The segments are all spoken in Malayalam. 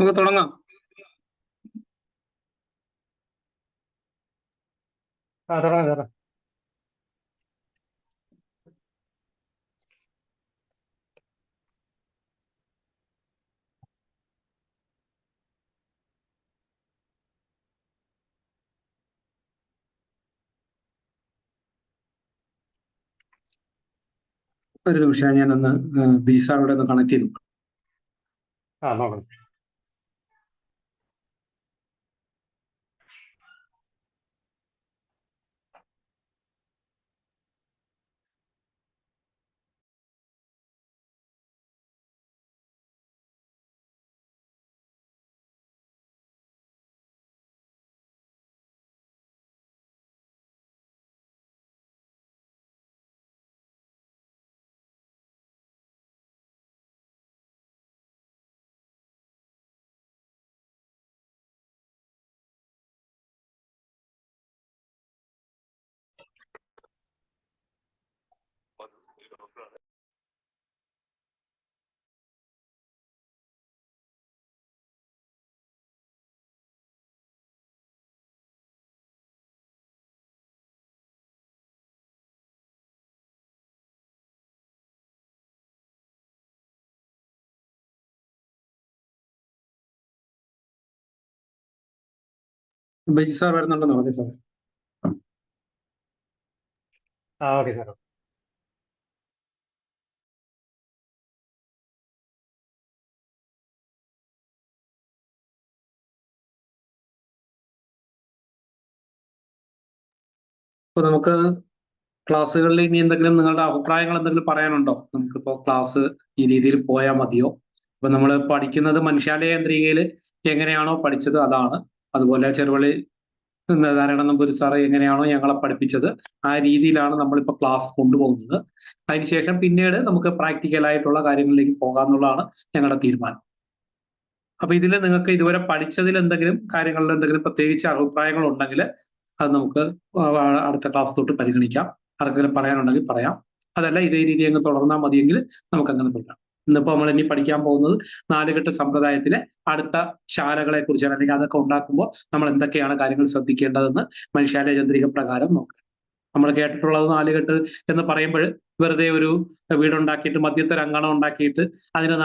നമുക്ക് തുടങ്ങാം. തുടങ്ങാം സാറേ. ഒരു നിമിഷം ഞാനൊന്ന് ബിജി സാറോടെ ഒന്ന് കണക്ട് ചെയ്തു. നോക്കാം. ബിജി സാർ വരുന്നുണ്ടെന്ന് പറഞ്ഞു സാർ. Okay sir. അപ്പൊ നമുക്ക് ക്ലാസ്സുകളിൽ ഇനി എന്തെങ്കിലും നിങ്ങളുടെ അഭിപ്രായങ്ങൾ എന്തെങ്കിലും പറയാനുണ്ടോ? നമുക്കിപ്പോ ക്ലാസ് ഈ രീതിയിൽ പോയാൽ മതിയോ? ഇപ്പൊ നമ്മൾ പഠിക്കുന്നത് മനുഷ്യാലയ കേന്ദ്രീകയിൽ എങ്ങനെയാണോ പഠിച്ചത് അതാണ്. അതുപോലെ ചെറുവള്ളി നാരായണ നമ്പൂതിരി സാറ് എങ്ങനെയാണോ ഞങ്ങളെ പഠിപ്പിച്ചത് ആ രീതിയിലാണ് നമ്മളിപ്പോൾ ക്ലാസ് കൊണ്ടുപോകുന്നത്. അതിനുശേഷം പിന്നീട് നമുക്ക് പ്രാക്ടിക്കലായിട്ടുള്ള കാര്യങ്ങളിലേക്ക് പോകാമെന്നുള്ളതാണ് ഞങ്ങളുടെ തീരുമാനം. അപ്പൊ ഇതിൽ നിങ്ങൾക്ക് ഇതുവരെ പഠിച്ചതിൽ എന്തെങ്കിലും കാര്യങ്ങളിൽ എന്തെങ്കിലും പ്രത്യേകിച്ച് അഭിപ്രായങ്ങൾ ഉണ്ടെങ്കിൽ അത് നമുക്ക് അടുത്ത ക്ലാസ് തൊട്ട് പരിഗണിക്കാം. ആർക്കെങ്കിലും പറയാനുണ്ടെങ്കിൽ പറയാം. അതല്ല ഇതേ രീതി അങ്ങ് തുടർന്നാൽ മതിയെങ്കിൽ നമുക്ക് അങ്ങനെ തുടരാം. ഇന്നിപ്പോ നമ്മൾ ഇനി പഠിക്കാൻ പോകുന്നത് നാലുകെട്ട് സമ്പ്രദായത്തിലെ അടുത്ത ശാലകളെ കുറിച്ചാണ്. അല്ലെങ്കിൽ അതൊക്കെ ഉണ്ടാക്കുമ്പോൾ നമ്മൾ എന്തൊക്കെയാണ് കാര്യങ്ങൾ ശ്രദ്ധിക്കേണ്ടതെന്ന് മനുഷ്യാലയ ചന്ദ്രിക പ്രകാരം നോക്കാം. നമ്മൾ കേട്ടിട്ടുള്ളത് നാലുകെട്ട് എന്ന് പറയുമ്പോൾ വെറുതെ ഒരു വീടുണ്ടാക്കിയിട്ട് മധ്യത്തെ അങ്കണം ഉണ്ടാക്കിയിട്ട് അതിന്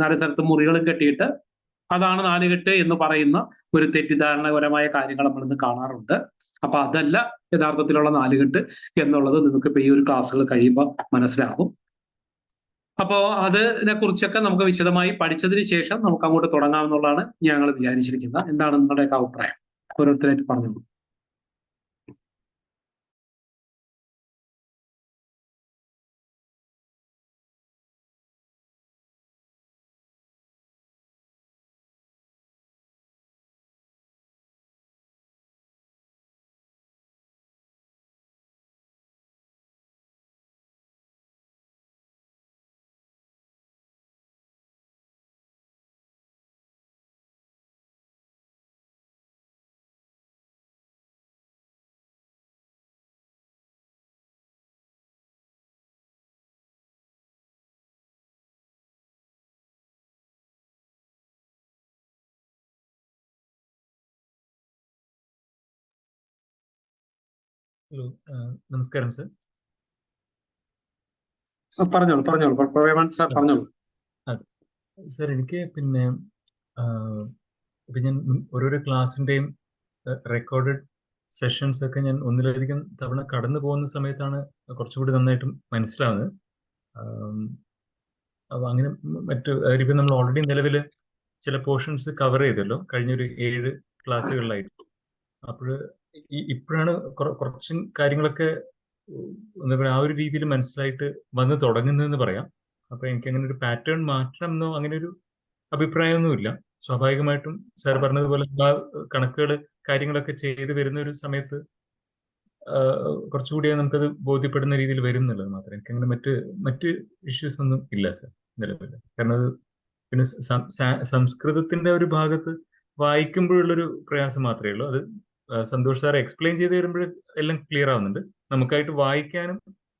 നാല് സ്ഥലത്ത് മുറികളും കെട്ടിയിട്ട് അതാണ് നാലുകെട്ട് എന്ന് പറയുന്ന ഒരു തെറ്റിദ്ധാരണപരമായ കാര്യങ്ങൾ നമ്മൾ ഇന്ന് കാണാറുണ്ട്. അപ്പൊ അതല്ല യഥാർത്ഥത്തിലുള്ള നാലുകെട്ട് എന്നുള്ളത് നിങ്ങൾക്ക് ഇപ്പൊ ഈ ഒരു ക്ലാസ്സുകൾ കഴിയുമ്പോൾ മനസ്സിലാകും. അപ്പോ അതിനെ കുറിച്ചൊക്കെ നമുക്ക് വിശദമായി പഠിച്ചതിന് ശേഷം നമുക്ക് അങ്ങോട്ട് തുടങ്ങാമെന്നുള്ളതാണ് ഞങ്ങൾ വിചാരിച്ചിരിക്കുന്നത്. എന്താണ് നിങ്ങളുടെയൊക്കെ അഭിപ്രായം? ഓരോരുത്തരായിട്ട് പറഞ്ഞോളൂ. ഹലോ, നമസ്കാരം സർ. പറഞ്ഞോളൂ സാർ, പറഞ്ഞോളൂ. സർ, എനിക്ക് പിന്നെ ഇപ്പൊ ഞാൻ ഓരോരോ ക്ലാസ്സിന്റെയും റെക്കോർഡഡ് സെഷൻസ് ഒക്കെ ഞാൻ ഒന്നിലധികം തവണ കടന്നു പോകുന്ന സമയത്താണ് കുറച്ചുകൂടി നന്നായിട്ട് മനസ്സിലാവുന്നത്. അപ്പൊ അങ്ങനെ ഇപ്പൊ നമ്മൾ ഓൾറെഡി നിലവിൽ ചില പോർഷൻസ് കവർ ചെയ്തല്ലോ കഴിഞ്ഞൊരു 7 ക്ലാസ്സുകളിലായിട്ട്. അപ്പോൾ ഇപ്പോഴാണ് കുറച്ച് കാര്യങ്ങളൊക്കെ എന്താ പറയുക, ആ ഒരു രീതിയിൽ മനസ്സിലായിട്ട് വന്ന് തുടങ്ങുന്നതെന്ന് പറയാം. അപ്പൊ എനിക്ക് അങ്ങനെ ഒരു പാറ്റേൺ മാറ്റണം എന്നോ അങ്ങനെ ഒരു അഭിപ്രായമൊന്നുമില്ല. സ്വാഭാവികമായിട്ടും സാർ പറഞ്ഞതുപോലെ ആ കണക്കുകൾ കാര്യങ്ങളൊക്കെ ചെയ്ത് വരുന്ന ഒരു സമയത്ത് കുറച്ചുകൂടി നമുക്കത് ബോധ്യപ്പെടുന്ന രീതിയിൽ വരും എന്നുള്ളത് മാത്രമേ. എനിക്ക് അങ്ങനെ മറ്റ് ഇഷ്യൂസ് ഒന്നും ഇല്ല സർ നിലവിൽ. കാരണം അത് പിന്നെ സംസ്കൃതത്തിന്റെ ഒരു ഭാഗത്ത് വായിക്കുമ്പോഴുള്ളൊരു പ്രയാസം മാത്രമേ ഉള്ളൂ. അത് സന്തോഷ് സാർ എക്സ്പ്ലെയിൻ ചെയ്ത് വരുമ്പോൾ എല്ലാം ക്ലിയർ ആവുന്നുണ്ട്. നമുക്കായിട്ട് വായിക്കാനും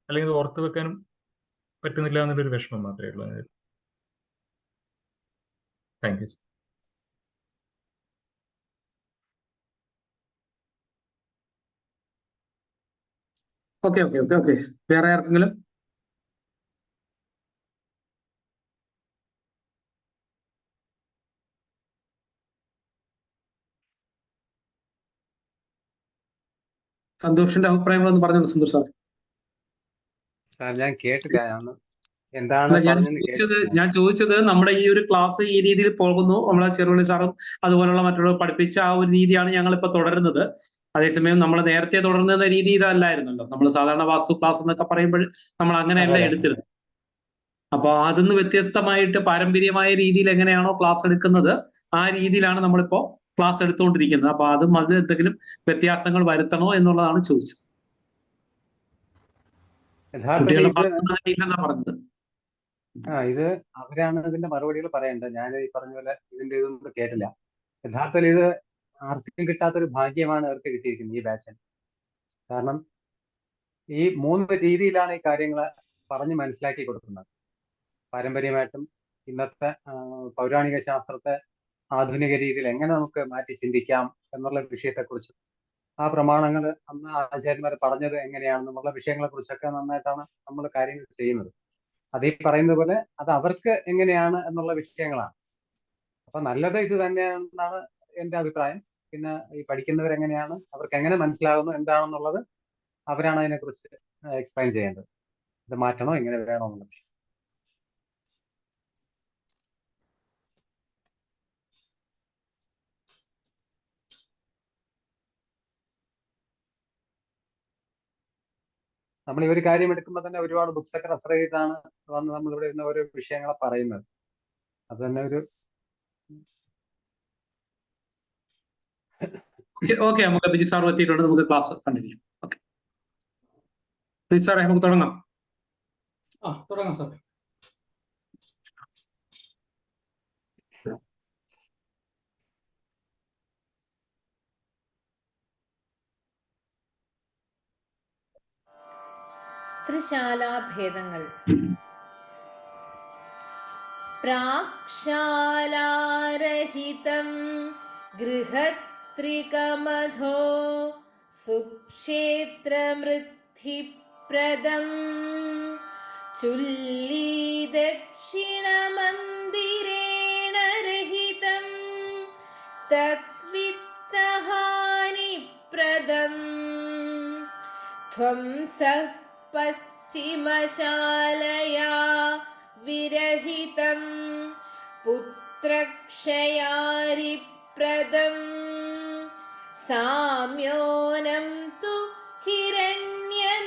അല്ലെങ്കിൽ ഓർത്ത് വെക്കാനും പറ്റുന്നില്ല എന്നുള്ളൊരു വിഷമം മാത്രമേ ഉള്ളൂ. Thank you. Okay okay okay okay. വേറെ ആർക്കെങ്കിലും? സന്തോഷിന്റെ അഭിപ്രായങ്ങളൊന്ന് പറഞ്ഞു സന്തോഷ് സാർ. സാർ ഞാൻ കേട്ടില്ല, എന്താണ് അല്ല, പറഞ്ഞെന്ന് കേട്ടില്ല. ഞാൻ ചോദിച്ചത് നമ്മുടെ ഈ ഒരു ക്ലാസ് ഈ രീതിയിൽ പോകുന്നു. നമ്മളെ ചെറുവിളി സാറും അതുപോലുള്ള മറ്റുള്ളവർ പഠിപ്പിച്ച ആ ഒരു രീതിയാണ് ഞങ്ങൾ ഇപ്പൊ തുടരുന്നത്. അതേസമയം നമ്മൾ നേരത്തെ തുടർന്ന രീതി ഇതല്ലായിരുന്നല്ലോ. നമ്മൾ സാധാരണ വാസ്തു ക്ലാസ് എന്നൊക്കെ പറയുമ്പോൾ നമ്മൾ അങ്ങനെയല്ല അതെ. എടുത്തിരുന്നത്. അപ്പൊ അതിന്ന് വ്യത്യസ്തമായിട്ട് പാരമ്പര്യമായ രീതിയിൽ എങ്ങനെയാണോ ക്ലാസ് എടുക്കുന്നത് ആ രീതിയിലാണ് നമ്മളിപ്പോ ക്ലാസ് എടുത്തുകൊണ്ടിരിക്കുന്നത്. അപ്പൊ അതും അതിൽ എന്തെങ്കിലും വ്യത്യാസങ്ങൾ വരുത്തണോ എന്നുള്ളതാണ് ചോദിച്ചത്. യഥാർത്ഥത്തിൽ കുട്ടികളുടെ ഇത് ഭാഗത്തുനിന്ന് ഇല്ലെന്നാ പറഞ്ഞത്. ഇത് അവരാണ് ഇതിന്റെ മറുപടികൾ പറയേണ്ടത്. ഞാൻ ഈ പറഞ്ഞ പോലെ ഇതിന്റെ ഇതൊന്നും കേട്ടില്ല. യഥാർത്ഥത്തിൽ ഇത് ആർക്കും കിട്ടാത്തൊരു ഭാഗ്യമാണ് അവർക്ക് കിട്ടിയിരിക്കുന്നത് ഈ ബാച്ചിൽ. കാരണം ഈ 3 രീതിയിലാണ് ഈ കാര്യങ്ങൾ പറഞ്ഞ് മനസ്സിലാക്കി കൊടുക്കുന്നത്. പാരമ്പര്യമായിട്ടും ഇന്നത്തെ പൗരാണിക ശാസ്ത്രത്തെ ആധുനിക രീതിയിൽ എങ്ങനെ നമുക്ക് മാറ്റി ചിന്തിക്കാം എന്നുള്ള വിഷയത്തെക്കുറിച്ച്, ആ പ്രമാണങ്ങൾ അന്ന് ആചാര്യന്മാർ പറഞ്ഞത് എങ്ങനെയാണെന്നുള്ള വിഷയങ്ങളെ കുറിച്ചൊക്കെ നന്നായിട്ടാണ് നമ്മൾ കാര്യങ്ങൾ ചെയ്യുന്നത്. അത് ഈ പറയുന്ന പോലെ അത് അവർക്ക് എങ്ങനെയാണ് എന്നുള്ള വിഷയങ്ങളാണ്. അപ്പൊ നല്ലത് ഇത് തന്നെയാണെന്നാണ് എന്റെ അഭിപ്രായം. പിന്നെ ഈ പഠിക്കുന്നവരെങ്ങനെയാണ്, അവർക്ക് എങ്ങനെ മനസ്സിലാകുന്നു എന്താണെന്നുള്ളത് അവരാണ് അതിനെക്കുറിച്ച് എക്സ്പ്ലെയിൻ ചെയ്യേണ്ടത്. ഇത് മാറ്റണോ ഇങ്ങനെ വേണോ എന്നുള്ള വിഷയം. നമ്മൾ ഈ ഒരു കാര്യം എടുക്കുമ്പോൾ തന്നെ ഒരുപാട് ബുക്സ് ഒക്കെ റെഫർ ചെയ്താണ് വന്ന് നമ്മളിവിടെ ഇരുന്ന ഓരോ വിഷയങ്ങളെ പറയുന്നത്. അത് തന്നെ ഒരു ഓക്കെ, നമുക്ക് ബിജി സാർ എത്തിയിട്ടുണ്ട്. നമുക്ക് ക്ലാസ് കണ്ടിന്യൂ. ഓക്കെ ബിജി സാറേ, നമുക്ക് തുടങ്ങാം. തുടങ്ങാം സാർ. ത്രിശാലാഭേദങ്ങൾ. പ്രാക്ഷാലാരഹിതം ഗൃഹത്രികമധോ സുക്ഷേത്രമൃദ്ധിപ്രദം ചുല്ലീദക്ഷിണമന്ദിരേണ രഹിതം തദ്വിത്തഹാനിപ്രദം ധ്വംസഃ പശ്ചിമശാലയാ വിരഹിതം പുത്രക്ഷയാരിപ്രദം സാമ്യോനം തു ഹിരണ്യനാഭിരിതി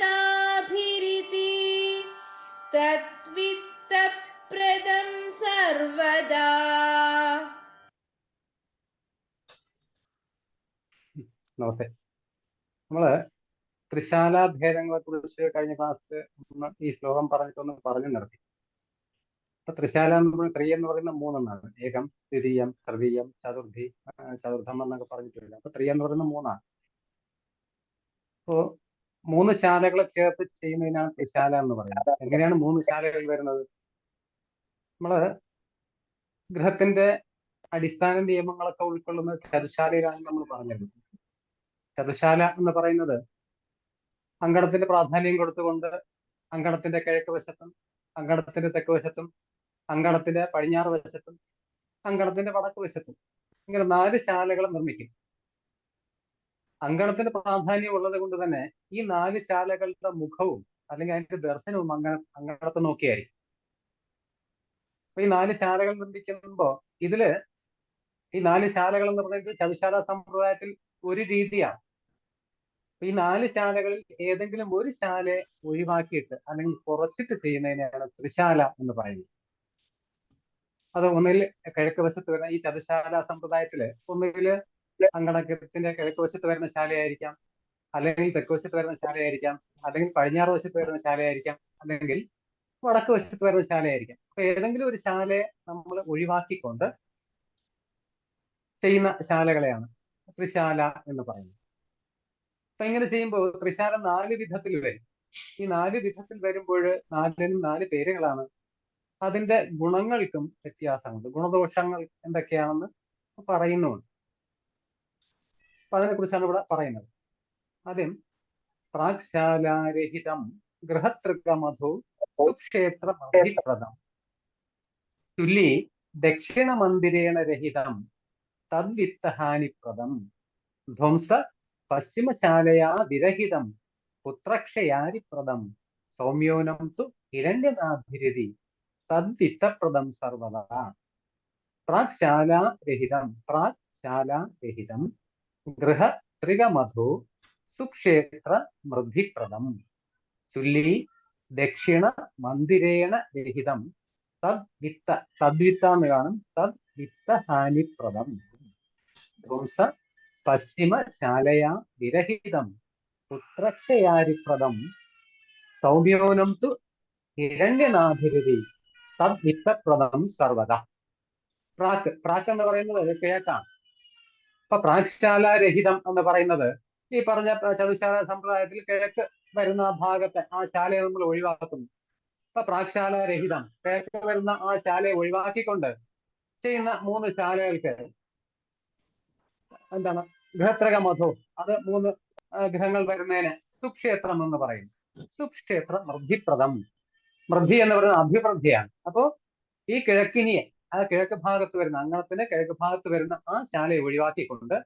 തദ്വിത്തപ്രദം സർവദാ. നമസ്തേ. നമ്മള് ത്രിശാലാഭേദങ്ങളെ കുറിച്ച് കഴിഞ്ഞ ക്ലാസ്സിൽ ഈ ശ്ലോകം പറഞ്ഞിട്ടൊന്ന് പറഞ്ഞു നിർത്തി. അപ്പൊ ത്രിശാല എന്ന് പറയുന്നത്, ത്രീ എന്ന് പറയുന്ന 3 എന്നാണ്. ഏകം, ദ്വിതീയം, തൃതീയം, ചതുർത്ഥം എന്നൊക്കെ പറഞ്ഞിട്ടില്ല. അപ്പൊ 3 എന്ന് പറയുന്ന 3 ആണ്. അപ്പോ 3 ശാലകളെ ചേർത്ത് ചെയ്യുന്നതിനാണ് ത്രിശാല എന്ന് പറയുന്നത്. എങ്ങനെയാണ് 3 ശാലകൾ വരുന്നത്? നമ്മള് ഗൃഹത്തിന്റെ അടിസ്ഥാന നിയമങ്ങളൊക്കെ ഉൾക്കൊള്ളുന്ന ചതുശാലയിലാണ് നമ്മൾ പറഞ്ഞത്. ചതുശാല എന്ന് പറയുന്നത് അങ്കണത്തിന്റെ പ്രാധാന്യം കൊടുത്തുകൊണ്ട് അങ്കണത്തിന്റെ കിഴക്ക് വശത്തും അങ്കണത്തിന്റെ തെക്ക് വശത്തും അങ്കണത്തിന്റെ പടിഞ്ഞാറ് വശത്തും അങ്കണത്തിന്റെ വടക്ക് വശത്തും ഇങ്ങനെ 4 ശാലകൾ നിർമ്മിക്കും. അങ്കണത്തിന് പ്രാധാന്യം ഉള്ളത് കൊണ്ട് തന്നെ ഈ 4 ശാലകളുടെ മുഖവും അല്ലെങ്കിൽ അതിന്റെ ദർശനവും അങ്കണത്തെ നോക്കിയായിരിക്കും. അപ്പൊ ഈ 4 ശാലകൾ നിർമ്മിക്കുമ്പോൾ ഇതില് ഈ 4 ശാലകൾ എന്ന് പറയുന്നത് ചതുശാല സമ്പ്രദായത്തിൽ ഒരു രീതിയാണ്. ഈ 4 ശാലകളിൽ ഏതെങ്കിലും ഒരു ശാലയെ ഒഴിവാക്കിയിട്ട് അല്ലെങ്കിൽ കുറച്ചിട്ട് ചെയ്യുന്നതിനെയാണ് ത്രിശാല എന്ന് പറയുന്നത്. അത് ഒന്നിൽ കിഴക്ക് വശത്ത് വരുന്ന ഈ ചതുശാല സമ്പ്രദായത്തില് ഒന്നുകിൽ അങ്കണത്തിന്റെ കിഴക്ക് വശത്ത് വരുന്ന ശാലയായിരിക്കാം, അല്ലെങ്കിൽ തെക്ക് വശത്ത് വരുന്ന ശാലയായിരിക്കാം, അല്ലെങ്കിൽ പടിഞ്ഞാറ് വശത്ത് വരുന്ന ശാലയായിരിക്കാം, അല്ലെങ്കിൽ വടക്ക് വശത്ത് വരുന്ന ശാലയായിരിക്കാം. അപ്പൊ ഏതെങ്കിലും ഒരു ശാലയെ നമ്മൾ ഒഴിവാക്കിക്കൊണ്ട് ചെയ്യുന്ന ശാലകളെയാണ് ത്രിശാല എന്ന് പറയുന്നത്. അപ്പൊ ഇങ്ങനെ ചെയ്യുമ്പോൾ ത്രിശാല 4 വിധത്തിൽ വരും. ഈ 4 വിധത്തിൽ വരുമ്പോൾ 4നും 4 പേരുകളാണ്. അതിന്റെ ഗുണങ്ങൾക്കും വ്യത്യാസമുണ്ട്. ഗുണദോഷങ്ങൾ എന്തൊക്കെയാണെന്ന് പറയുന്നുണ്ട്. അപ്പൊ അതിനെ കുറിച്ചാണ് ഇവിടെ പറയുന്നത്. ആദ്യം പ്രാക്ശാലാരഹിതം ഗൃഹതൃകമധു സുക്ഷേത്രമർദ്ധിപ്രദം തുലി ദക്ഷിണമന്ദിരേണ രഹിതം തദ്വിത്തഹാനിപ്രദം ധ്വംസ പശ്ചിമശാലയാ വിരഹിതം പുത്രക്ഷയാരിപ്രദം സൗമ്യോനം തു ഹിരണ്യനാഭിരതി തദ്വിത്തപ്രദം സർവദാ പ്രാക്ശാലാരഹിതം ഗൃഹത്രികമധു സുക്ഷേത്ര മൃദ്ധിപ്രദം ചുല്ലി ദക്ഷിണ മന്ദിരേണ രഹിതം തദ്വിത്ത എന്ന് കാണും തദ്വിത്തഹാനിപ്രദം ധ്വംസ പശ്ചിമശാലയാ വിരഹിതം പുത്രക്ഷയാരിപ്രദം സൗമ്യോനം തു ഹിരണ്യനാഭിരതി തദ്വിത്തപ്രദം സർവദാ. പ്രാക്ക് എന്ന് പറയുന്നത് കിഴക്കാണ്. അപ്പൊ പ്രാക്ശാലാരഹിതം എന്ന് പറയുന്നത് ഈ പറഞ്ഞ ചതുശാല സമ്പ്രദായത്തിൽ കിഴക്ക് വരുന്ന ആ ഭാഗത്തെ ആ ശാലയെ നമ്മൾ ഒഴിവാക്കുന്നു. അപ്പൊ പ്രാക്ശാലാരഹിതം കിഴക്ക് വരുന്ന ആ ശാലയെ ഒഴിവാക്കിക്കൊണ്ട് ചെയ്യുന്ന 3 ശാലകൾക്ക് എന്താണ് ഗൃഹത്രകമധു, അത് 3 ഗ്രഹങ്ങൾ വരുന്നതിന് സുക്ഷേത്രം എന്ന് പറയുന്നു. സുക്ഷേത്ര മൃദ്ധിപ്രദം. മൃദ്ധി എന്ന് പറയുന്നത് അഭിവൃദ്ധിയാണ്. അപ്പോ ഈ കിഴക്കിനിയെ ആ കിഴക്ക് ഭാഗത്ത് വരുന്ന അങ്കണത്തിന്റെ കിഴക്ക് ഭാഗത്ത് വരുന്ന ആ ശാലയെ ഒഴിവാക്കിക്കൊണ്ട്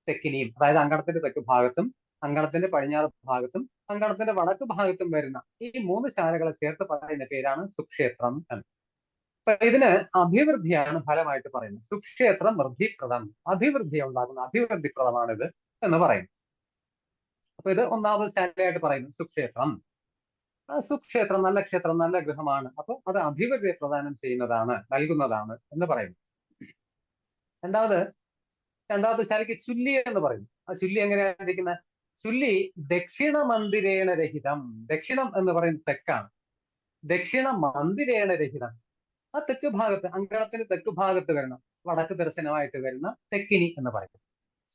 തെക്കിനിയും, അതായത് അങ്കണത്തിന്റെ തെക്ക് ഭാഗത്തും അങ്കണത്തിന്റെ പടിഞ്ഞാറ് ഭാഗത്തും അങ്കണത്തിന്റെ വടക്ക് ഭാഗത്തും വരുന്ന ഈ 3 ശാലകളെ ചേർത്ത് പറയുന്ന പേരാണ് സുക്ഷേത്രം എന്ന്. അപ്പൊ ഇതിന് അഭിവൃദ്ധിയാണ് ഫലമായിട്ട് പറയുന്നത്. സുക്ഷേത്രം വൃദ്ധിപ്രദം, അഭിവൃദ്ധി ഉണ്ടാകുന്ന അഭിവൃദ്ധിപ്രദമാണിത് എന്ന് പറയുന്നു. അപ്പൊ ഇത് 1ാമത് ശാലയായിട്ട് പറയുന്നു സുക്ഷേത്രം. ആ സുക്ഷേത്രം നല്ല ക്ഷേത്രം, നല്ല ഗൃഹമാണ്. അപ്പൊ അത് അഭിവൃദ്ധി പ്രദാനം ചെയ്യുന്നതാണ്, നൽകുന്നതാണ് എന്ന് പറയുന്നു. രണ്ടാമത്തെ ശാലയ്ക്ക് ചുല്ലി എന്ന് പറയുന്നു. ആ ചുല്ലി എങ്ങനെയാണ് ഇരിക്കുന്നത്? ചുല്ലി ദക്ഷിണ മന്ദിരേണ രഹിതം. ദക്ഷിണം എന്ന് പറയുന്നത് തെക്കാണ്. ദക്ഷിണ മന്ദിരേണ രഹിതം, ആ തെക്ക് ഭാഗത്ത് അങ്കണത്തിന് തെക്ക് ഭാഗത്ത് വരുന്ന വടക്ക് ദർശനമായിട്ട് വരുന്ന തെക്കിനി എന്ന് പറയുന്നത്.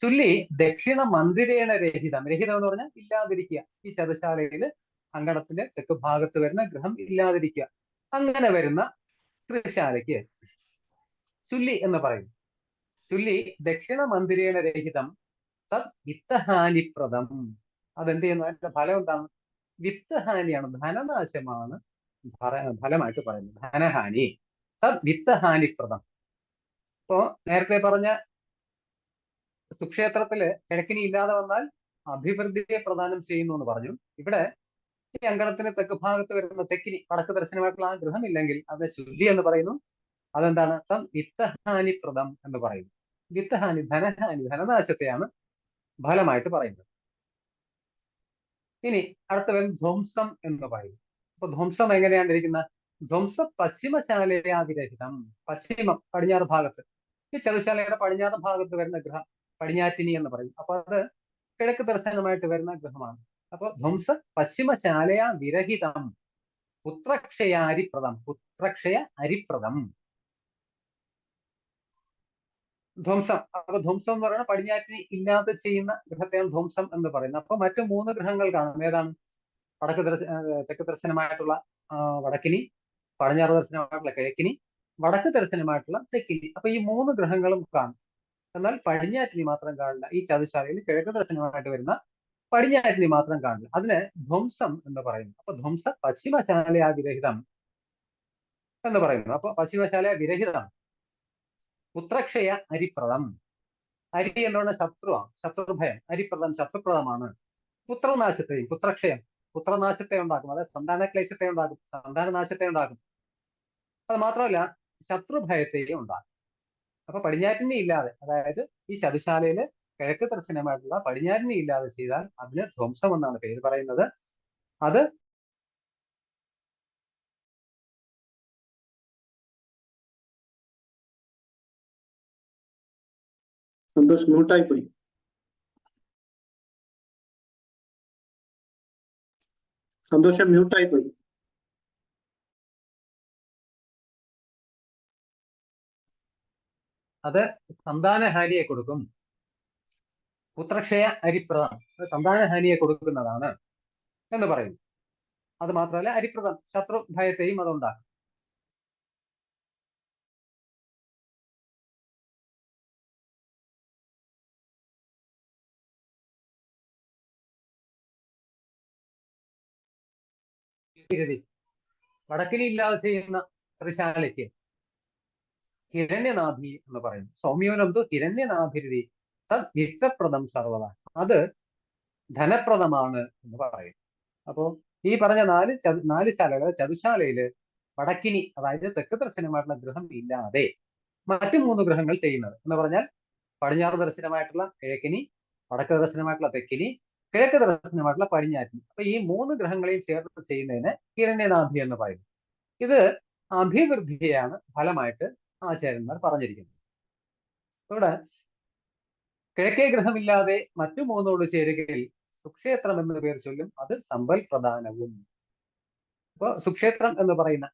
ചുല്ലി ദക്ഷിണ മന്ദിരേണ രഹിതം. രഹിതം എന്ന് പറഞ്ഞാൽ ഇല്ലാതിരിക്കുക. ഈ ചതുശാലയിൽ അങ്കണത്തിന്റെ തെക്ക് ഭാഗത്ത് വരുന്ന ഗൃഹം ഇല്ലാതിരിക്കുക. അങ്ങനെ വരുന്ന ത്രിശാലയ്ക്ക് ചുല്ലി എന്ന് പറയുന്നു. ചുല്ലി ദക്ഷിണ മന്ദിരേണ രഹിതം തദ് വിത്തഹാനിപ്രദം. അതെന്ത് ചെയ്യുന്നു? അതിന്റെ ഫലം എന്താണ്? വിത്തഹാനിയാണ്, ധനനാശമാണ് ഫലമായിട്ട് പറയുന്നത്. ധനഹാനി, തദ് വിത്തഹാനിപ്രദം. ഇപ്പോ നേരത്തെ പറഞ്ഞ സുക്ഷേത്രത്തില് കിഴക്കിനി ഇല്ലാതെ വന്നാൽ അഭിവൃദ്ധിയെ പ്രദാനം ചെയ്യുന്നു എന്ന് പറഞ്ഞു. ഇവിടെ ഈ അങ്കണത്തിന് തെക്ക് ഭാഗത്ത് വരുന്ന തെക്കിനി വടക്ക് ദർശനമായിട്ടുള്ള ആ ഗൃഹം ഇല്ലെങ്കിൽ അത് ചുല്ലി എന്ന് പറയുന്നു. അതെന്താണ്? വിത്തഹാനിപ്രദം എന്ന് പറയുന്നു. വിത്തഹാനി, ധനഹാനി, ധനനാശത്തെയാണ് ഫലമായിട്ട് പറയുന്നത്. ഇനി അടുത്ത വരുന്ന ധ്വംസം എന്ന് പറയുന്നു. അപ്പൊ ധ്വംസം എങ്ങനെയാണ് ഇരിക്കുന്നത്? ധ്വംസ പശ്ചിമശാലയാതിരഹിതം. പശ്ചിമം, പടിഞ്ഞാറ് ഭാഗത്ത്, ഈ ചതുശാലയുടെ പടിഞ്ഞാറ് ഭാഗത്ത് വരുന്ന ഗൃഹം പടിഞ്ഞാറ്റിനി എന്ന് പറയും. അപ്പൊ അത് കിഴക്ക് ദർശനമായിട്ട് വരുന്ന ഗൃഹമാണ്. അപ്പൊ ധ്വംസ പശ്ചിമശാലയാ വിരഹിതം പുത്രക്ഷയാരിപ്രദം. പുത്രക്ഷയ അരിപ്രദം. ധ്വംസം, അപ്പൊ ധ്വംസം എന്ന് പറയുന്നത് പടിഞ്ഞാറ്റിനി ഇല്ലാതെ ചെയ്യുന്ന ഗൃഹത്തെയാണ് ധ്വംസം എന്ന് പറയുന്നത്. അപ്പൊ മറ്റു 3 ഗൃഹങ്ങൾ കാണും. ഏതാണ്? തെക്ക് ദർശനമായിട്ടുള്ള വടക്കിനി, പടിഞ്ഞാറ് ദർശനമായിട്ടുള്ള കിഴക്കിനി, വടക്ക് ദർശനമായിട്ടുള്ള തെക്കിനി. അപ്പൊ ഈ 3 ഗ്രഹങ്ങളും കാണും. എന്നാൽ പടിഞ്ഞാറ്റിനി മാത്രം കാണില്ല. ഈ ചതുശാലയിൽ കിഴക്ക് ദർശനമായിട്ട് വരുന്ന പടിഞ്ഞാറ്റിനി മാത്രം കാണില്ല. അതിന് ധ്വംസം എന്ന് പറയുന്നു. അപ്പൊ ധ്വംസ പശ്ചിമശാലയാ വിരഹിതം എന്ന് പറയുന്നു. അപ്പൊ പശ്ചിമശാലയാ വിരഹിതം പുത്രക്ഷയ അരിപ്രദം. അരി എന്ന് പറഞ്ഞ ശത്രുവാണ്, ശത്രുഭയം. അരിപ്രദം ശത്രുപ്രദമാണ്. പുത്രനാശത്തെയും, പുത്രക്ഷയം പുത്രനാശത്തെ ഉണ്ടാക്കും, അതായത് സന്താനക്ലേശത്തെ ഉണ്ടാക്കും, സന്താനനാശത്തെ ഉണ്ടാക്കും. അത് മാത്രമല്ല ശത്രുഭയത്തെയും ഉണ്ടാക്കും. അപ്പൊ പടിഞ്ഞാറ്റിനി ഇല്ലാതെ, അതായത് ഈ ചതുശാലയില് കിഴക്ക് ദർശനമായിട്ടുള്ള പടിഞ്ഞാറ്റിനി ഇല്ലാതെ ചെയ്താൽ അതിന് ധ്വംസം എന്നാണ് പേര് പറയുന്നത്. അത് സന്തോഷ് മ്യൂട്ടായി പോയി. സന്തോഷം മ്യൂട്ടായി പോയി. അത് സന്താനഹാനിയെ കൊടുക്കും. പുത്രക്ഷയ അരിപ്രദം സന്താനഹാനിയെ കൊടുക്കുന്നതാണ് എന്ന് പറയുന്നു. അത് മാത്രമല്ല അരിപ്രദം ശത്രുഭയത്തെയും അതുണ്ടാക്കും. നാഭിരുതി, വടക്കിനി ഇല്ലാതെ ചെയ്യുന്ന ത്രിശാലയ്ക്ക് ഹിരണ്യനാഭി എന്ന് പറയുന്നു. സൗമ്യോനന്തു ഹിരണ്യനാഭിരുതി തദ് നിത്യപ്രദം സർവത, അത് ധനപ്രദമാണ് എന്ന് പറയും. അപ്പോ ഈ പറഞ്ഞ നാല് ശാലകൾ, ചതുശാലയില് വടക്കിനി, അതായത് തെക്ക് ദർശനമായിട്ടുള്ള ഗൃഹം ഇല്ലാതെ മറ്റു 3 ഗൃഹങ്ങൾ ചെയ്യുന്നത് എന്ന് പറഞ്ഞാൽ പടിഞ്ഞാറ് ദർശനമായിട്ടുള്ള കിഴക്കിനി, വടക്ക് ദർശനമായിട്ടുള്ള തെക്കിനി, കിഴക്ക് ദർശനമായിട്ടുള്ള പടിഞ്ഞാറ്റിനി. അപ്പൊ ഈ 3 ഗ്രഹങ്ങളെയും ചേർത്ത് ചെയ്യുന്നതിന് ഹിരണ്യനാഭി എന്ന് പറയുന്നു. ഇത് അഭിവൃദ്ധിയാണ് ഫലമായിട്ട് ആചാര്യന്മാർ പറഞ്ഞിരിക്കുന്നത്. ഇവിടെ കിഴക്കേ ഗ്രഹമില്ലാതെ മറ്റു 3 ചേരുകയിൽ സുക്ഷേത്രം എന്ന് പേർ ചൊല്ലും, അത് സമ്പൽ പ്രധാനവും. അപ്പോൾ സുക്ഷേത്രം എന്ന് പറയുന്ന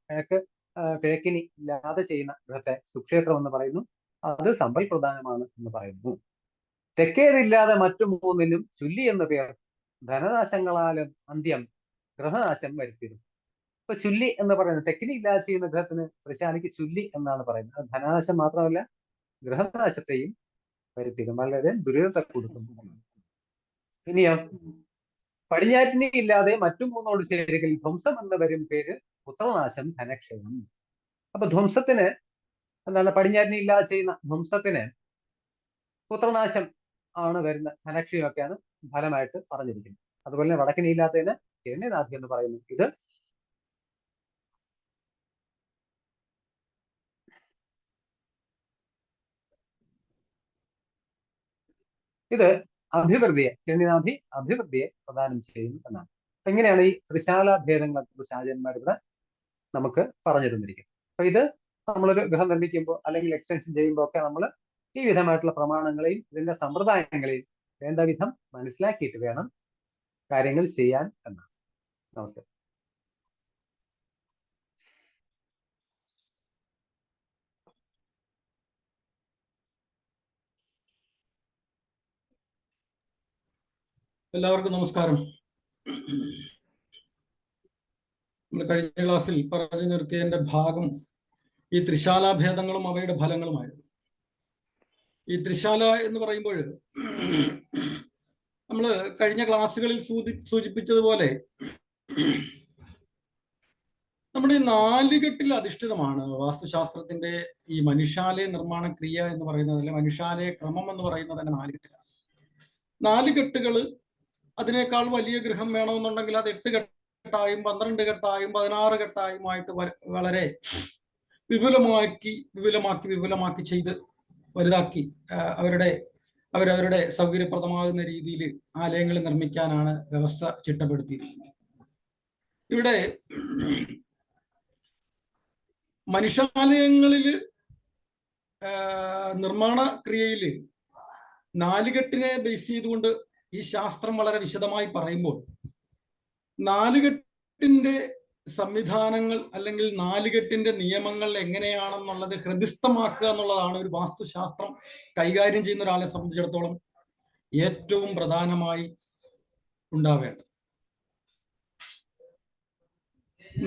കിഴക്കിനി ഇല്ലാതെ ചെയ്യുന്ന ഗ്രഹത്തെ സുക്ഷേത്രം എന്ന് പറയുന്നു, അത് സമ്പൽ പ്രധാനമാണ് എന്ന് പറയുന്നു. തെക്കേതില്ലാതെ മറ്റു 3 ചുല്ലി എന്ന പേർ ധനനാശങ്ങളാലും അന്ത്യം ഗ്രഹനാശം വരുത്തിയിരുന്നു. ഇപ്പൊ ചുല്ലി എന്ന് പറയുന്നത് തെക്കിനി ഇല്ലാതെ ചെയ്യുന്ന ഗ്രഹത്തിന് ത്രിശാലയ്ക്ക് ചുല്ലി എന്നാണ് പറയുന്നത്. അത് ധനനാശം മാത്രമല്ല ഗ്രഹനാശത്തെയും വരുത്തിയിരുന്നു, വളരെ ദുരിതത്തെ കൊടുക്കുന്നു. ഇനിയോ പടിഞ്ഞാറ്റിനി ഇല്ലാതെ മറ്റു 3 ചേരുകയിൽ ധ്വംസം എന്ന് വരും പേര് പുത്രനാശം ധനക്ഷയം. അപ്പൊ ധ്വംസത്തിന് എന്താണ്, പടിഞ്ഞാറ്റിനി ഇല്ലാതെ ചെയ്യുന്ന ധ്വംസത്തിന് പുത്രനാശം ആണ് വരുന്ന, ധനക്ഷയമൊക്കെയാണ് ഫലമായിട്ട് പറഞ്ഞിരിക്കുന്നത്. അതുപോലെ തന്നെ വടക്കിനി ഇല്ലാത്തതിന് ഹിരണ്യനാഭി എന്ന് പറയുന്നു. ഇത് അഭിവൃദ്ധിയെ, ഹിരണ്യനാഭി അഭിവൃദ്ധിയെ പ്രദാനം ചെയ്യുന്നു എന്നാണ്. എങ്ങനെയാണ് ഈ ത്രിശാല ഭേദങ്ങളെ കുറിച്ച് ആചാര്യന്മാർ ഇവിടെ നമുക്ക് പറഞ്ഞു തന്നിരിക്കുന്നത്. അപ്പൊ ഇത് നമ്മളൊരു ഗൃഹം നിർമ്മിക്കുമ്പോൾ അല്ലെങ്കിൽ എക്സ്റ്റൻഷൻ ചെയ്യുമ്പോൾ ഒക്കെ നമ്മൾ ഈ വിധമായിട്ടുള്ള പ്രമാണങ്ങളെയും ഇതിന്റെ സമ്പ്രദായങ്ങളെയും വേണ്ട വിധം മനസ്സിലാക്കിയിട്ട് വേണം കാര്യങ്ങൾ ചെയ്യാൻ എന്നാണ്. നമസ്കാരം. എല്ലാവർക്കും നമസ്കാരം. നമ്മൾ കഴിഞ്ഞ ക്ലാസ്സിൽ പറഞ്ഞു നിർത്തിയതിന്റെ ഭാഗം ഈ ത്രിശാലാഭേദങ്ങളും അവയുടെ ഫലങ്ങളുമായിരുന്നു. ഈ ത്രിശാല എന്ന് പറയുമ്പോൾ നമ്മൾ കഴിഞ്ഞ ക്ലാസ്സുകളിൽ സൂചിപ്പിച്ചതുപോലെ നമ്മുടെ ഈ 4 കെട്ടിൽ അധിഷ്ഠിതമാണ് വാസ്തുശാസ്ത്രത്തിന്റെ ഈ മനുഷ്യാലയ നിർമ്മാണ ക്രിയ എന്ന് പറയുന്നത്, അല്ലെ മനുഷ്യാലയ ക്രമം എന്ന് പറയുന്നത് തന്നെ 4 കെട്ടിലാണ്. 4 കെട്ടുകള്, അതിനേക്കാൾ വലിയ ഗൃഹം വേണമെന്നുണ്ടെങ്കിൽ അത് 8 കെട്ടായും 12 കെട്ടായും 16 കെട്ടായുമായിട്ട് വളരെ വിപുലമാക്കി ചെയ്ത് വലുതാക്കി അവരവരുടെ സൗകര്യപ്രദമാകുന്ന രീതിയിൽ ആലയങ്ങൾ നിർമ്മിക്കാനാണ് വ്യവസ്ഥ ചിട്ടപ്പെടുത്തിയിരിക്കുന്നത്. ഇവിടെ മനുഷ്യാലയങ്ങളില് നിർമ്മാണ ക്രിയയില് 4 കെട്ടിനെ ബേസ് ചെയ്തുകൊണ്ട് ഈ ശാസ്ത്രം വളരെ വിശദമായി പറയുമ്പോൾ 4 കെട്ടിന്റെ സംവിധാനങ്ങൾ അല്ലെങ്കിൽ 4 കെട്ടിന്റെ നിയമങ്ങൾ എങ്ങനെയാണെന്നുള്ളത് ഹൃദിസ്ഥമാക്കുക എന്നുള്ളതാണ് ഒരു വാസ്തുശാസ്ത്രം കൈകാര്യം ചെയ്യുന്ന ഒരാളെ സംബന്ധിച്ചിടത്തോളം ഏറ്റവും പ്രധാനമായി ഉണ്ടാവേണ്ടത്.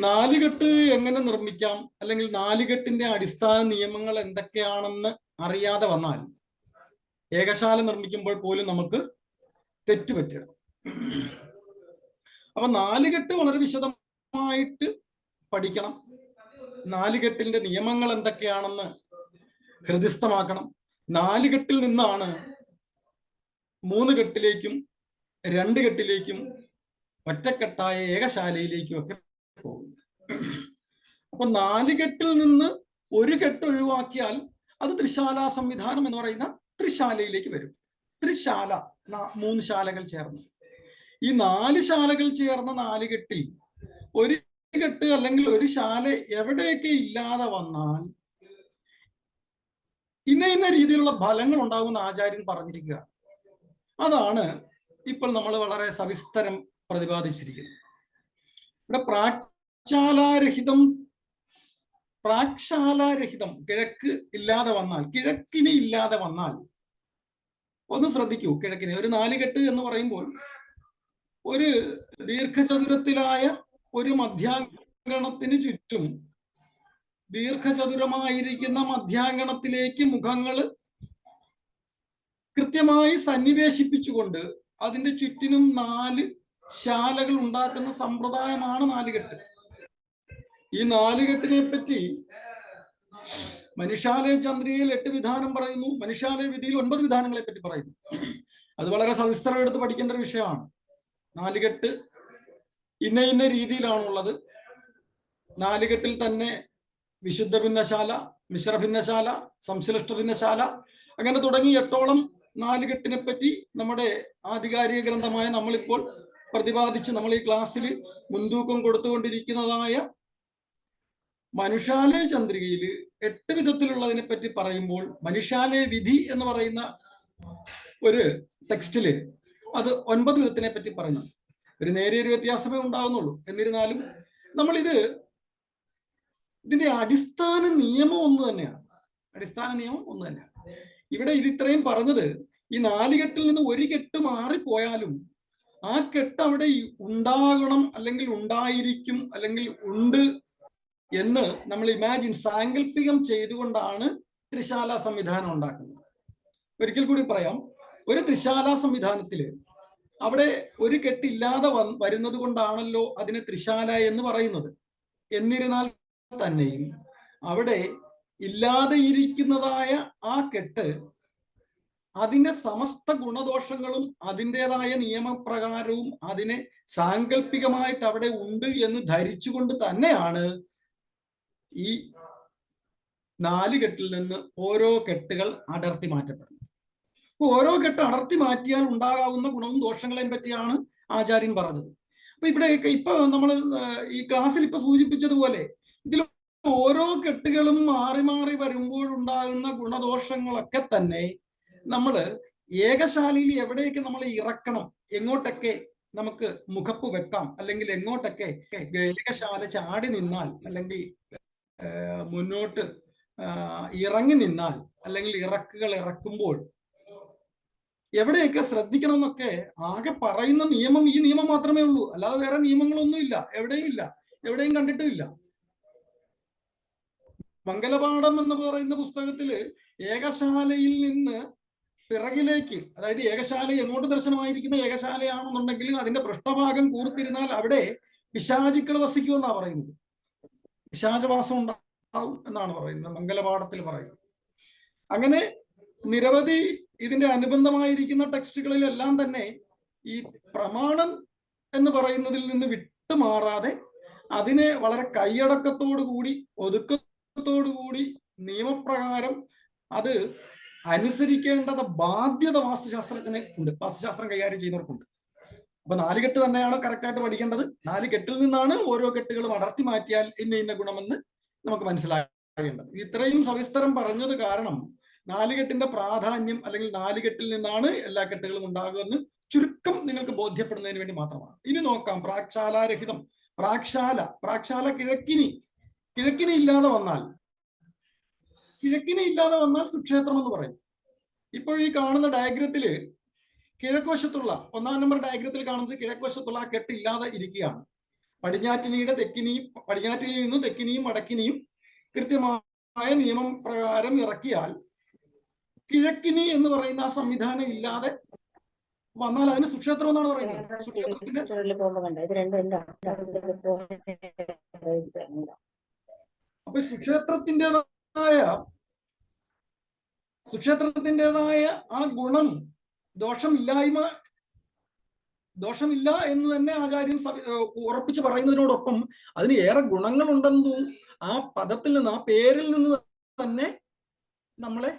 4 കെട്ട് എങ്ങനെ നിർമ്മിക്കാം, അല്ലെങ്കിൽ 4 കെട്ടിന്റെ അടിസ്ഥാന നിയമങ്ങൾ എന്തൊക്കെയാണെന്ന് അറിയാതെ വന്നാൽ ഏകശാല നിർമ്മിക്കുമ്പോൾ പോലും നമുക്ക് തെറ്റുപറ്റണം. അപ്പൊ 4 കെട്ട് വളരെ വിശദമായിട്ട് പഠിക്കണം. 4 കെട്ടിന്റെ നിയമങ്ങൾ എന്തൊക്കെയാണെന്ന് ഹൃദിസ്ഥമാക്കണം. 4 കെട്ടിൽ നിന്നാണ് 3 കെട്ടിലേക്കും 2 കെട്ടിലേക്കും ഒറ്റക്കെട്ടായ ഏകശാലയിലേക്കും ഒക്കെ പോകുന്നത്. അപ്പൊ 4 കെട്ടിൽ നിന്ന് 1 കെട്ട് ഒഴിവാക്കിയാൽ അത് ത്രിശാലാ സംവിധാനം എന്ന് പറയുന്ന ത്രിശാലയിലേക്ക് വരും. ത്രിശാല, 3 ശാലകൾ ചേർന്ന്. ഈ 4 ശാലകൾ ചേർന്ന 4 കെട്ടിൽ 1 കെട്ട് അല്ലെങ്കിൽ 1 ശാല എവിടെയൊക്കെ ഇല്ലാതെ വന്നാൽ ഇന്ന രീതിയിലുള്ള ഫലങ്ങൾ ഉണ്ടാകുന്ന ആചാര്യൻ പറഞ്ഞിരിക്കുക. അതാണ് ഇപ്പോൾ നമ്മൾ വളരെ സവിസ്തരം പ്രതിപാദിച്ചിരിക്കുന്നത്. ഇവിടെ പ്രാക്ശാലാരഹിതം കിഴക്ക് ഇല്ലാതെ വന്നാൽ, കിഴക്കിനി ഇല്ലാതെ വന്നാൽ, ഒന്ന് ശ്രദ്ധിക്കൂ. കിഴക്കിന് ഒരു 4 കെട്ട് എന്ന് പറയുമ്പോൾ ഒരു ദീർഘചതുരത്തിലായ ഒരു മധ്യാങ്കണത്തിന് ചുറ്റും ദീർഘചതുരമായിരിക്കുന്ന മധ്യാങ്കണത്തിലേക്ക് മുഖങ്ങൾ കൃത്യമായി സന്നിവേശിപ്പിച്ചുകൊണ്ട് അതിന്റെ ചുറ്റിനും 4 ശാലകൾ ഉണ്ടാക്കുന്ന സമ്പ്രദായമാണ് 4 കെട്ട്. ഈ നാലുകെട്ടിനെ പറ്റി മനുഷ്യാലയ ചന്ദ്രികയിൽ 8 വിധാനം പറയുന്നു, മനുഷ്യാലയ വിധിയിൽ 9 വിധാനങ്ങളെ പറ്റി പറയുന്നു. അത് വളരെ സവിസ്തരം എടുത്ത് പഠിക്കേണ്ട ഒരു വിഷയമാണ്. നാലുകെട്ട് ഇന്ന രീതിയിലാണുള്ളത്. നാലുകെട്ടിൽ തന്നെ വിശുദ്ധ ഭിന്നശാല, മിശ്ര ഭിന്നശാല, സംശ്ലിഷ്ട ഭിന്നശാല, അങ്ങനെ തുടങ്ങി 8ഓളം നാലുകെട്ടിനെ പറ്റി നമ്മുടെ ആധികാരിക ഗ്രന്ഥമായ നമ്മളിപ്പോൾ പ്രതിപാദിച്ച് നമ്മൾ ഈ ക്ലാസ്സിൽ മുൻതൂക്കം കൊടുത്തുകൊണ്ടിരിക്കുന്നതായ മനുഷ്യാലയ ചന്ദ്രികയിൽ 8 വിധത്തിലുള്ളതിനെ പറ്റി പറയുമ്പോൾ മനുഷ്യാലയ വിധി എന്ന് പറയുന്ന ഒരു ടെക്സ്റ്റില് അത് 9 വിധത്തിനെ പറ്റി പറഞ്ഞു. ഒരു നേരിയൊരു വ്യത്യാസമേ ഉണ്ടാകുന്നുള്ളൂ. എന്നിരുന്നാലും നമ്മൾ ഇതിന്റെ അടിസ്ഥാന നിയമം ഒന്ന് തന്നെയാണ്. ഇവിടെ ഇത് ഇത്രയും പറഞ്ഞത് ഈ നാലുകെട്ടിൽ നിന്ന് ഒരു കെട്ട് മാറിപ്പോയാലും ആ കെട്ട് അവിടെ ഉണ്ടാകണം, അല്ലെങ്കിൽ ഉണ്ടായിരിക്കും, അല്ലെങ്കിൽ ഉണ്ട് എന്ന് നമ്മൾ സാങ്കല്പികം ചെയ്തുകൊണ്ടാണ് ത്രിശാല സംവിധാനം ഉണ്ടാക്കുന്നത്. ഒരിക്കൽ കൂടി പറയാം, ഒരു ത്രിശാല സംവിധാനത്തില് അവിടെ ഒരു കെട്ടില്ലാതെ വരുന്നത് കൊണ്ടാണല്ലോ അതിനെ ത്രിശാല എന്ന് പറയുന്നത്. എന്നിരുന്നാൽ തന്നെയും അവിടെ ഇല്ലാതെ ഇരിക്കുന്നതായ ആ കെട്ട് അതിന്റെ സമസ്ത ഗുണദോഷങ്ങളും അതിൻ്റെതായ നിയമപ്രകാരവും അതിനെ സാങ്കല്പികമായിട്ട് അവിടെ ഉണ്ട് എന്ന് ധരിച്ചുകൊണ്ട് തന്നെയാണ് ഈ നാലുകെട്ടിൽ നിന്ന് ഓരോ കെട്ടുകൾ അടർത്തി മാറ്റപ്പെടുന്നത്. അപ്പൊ ഓരോ കെട്ട് അടർത്തി മാറ്റിയാൽ ഉണ്ടാകാവുന്ന ഗുണവും ദോഷങ്ങളെയും പറ്റിയാണ് ആചാര്യൻ പറഞ്ഞത്. അപ്പൊ ഇവിടെയൊക്കെ ഇപ്പൊ നമ്മൾ ഈ ക്ലാസ്സിൽ ഇപ്പൊ സൂചിപ്പിച്ചതുപോലെ ഇതിൽ ഓരോ കെട്ടുകളും മാറി മാറി വരുമ്പോഴുണ്ടാകുന്ന ഗുണദോഷങ്ങളൊക്കെ തന്നെ നമ്മൾ ഏകശാലയിൽ എവിടെയൊക്കെ നമ്മൾ ഇറക്കണം, എങ്ങോട്ടൊക്കെ നമുക്ക് മുഖപ്പ് വെക്കാം, അല്ലെങ്കിൽ എങ്ങോട്ടൊക്കെ ഏകശാല ചാടി നിന്നാൽ, അല്ലെങ്കിൽ മുന്നോട്ട് ഇറങ്ങി നിന്നാൽ, അല്ലെങ്കിൽ ഇറക്കുകൾ ഇറക്കുമ്പോൾ എവിടെയൊക്കെ ശ്രദ്ധിക്കണം എന്നൊക്കെ ആകെ പറയുന്ന നിയമം ഈ നിയമം മാത്രമേ ഉള്ളൂ. അല്ലാതെ വേറെ നിയമങ്ങളൊന്നുമില്ല, എവിടെയും കണ്ടിട്ടുമില്ല. മംഗലപാഠം എന്ന് പറയുന്ന പുസ്തകത്തില് ഏകശാലയിൽ നിന്ന് പിറകിലേക്ക്, അതായത് ഏകശാല എങ്ങോട്ട് ദർശനമായിരിക്കുന്ന ഏകശാലയാണെന്നുണ്ടെങ്കിൽ അതിന്റെ പൃഷ്ഠഭാഗം കൂർത്തിരുന്നാൽ അവിടെ പിശാചുക്കൾ വസിക്കുമെന്നാണ് പറയുന്നത്. പിശാചവാസം ഉണ്ടാവും എന്നാണ് പറയുന്നത്, മംഗലപാഠത്തിൽ പറയുന്നത്. അങ്ങനെ നിരവധി ഇതിന്റെ അനുബന്ധമായിരിക്കുന്ന ടെക്സ്റ്റുകളിലെല്ലാം തന്നെ ഈ പ്രമാണം എന്ന് പറയുന്നതിൽ നിന്ന് വിട്ടുമാറാതെ അതിനെ വളരെ കൈയടക്കത്തോടു കൂടി, ഒതുക്കത്തോടുകൂടി, നിയമപ്രകാരം അത് അനുസരിക്കേണ്ടത് ബാധ്യത വാസ്തുശാസ്ത്രത്തിന് ഉണ്ട്, വാസ്തുശാസ്ത്രം കൈകാര്യം ചെയ്യുന്നവർക്കുണ്ട്. അപ്പൊ നാലുകെട്ട് തന്നെയാണ് കറക്റ്റായിട്ട് പഠിക്കേണ്ടത്. നാലുകെട്ടിൽ നിന്നാണ് ഓരോ കെട്ടുകളും അടർത്തി മാറ്റിയാൽ ഇന്ന ഗുണമെന്ന് നമുക്ക് മനസ്സിലാക്കേണ്ടത്. ഇത്രയും സവിസ്തരം പറഞ്ഞത് കാരണം നാലുകെട്ടിന്റെ പ്രാധാന്യം, അല്ലെങ്കിൽ നാലുകെട്ടിൽ നിന്നാണ് എല്ലാ കെട്ടുകളും ഉണ്ടാകുമെന്ന് ചുരുക്കം നിങ്ങൾക്ക് ബോധ്യപ്പെടുന്നതിന് വേണ്ടി മാത്രമാണ്. ഇനി നോക്കാം പ്രാക്ശാലാരഹിതം. പ്രാക്ശാല കിഴക്കിനി ഇല്ലാതെ വന്നാൽ സുക്ഷേത്രം എന്ന് പറയും. ഇപ്പോൾ ഈ കാണുന്ന ഡയഗ്രത്തില് കിഴക്കുവശത്തുള്ള 1-ാം നമ്പർ ഡയഗ്രത്തിൽ കാണുന്നത് കിഴക്കുവശത്തുള്ള ആ കെട്ടില്ലാതെ ഇരിക്കുകയാണ്. പടിഞ്ഞാറ്റിനിയിൽ നിന്ന് തെക്കിനിയും വടക്കിനിയും കൃത്യമായ നിയമം പ്രകാരം ഇറക്കിയാൽ കിഴക്കിനി എന്ന് പറയുന്ന ആ സംവിധാനം ഇല്ലാതെ വന്നാൽ അതിന് സുക്ഷേത്രം എന്നാണ് പറയുന്നത്. അപ്പൊ സുക്ഷേത്രത്തിൻ്റെതായ ആ ഗുണം ദോഷമില്ല എന്ന് തന്നെ ആചാര്യൻ ഉറപ്പിച്ച് പറയുന്നതിനോടൊപ്പം അതിന് ഏറെ ഗുണങ്ങളുണ്ടെന്നും ആ പദത്തിൽ നിന്ന്, ആ പേരിൽ നിന്ന് തന്നെ നമ്മളെ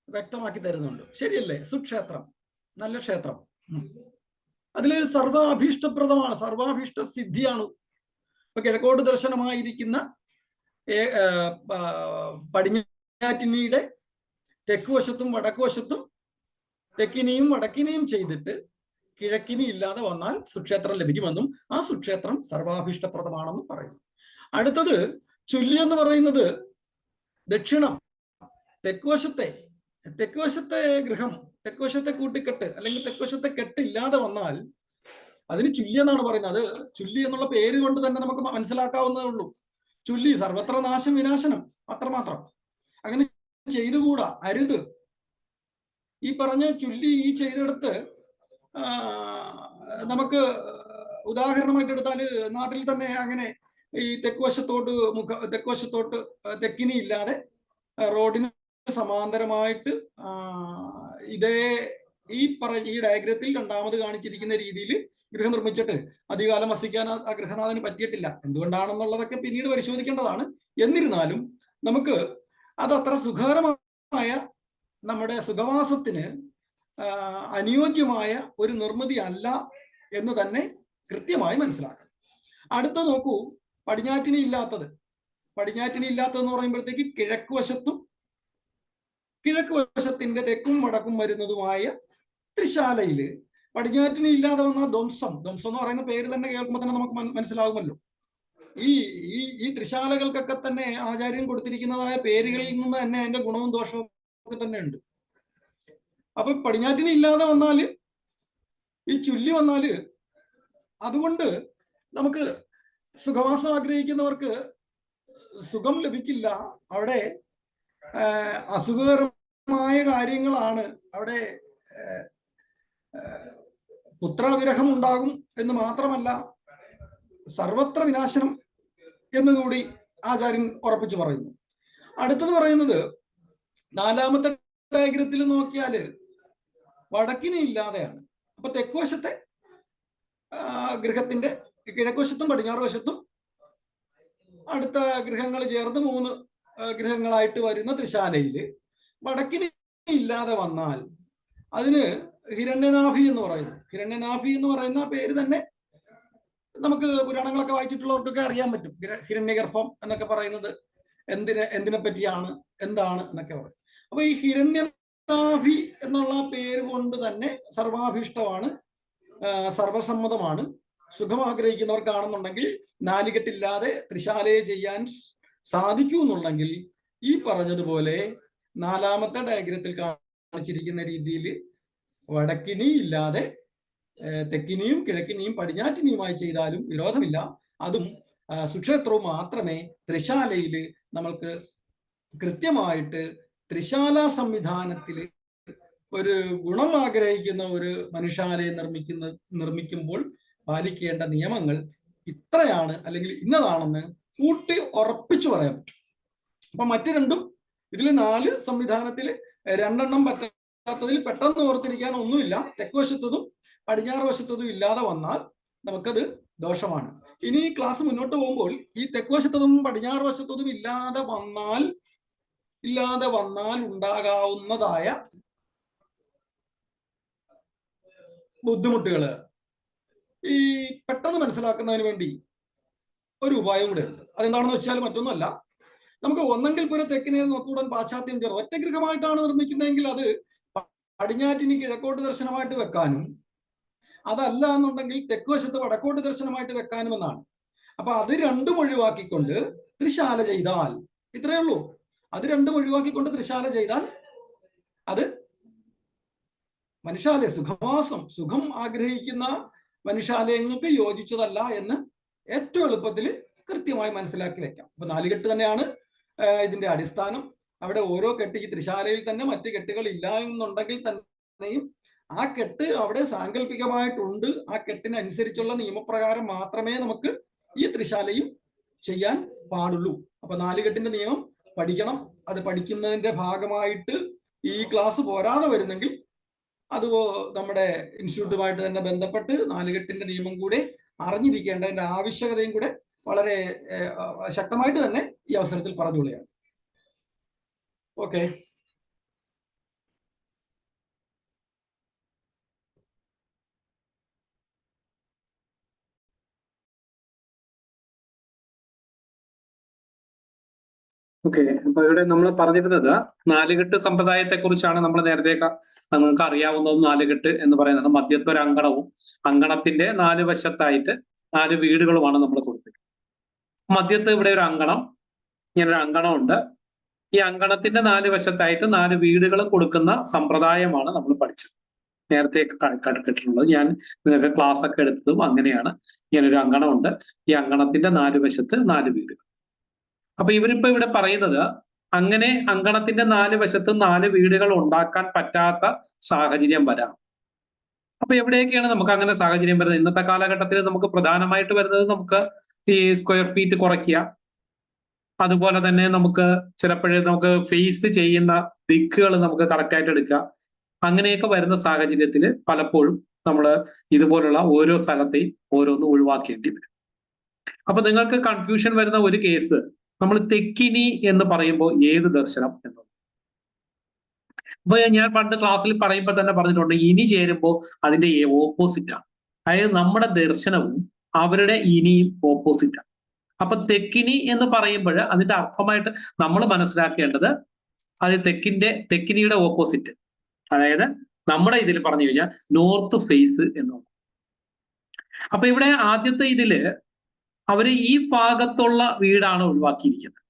വ്യക്തമാക്കി തരുന്നുണ്ട്. ശരിയല്ലേ? സുക്ഷേത്രം, നല്ല ക്ഷേത്രം. അതിൽ സർവാഭീഷ്ടപ്രദമാണ്, സർവാഭീഷ്ട സിദ്ധിയാണ്. ഇപ്പൊ കിഴക്കോട്ട് ദർശനമായിരിക്കുന്ന പടിഞ്ഞാറ്റിനിയുടെ തെക്കുവശത്തും വടക്കുവശത്തും തെക്കിനിയും വടക്കിനിയും ചെയ്തിട്ട് കിഴക്കിനി ഇല്ലാതെ വന്നാൽ സുക്ഷേത്രം ലഭിക്കുമെന്നും ആ സുക്ഷേത്രം സർവാഭീഷ്ടപ്രദമാണെന്നും പറയുന്നു. അടുത്തത് ചുല്ലി എന്ന് പറയുന്നത് ദക്ഷിണം, തെക്കുവശത്തെ ഗൃഹം, തെക്കുവശത്തെ കൂട്ടിക്കെട്ട്, അല്ലെങ്കിൽ തെക്കുവശത്തെ കെട്ട് ഇല്ലാതെ വന്നാൽ അതിന് ചുല്ലി എന്നാണ് പറയുന്നത്. അത് ചുല്ലി എന്നുള്ള പേര് കൊണ്ട് തന്നെ നമുക്ക് മനസ്സിലാക്കാവുന്നതേ ഉള്ളൂ. ചുല്ലി സർവത്ര നാശം വിനാശനം, അത്രമാത്രം. അങ്ങനെ ചെയ്തുകൂടാ, അരുത്. ഈ പറഞ്ഞ ചുല്ലി ഈ ചെയ്തെടുത്ത് നമുക്ക് ഉദാഹരണമായിട്ട് എടുത്താൽ നാട്ടിൽ തന്നെ അങ്ങനെ ഈ തെക്കുവശത്തോട്ട് തെക്കിനി ഇല്ലാതെ റോഡിന് സമാന്തരമായിട്ട് ഈ ഡയഗ്രത്തിൽ രണ്ടാമത് കാണിച്ചിരിക്കുന്ന രീതിയിൽ ഗൃഹം നിർമ്മിച്ചിട്ട് അധികാലം വസിക്കാൻ ആ ഗൃഹനാഥന് പറ്റിയിട്ടില്ല. എന്തുകൊണ്ടാണെന്നുള്ളതൊക്കെ പിന്നീട് പരിശോധിക്കേണ്ടതാണ്. എന്നിരുന്നാലും നമുക്ക് അതത്ര സുഖകരമായ നമ്മുടെ സുഖവാസത്തിന് അനുയോജ്യമായ ഒരു നിർമ്മിതി അല്ല എന്ന് തന്നെ കൃത്യമായി മനസ്സിലാക്കണം. അടുത്ത നോക്കൂ, പടിഞ്ഞാറ്റിനി ഇല്ലാത്തതെന്ന് പറയുമ്പോഴത്തേക്ക് കിഴക്ക് വശത്തിന്റെ തെക്കും വടക്കും വരുന്നതുമായ ത്രിശാലയില് പടിഞ്ഞാറ്റിനി ഇല്ലാതെ വന്ന ധ്വംസം എന്ന് പറയുന്ന പേര് തന്നെ കേൾക്കുമ്പോൾ തന്നെ നമുക്ക് മനസ്സിലാകുമല്ലോ. ഈ ത്രിശാലകൾക്കൊക്കെ തന്നെ ആചാര്യൻ കൊടുത്തിരിക്കുന്നതായ പേരുകളിൽ നിന്ന് തന്നെ അതിന്റെ ഗുണവും ദോഷവും ഒക്കെ തന്നെ ഉണ്ട്. അപ്പൊ പടിഞ്ഞാറ്റിനി ഇല്ലാതെ വന്നാല്, ഈ ചുല്ലി വന്നാല്, അതുകൊണ്ട് നമുക്ക് സുഖവാസം ആഗ്രഹിക്കുന്നവർക്ക് സുഖം ലഭിക്കില്ല. അവിടെ അസുഖകരമായ കാര്യങ്ങളാണ്. അവിടെ പുത്രവിരഹം ഉണ്ടാകും എന്ന് മാത്രമല്ല, സർവത്ര വിനാശനം എന്നുകൂടി ആചാര്യൻ ഉറപ്പിച്ചു പറയുന്നു. അടുത്തത് പറയുന്നത്, നാലാമത്തെ ഡയഗ്രത്തിൽ നോക്കിയാല് വടക്കിനി ഇല്ലാതെയാണ്. അപ്പൊ തെക്കുവശത്തെ ഗൃഹത്തിന്റെ കിഴക്കുവശത്തും പടിഞ്ഞാറ് വശത്തും അടുത്ത ഗൃഹങ്ങൾ ചേർന്ന് 3 ഗൃഹങ്ങളായിട്ട് വരുന്ന ത്രിശാലയില് വടക്കിനി ഇല്ലാതെ വന്നാൽ അതിന് ഹിരണ്യനാഭി എന്ന് പറയുന്ന പേര് തന്നെ നമുക്ക് പുരാണങ്ങളൊക്കെ വായിച്ചിട്ടുള്ളവർക്കൊക്കെ അറിയാൻ പറ്റും. ഹിരണ്യഗർഭം എന്നൊക്കെ പറയുന്നത് എന്തിനെ പറ്റിയാണ്, എന്താണ് എന്നൊക്കെ പറയും. അപ്പൊ ഈ ഹിരണ്യനാഭി എന്നുള്ള പേര് കൊണ്ട് തന്നെ സർവാഭീഷ്ടമാണ്, സർവസമ്മതമാണ്. സുഖം ആഗ്രഹിക്കുന്നവർക്കാണെന്നുണ്ടെങ്കിൽ നാലുകെട്ടില്ലാതെ ത്രിശാലയെ ചെയ്യാൻ സാധിക്കൂ എന്നുണ്ടെങ്കിൽ ഈ പറഞ്ഞതുപോലെ നാലാമത്തെ ഡയഗ്രത്തിൽ കാണിച്ചിരിക്കുന്ന രീതിയിൽ വടക്കിനി ഇല്ലാതെ തെക്കിനിയും കിഴക്കിനിയും പടിഞ്ഞാറ്റിനിയുമായി ചെയ്താലും വിരോധമില്ല. അതും സുക്ഷേത്രവും മാത്രമേ ത്രിശാലയിൽ നമ്മൾക്ക് കൃത്യമായിട്ട് ത്രിശാല സംവിധാനത്തിൽ ഒരു ഗുണം ആഗ്രഹിക്കുന്ന ഒരു മനുഷ്യാലയം നിർമ്മിക്കുമ്പോൾ പാലിക്കേണ്ട നിയമങ്ങൾ ഇത്രയാണ് അല്ലെങ്കിൽ ഇന്നതാണെന്ന് കൂട്ടി ഉറപ്പിച്ചു പറയാൻ പറ്റും. അപ്പൊ മറ്റു രണ്ടും, ഇതിൽ 4 സംവിധാനത്തിൽ 2 പറ്റാത്തതിൽ പെട്ടെന്ന് ഓർത്തിരിക്കാൻ ഒന്നുമില്ല. തെക്കുവശത്തതും പടിഞ്ഞാറ് വശത്തതും ഇല്ലാതെ വന്നാൽ നമുക്കത് ദോഷമാണ്. ഇനി ക്ലാസ് മുന്നോട്ട് പോകുമ്പോൾ ഈ തെക്കുവശത്തതും പടിഞ്ഞാറ് വശത്തതും ഇല്ലാതെ വന്നാൽ ഉണ്ടാകാവുന്നതായ ബുദ്ധിമുട്ടുകള് ഈ പെട്ടെന്ന് മനസ്സിലാക്കുന്നതിന് വേണ്ടി ഒരു ഉപായം കൂടെ ഉണ്ട്. അതെന്താണെന്ന് വെച്ചാൽ മറ്റൊന്നുമല്ല, നമുക്ക് ഒന്നെങ്കിൽ പുര തെക്കിനെ നോക്കുകൂടാൻ പാശ്ചാത്യം ചേർന്ന് ഒറ്റ ഗൃഹമായിട്ടാണ് നിർമ്മിക്കുന്നതെങ്കിൽ അത് പടിഞ്ഞാറ്റിനി കിഴക്കോട്ട് ദർശനമായിട്ട് വെക്കാനും, അതല്ല എന്നുണ്ടെങ്കിൽ തെക്കുവശത്ത് വടക്കോട്ട് ദർശനമായിട്ട് വെക്കാനും എന്നാണ്. അപ്പൊ അത് രണ്ടും ഒഴിവാക്കിക്കൊണ്ട് ത്രിശാല ചെയ്താൽ, ഇത്രയേ ഉള്ളൂ. അത് രണ്ടും ഒഴിവാക്കിക്കൊണ്ട് ത്രിശാല ചെയ്താൽ അത് മനുഷ്യാലയ സുഖം ആഗ്രഹിക്കുന്ന മനുഷ്യാലയങ്ങൾക്ക് യോജിച്ചതല്ല എന്ന് ഏറ്റവും എളുപ്പത്തിൽ കൃത്യമായി മനസ്സിലാക്കി വെക്കാം. അപ്പൊ 4 കെട്ട് തന്നെയാണ് ഇതിന്റെ അടിസ്ഥാനം. അവിടെ ഓരോ കെട്ട്, ഈ ത്രിശാലയിൽ തന്നെ മറ്റു കെട്ടുകൾ ഇല്ല എന്നുണ്ടെങ്കിൽ തന്നെയും ആ കെട്ട് അവിടെ സാങ്കല്പികമായിട്ടുണ്ട്. ആ കെട്ടിനനുസരിച്ചുള്ള നിയമപ്രകാരം മാത്രമേ നമുക്ക് ഈ ത്രിശാലയും ചെയ്യാൻ പാടുള്ളൂ. അപ്പൊ 4 കെട്ടിന്റെ നിയമം പഠിക്കണം. അത് പഠിക്കുന്നതിന്റെ ഭാഗമായിട്ട് ഈ ക്ലാസ് പോരാതെ വരുന്നെങ്കിൽ അത് നമ്മുടെ ഇൻസ്റ്റിറ്റ്യൂട്ടുമായിട്ട് തന്നെ ബന്ധപ്പെട്ട് 4 കെട്ടിന്റെ നിയമം കൂടെ അറിഞ്ഞിരിക്കേണ്ടതിന്റെ ആവശ്യകതയും കൂടെ വളരെ ശക്തമായിട്ട് തന്നെ ഈ അവസരത്തിൽ പറഞ്ഞുകൊള്ളുകയാണ്. ഓക്കെ. ഓക്കെ, അപ്പൊ ഇവിടെ നമ്മൾ പറഞ്ഞിരുന്നത് 4 കെട്ട് സമ്പ്രദായത്തെ കുറിച്ചാണ്. നമ്മൾ നേരത്തെ നിങ്ങൾക്ക് അറിയാവുന്നതും 4 കെട്ട് എന്ന് പറയുന്നത് മധ്യത്തെ ഒരു അങ്കണവും അങ്കണത്തിന്റെ 4 വശത്തായിട്ട് 4 വീടുകളുമാണ് നമ്മൾ കൊടുത്തത്. മധ്യത്ത് ഇവിടെ ഒരു അങ്കണം, ഇങ്ങനൊരു അങ്കണമുണ്ട്. ഈ അങ്കണത്തിന്റെ 4 വശത്തായിട്ട് 4 വീടുകളും കൊടുക്കുന്ന സമ്പ്രദായമാണ് നമ്മൾ പഠിച്ചത്, നേരത്തെ കേട്ടിട്ടുള്ളത്. ഞാൻ നിങ്ങൾക്ക് ക്ലാസ് ഒക്കെ എടുത്തതും അങ്ങനെയാണ്. ഇങ്ങനൊരു അങ്കണമുണ്ട്, ഈ അങ്കണത്തിന്റെ 4 വശത്ത് 4 വീടുകൾ. അപ്പൊ ഇവരിപ്പോ ഇവിടെ പറയുന്നത് അങ്ങനെ അങ്കണത്തിന്റെ 4 വശത്ത് 4 വീടുകൾ ഉണ്ടാക്കാൻ പറ്റാത്ത സാഹചര്യം വരാം. അപ്പൊ എവിടെയൊക്കെയാണ് നമുക്ക് അങ്ങനെ സാഹചര്യം വരുന്നത്? ഇന്നത്തെ കാലഘട്ടത്തിൽ നമുക്ക് പ്രധാനമായിട്ട് വരുന്നത് നമുക്ക് ഈ സ്ക്വയർ ഫീറ്റ് കുറയ്ക്കുക. അതുപോലെ തന്നെ നമുക്ക് ചിലപ്പോഴേ നമുക്ക് ഫേസ് ചെയ്യുന്ന ദിക്കുകൾ നമുക്ക് കറക്റ്റ് ആയിട്ട് എടുക്കുക. അങ്ങനെയൊക്കെ വരുന്ന സാഹചര്യത്തിൽ പലപ്പോഴും നമ്മൾ ഇതുപോലുള്ള ഓരോ സ്ഥലത്തെയും ഓരോന്ന് ഒഴിവാക്കേണ്ടി വരും. അപ്പൊ നിങ്ങൾക്ക് കൺഫ്യൂഷൻ വരുന്ന ഒരു കേസ്, നമ്മൾ തെക്കിനി എന്ന് പറയുമ്പോൾ ഏത് ദർശനം എന്നത്. അപ്പൊ ഞാൻ പണ്ട് ക്ലാസ്സിൽ പറയുമ്പോൾ തന്നെ പറഞ്ഞിട്ടുണ്ട്, ഇനി ചേരുമ്പോൾ അതിന്റെ ഓപ്പോസിറ്റ് ആണ്. അതായത് നമ്മുടെ ദർശനവും അവരുടെ ഇനിയും ഓപ്പോസിറ്റ് ആണ്. അപ്പൊ തെക്കിനി എന്ന് പറയുമ്പോൾ അതിന്റെ അർത്ഥമായിട്ട് നമ്മൾ മനസ്സിലാക്കേണ്ടത് അത് തെക്കിനിയുടെ ഓപ്പോസിറ്റ്, അതായത് നമ്മുടെ ഇതിൽ പറഞ്ഞു കഴിഞ്ഞാൽ നോർത്ത് ഫേസ് എന്നുള്ളത്. അപ്പൊ ഇവിടെ ആദ്യത്തെ ഇതില് അവര് ഈ ഭാഗത്തുള്ള വീടാണ് ഒഴിവാക്കിയിരിക്കുന്നത്.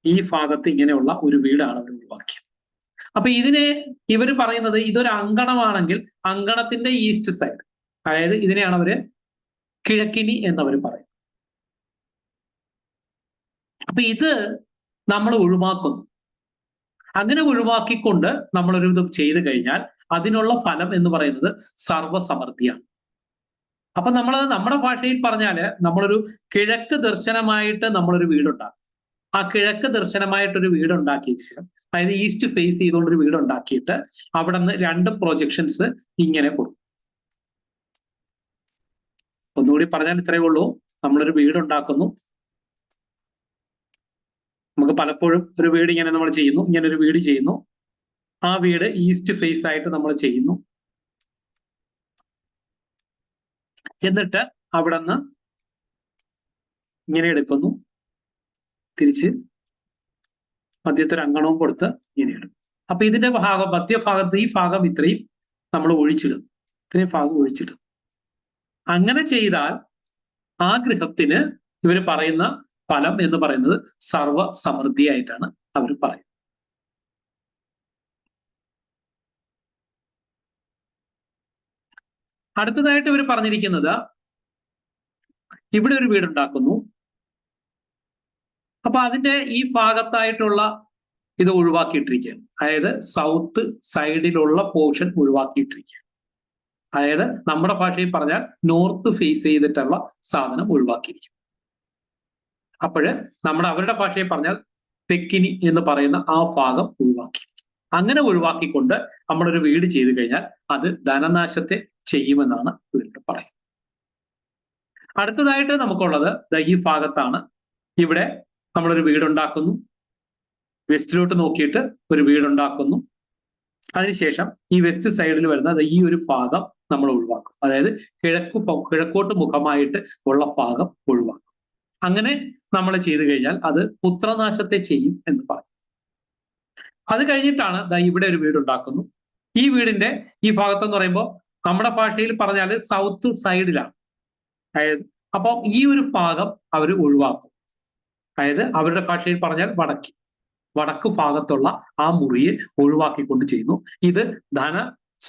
ഈ ഭാഗത്ത് ഇങ്ങനെയുള്ള ഒരു വീടാണ് അവർ ഒഴിവാക്കിയത്. അപ്പൊ ഇതിനെ ഇവർ പറയുന്നത് ഇതൊരു അങ്കണമാണെങ്കിൽ അങ്കണത്തിന്റെ ഈസ്റ്റ് സൈഡ്, അതായത് ഇതിനെയാണ് അവര് കിഴക്കിനി എന്നവർ പറയും. അപ്പൊ ഇത് നമ്മൾ ഒഴിവാക്കുന്നു. അങ്ങനെ ഒഴിവാക്കിക്കൊണ്ട് നമ്മളൊരു ഇത് ചെയ്തു കഴിഞ്ഞാൽ അതിനുള്ള ഫലം എന്ന് പറയുന്നത് സർവസമൃദ്ധിയാണ്. അപ്പൊ നമ്മുടെ ഭാഷയിൽ പറഞ്ഞാല് നമ്മളൊരു കിഴക്ക് ദർശനമായിട്ട് നമ്മളൊരു വീടുണ്ടാക്കും. ആ കിഴക്ക് ദർശനമായിട്ടൊരു വീടുണ്ടാക്കിയ ശേഷം, അതായത് ഈസ്റ്റ് ഫേസ് ചെയ്തുകൊണ്ടൊരു വീടുണ്ടാക്കിയിട്ട് അവിടെ നിന്ന് 2 പ്രൊജക്ഷൻസ് ഇങ്ങനെ കൊടുക്കും. ഒന്നുകൂടി പറഞ്ഞാൽ ഇത്രയേ ഉള്ളൂ. നമ്മളൊരു വീടുണ്ടാക്കുന്നു. നമുക്ക് പലപ്പോഴും ഒരു വീട് ഇങ്ങനെ നമ്മൾ ചെയ്യുന്നു, ഇങ്ങനെ ഒരു വീട് ചെയ്യുന്നു. ആ വീട് ഈസ്റ്റ് ഫേസ് ആയിട്ട് നമ്മൾ ചെയ്യുന്നു. എന്നിട്ട് അവിടെ നിന്ന് ഇങ്ങനെ എടുക്കുന്നു, തിരിച്ച് മധ്യത്തൊരു അങ്കണവും കൊടുത്ത് ഇങ്ങനെ എടുക്കും. അപ്പൊ ഇതിന്റെ മധ്യഭാഗത്ത് ഈ ഭാഗം ഇത്രയും നമ്മൾ ഒഴിച്ചിടും, ഇത്രയും ഭാഗം ഒഴിച്ചിടും. അങ്ങനെ ചെയ്താൽ ആ ഗൃഹത്തിന് ഇവർ പറയുന്ന ഫലം എന്ന് പറയുന്നത് സർവസമൃദ്ധിയായിട്ടാണ് അവർ പറയുന്നത്. അടുത്തതായിട്ട് ഇവർ പറഞ്ഞിരിക്കുന്നത്, ഇവിടെ ഒരു വീടുണ്ടാക്കുന്നു. അപ്പൊ അതിന്റെ ഈ ഭാഗത്തായിട്ടുള്ള ഇത് ഒഴിവാക്കിയിട്ടിരിക്കുകയാണ്. അതായത് സൗത്ത് സൈഡിലുള്ള പോർഷൻ ഒഴിവാക്കിയിട്ടിരിക്കുകയാണ്. അതായത് നമ്മുടെ ഭാഷയിൽ പറഞ്ഞാൽ നോർത്ത് ഫേസ് ചെയ്തിട്ടുള്ള സാധനം ഒഴിവാക്കിയിരിക്കും. അപ്പോഴ് അവരുടെ ഭാഷയിൽ പറഞ്ഞാൽ തെക്കിനി എന്ന് പറയുന്ന ആ ഭാഗം ഒഴിവാക്കി. അങ്ങനെ ഒഴിവാക്കിക്കൊണ്ട് നമ്മളൊരു വീട് ചെയ്തു കഴിഞ്ഞാൽ അത് ധനനാശത്തെ ചെയ്യുമെന്നാണ് ഇവരുടെ പറയുന്നത്. അടുത്തതായിട്ട് നമുക്കുള്ളത് ഈ ഭാഗത്താണ്. ഇവിടെ നമ്മളൊരു വീടുണ്ടാക്കുന്നു. വെസ്റ്റിലോട്ട് നോക്കിയിട്ട് ഒരു വീടുണ്ടാക്കുന്നു. അതിനുശേഷം ഈ വെസ്റ്റ് സൈഡിൽ വരുന്ന ഈ ഒരു ഭാഗം നമ്മൾ ഒഴിവാക്കും. അതായത് കിഴക്കോട്ട് മുഖമായിട്ട് ഉള്ള ഭാഗം ഒഴിവാക്കും. അങ്ങനെ നമ്മൾ ചെയ്തു കഴിഞ്ഞാൽ അത് പുത്രനാശത്തെ ചെയ്യും എന്ന് പറയും. അത് കഴിഞ്ഞിട്ടാണ് ഇവിടെ ഒരു വീടുണ്ടാക്കുന്നു. ഈ വീടിന്റെ ഈ ഭാഗത്തെന്ന് പറയുമ്പോൾ നമ്മുടെ ഭാഷയിൽ പറഞ്ഞാൽ സൗത്ത് സൈഡിലാണ്. അതായത് അപ്പൊ ഈ ഒരു ഭാഗം അവർ ഒഴിവാക്കും. അതായത് അവരുടെ ഭാഷയിൽ പറഞ്ഞാൽ വടക്ക് ഭാഗത്തുള്ള ആ മുറിയെ ഒഴിവാക്കിക്കൊണ്ട് ചെയ്യുന്നു. ഇത് ധന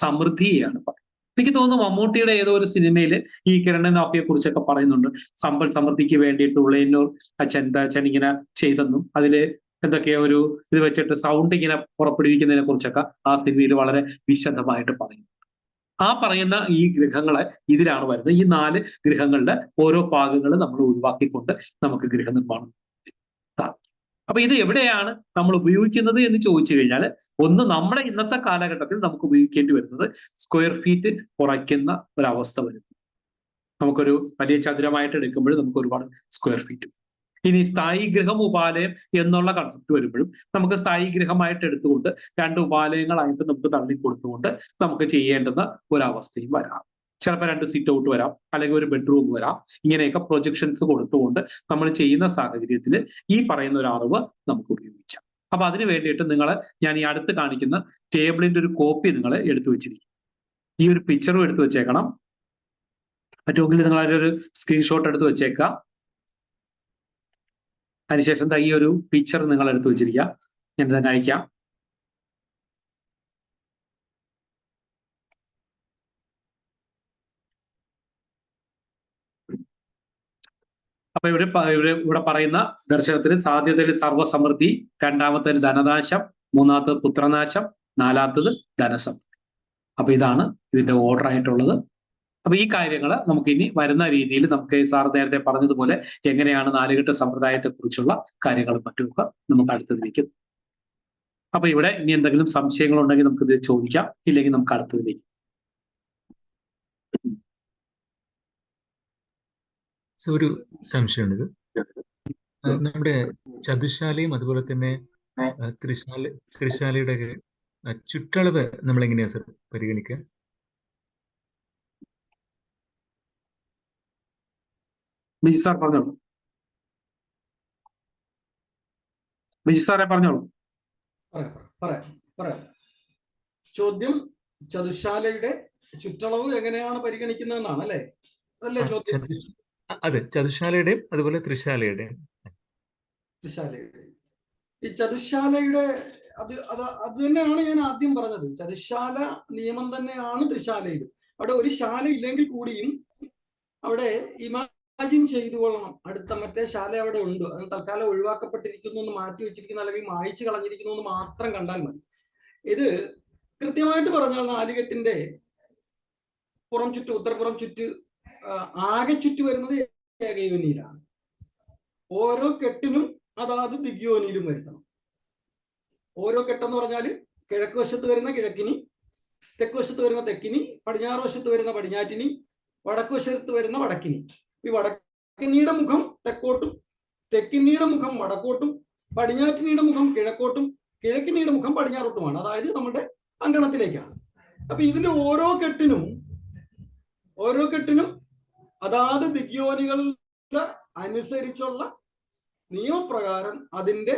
സമൃദ്ധിയെയാണ് പറയുന്നത്. എനിക്ക് തോന്നുന്നു മമ്മൂട്ടിയുടെ ഏതോ ഒരു സിനിമയിൽ ഈ കിരണൻ നാഫിയെ കുറിച്ചൊക്കെ പറയുന്നുണ്ട്. സമ്പൽ സമൃദ്ധിക്ക് വേണ്ടിയിട്ട് ഉള്ളേന്നൂർ അച്ഛൻ ഇങ്ങനെ ചെയ്തെന്നും അതില് എന്തൊക്കെയോ ഒരു ഇത് വെച്ചിട്ട് സൗണ്ട് ഇങ്ങനെ പുറപ്പെടുവിക്കുന്നതിനെ കുറിച്ചൊക്കെ ആ സിനിമയിൽ വളരെ വിശദമായിട്ട് പറയുന്നു. ആ പറയുന്ന ഈ ഗൃഹങ്ങളെ ഇതിലാണ് വരുന്നത്. ഈ 4 ഗൃഹങ്ങളുടെ ഓരോ ഭാഗങ്ങൾ നമ്മൾ ഒഴിവാക്കിക്കൊണ്ട് നമുക്ക് ഗൃഹനിർമ്മാണം സാധിക്കും. അപ്പൊ ഇത് എവിടെയാണ് നമ്മൾ ഉപയോഗിക്കുന്നത് എന്ന് ചോദിച്ചു കഴിഞ്ഞാൽ, ഒന്ന് നമ്മുടെ ഇന്നത്തെ കാലഘട്ടത്തിൽ നമുക്ക് ഉപയോഗിക്കേണ്ടി വരുന്നത് സ്ക്വയർ ഫീറ്റ് കുറയ്ക്കുന്ന ഒരവസ്ഥ വരുന്നു. നമുക്കൊരു വലിയ ചതുരമായിട്ട് എടുക്കുമ്പോൾ നമുക്ക് ഒരുപാട് സ്ക്വയർ ഫീറ്റ്. ഇനി സ്ഥായി ഗൃഹം ഉപാലയം എന്നുള്ള കൺസെപ്റ്റ് വരുമ്പോഴും നമുക്ക് സ്ഥായി ഗൃഹമായിട്ട് എടുത്തുകൊണ്ട് 2 ഉപാലയങ്ങളായിട്ട് നമുക്ക് തള്ളിക്കൊടുത്തുകൊണ്ട് നമുക്ക് ചെയ്യേണ്ടുന്ന ഒരവസ്ഥയും വരാം. ചിലപ്പോൾ 2 സിറ്റ് ഔട്ട് വരാം, അല്ലെങ്കിൽ ഒരു ബെഡ്റൂം വരാം. ഇങ്ങനെയൊക്കെ പ്രൊജക്ഷൻസ് കൊടുത്തുകൊണ്ട് നമ്മൾ ചെയ്യുന്ന സാഹചര്യത്തിൽ ഈ പറയുന്ന ഒരു അറിവ് നമുക്ക് ഉപയോഗിക്കാം. അപ്പൊ അതിന് വേണ്ടിയിട്ട് ഞാൻ ഈ അടുത്ത് കാണിക്കുന്ന ടേബിളിന്റെ ഒരു കോപ്പി നിങ്ങൾ എടുത്തു വെച്ചിരിക്കും. ഈ ഒരു പിക്ചറും എടുത്തു വെച്ചേക്കണം. പറ്റുമെങ്കിൽ നിങ്ങൾ അതിൻ്റെ ഒരു സ്ക്രീൻഷോട്ട് എടുത്ത് വെച്ചേക്കാം. അതിനുശേഷം ഈ ഒരു പിക്ചർ നിങ്ങൾ എടുത്തു വെച്ചിരിക്കുക. ഞാൻ തന്നെ അയക്കാം. അപ്പൊ ഇവിടെ പറയുന്ന ദർശനത്തിന് സാധ്യതയിൽ സർവസമൃദ്ധി, 2ാമത്തേത് ധനനാശം, 3ാമത്തേത് പുത്രനാശം, 4ാമത്തേത് ധനസമൃദ്ധി. അപ്പൊ ഇതാണ് ഇതിന്റെ ഓർഡർ ആയിട്ടുള്ളത്. അപ്പൊ ഈ കാര്യങ്ങൾ നമുക്ക് ഇനി വരുന്ന രീതിയിൽ നമുക്ക് സാർ നേരത്തെ പറഞ്ഞതുപോലെ എങ്ങനെയാണ് നാലുകെട്ട് സമ്പ്രദായത്തെ കുറിച്ചുള്ള കാര്യങ്ങളും മറ്റുമൊക്കെ നമുക്ക് അടുത്തതിലേക്ക്. അപ്പൊ ഇവിടെ ഇനി എന്തെങ്കിലും സംശയങ്ങളുണ്ടെങ്കിൽ നമുക്ക് ഇത് ചോദിക്കാം, ഇല്ലെങ്കിൽ നമുക്ക് അടുത്തതിലേക്ക്. ഒരു സംശയമുണ്ട് സർ. നമ്മുടെ ചതുശാലയും അതുപോലെ തന്നെ ത്രിശാലയുടെ ചുറ്റളവ് നമ്മൾ എങ്ങനെയാ സർ പരിഗണിക്കുക? ബിജി സാർ പറഞ്ഞോളൂ. ബിജി സാറെ പറഞ്ഞോളൂ. പറയാം. ചോദ്യം ചതുശാലയുടെ ചുറ്റളവ് എങ്ങനെയാണ് പരിഗണിക്കുന്നതെന്നാണ് അല്ലേ? അതല്ലേ ചോദ്യം? അതെ, ചതുശാലയുടെയും അതുപോലെ ത്രിശാലയുടെയും. ഈ ചതുശാലയുടെ അത് തന്നെയാണ് ഞാൻ ആദ്യം പറഞ്ഞത്. ചതുശാല നിയമം തന്നെയാണ് ത്രിശാലയിലും. അവിടെ ഒരു ശാല ഇല്ലെങ്കിൽ കൂടിയും അവിടെ ഇമാജിൻ ചെയ്തു കൊള്ളണം, അടുത്ത മറ്റേ ശാല അവിടെ ഉണ്ട്, അത് തൽക്കാലം ഒഴിവാക്കപ്പെട്ടിരിക്കുന്നു എന്ന് മാറ്റി വെച്ചിരിക്കുന്നു അല്ലെങ്കിൽ മായ്ച്ചു കളഞ്ഞിരിക്കുന്നു എന്ന് മാത്രം കണ്ടാൽ മതി. ഇത് കൃത്യമായിട്ട് പറഞ്ഞാൽ നാലുകെട്ടിന്റെ പുറം ചുറ്റ്, ഉത്തരപ്പുറം ചുറ്റ്, ആകെ ചുറ്റ് വരുന്നത് ഏകയോനിയിലാണ്. ഓരോ കെട്ടിനും അതാത് ദിഗ്യോനിയിലും വരുത്തണം. ഓരോ കെട്ടെന്ന് പറഞ്ഞാൽ കിഴക്ക് വശത്ത് വരുന്ന കിഴക്കിനി, തെക്ക് വശത്ത് വരുന്ന തെക്കിനി, പടിഞ്ഞാറ് വശത്ത് വരുന്ന പടിഞ്ഞാറ്റിനി, വടക്ക് വശത്ത് വരുന്ന വടക്കിനി. ഈ വടക്കിനിയുടെ മുഖം തെക്കോട്ടും, തെക്കിനിയുടെ മുഖം വടക്കോട്ടും, പടിഞ്ഞാറ്റിനിയുടെ മുഖം കിഴക്കോട്ടും, കിഴക്കിനിയുടെ മുഖം പടിഞ്ഞാറോട്ടുമാണ്. അതായത് നമ്മുടെ അങ്കണത്തിലേക്കാണ്. അപ്പൊ ഇതിന്റെ ഓരോ കെട്ടിനും അതാത് ദിഗ്യോനികളുടെ അനുസരിച്ചുള്ള നിയമപ്രകാരം അതിന്റെ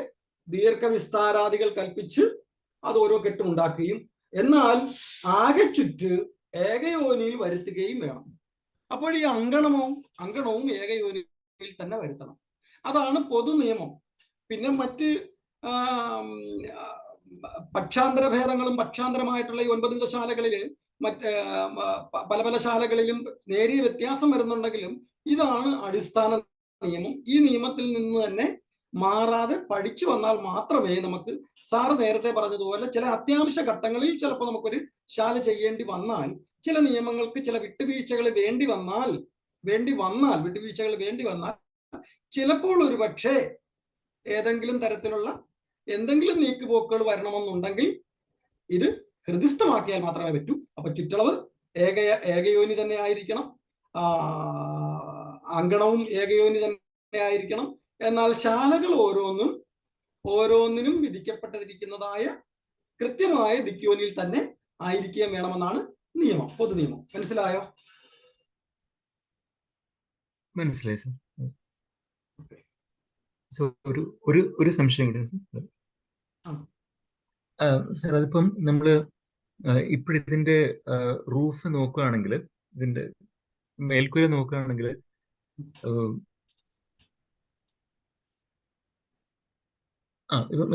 ദീർഘവിസ്താരാദികൾ കൽപ്പിച്ച് അത് ഓരോ കെട്ടും ഉണ്ടാക്കുകയും എന്നാൽ ആകെ ചുറ്റ് ഏകയോനിയിൽ വരുത്തുകയും വേണം. അപ്പോൾ ഈ അങ്കണവും ഏകയോനിയിൽ തന്നെ വരുത്തണം. അതാണ് പൊതു നിയമം. പിന്നെ മറ്റ് പക്ഷാന്തര ഭേദങ്ങളും പക്ഷാന്തരമായിട്ടുള്ള ഈ 9 ശാലകളില് പല പല ശാലകളിലും നേരിയ വ്യത്യാസം വരുന്നുണ്ടെങ്കിലും ഇതാണ് അടിസ്ഥാന നിയമം. ഈ നിയമത്തിൽ നിന്ന് തന്നെ മാറാതെ പഠിച്ചു വന്നാൽ മാത്രമേ നമുക്ക്, സാറ് നേരത്തെ പറഞ്ഞതുപോലെ ചില അത്യാവശ്യ ഘട്ടങ്ങളിൽ ചിലപ്പോൾ നമുക്കൊരു ശാല ചെയ്യേണ്ടി വന്നാൽ, ചില നിയമങ്ങൾക്ക് ചില വിട്ടുവീഴ്ചകൾ വേണ്ടി വന്നാൽ ചിലപ്പോൾ ഒരു പക്ഷേ ഏതെങ്കിലും തരത്തിലുള്ള എന്തെങ്കിലും നീക്കുപോക്കുകൾ വരണമെന്നുണ്ടെങ്കിൽ ഇത് ഹൃദിസ്ഥമാക്കിയാൽ മാത്രമേ പറ്റൂ. അപ്പൊ ചുറ്റളവ് ഏകയോനി തന്നെ ആയിരിക്കണം, അങ്കണവും ഏകയോനി തന്നെ ആയിരിക്കണം. എന്നാൽ ശാലകൾ ഓരോന്നിനും വിധിക്കപ്പെട്ടിരിക്കുന്നതായ കൃത്യമായ ദിക്യോനിയിൽ തന്നെ ആയിരിക്കുകയും വേണമെന്നാണ് നിയമം, പൊതു നിയമം. മനസ്സിലായോ? മനസ്സിലായി സർ. സോ ഒരു സംശയം കൂടി സർ. അതിപ്പം നമ്മള് ഇപ്പോഴിതിന്റെ റൂഫ് നോക്കുകയാണെങ്കിൽ, ഇതിന്റെ മേൽക്കൂര നോക്കുകയാണെങ്കിൽ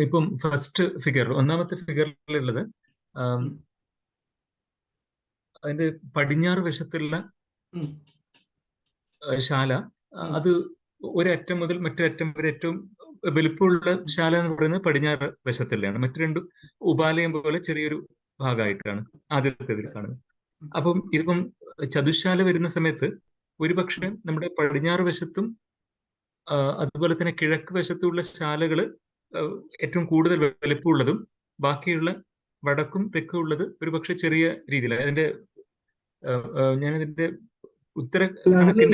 ഇപ്പം ഫസ്റ്റ് ഫിഗർ, ഒന്നാമത്തെ ഫിഗറിലുള്ളത് അതിന്റെ പടിഞ്ഞാറ് വശത്തുള്ള ശാല, അത് ഒരറ്റം മുതൽ മറ്റേ അറ്റം വരെ ഏറ്റവും വലുപ്പമുള്ള ശാല എന്ന് പറയുന്നത് പടിഞ്ഞാറ് വശത്തുള്ളതാണ്. മറ്റു രണ്ടും ഉപാലയം പോലെ ചെറിയൊരു ഭാഗമായിട്ടാണ് ആദ്യത്തെ ഇതിൽ കാണുന്നത്. അപ്പം ഇതിപ്പം ചതുശാല വരുന്ന സമയത്ത് ഒരുപക്ഷെ നമ്മുടെ പടിഞ്ഞാറ് വശത്തും അതുപോലെ തന്നെ കിഴക്ക് വശത്തുള്ള ശാലകള് ഏറ്റവും കൂടുതൽ വലുപ്പമുള്ളതും ബാക്കിയുള്ള വടക്കും തെക്കും ഉള്ളത് ഒരുപക്ഷെ ചെറിയ രീതിയിലാണ്. അതിന്റെ ഞാനതിന്റെ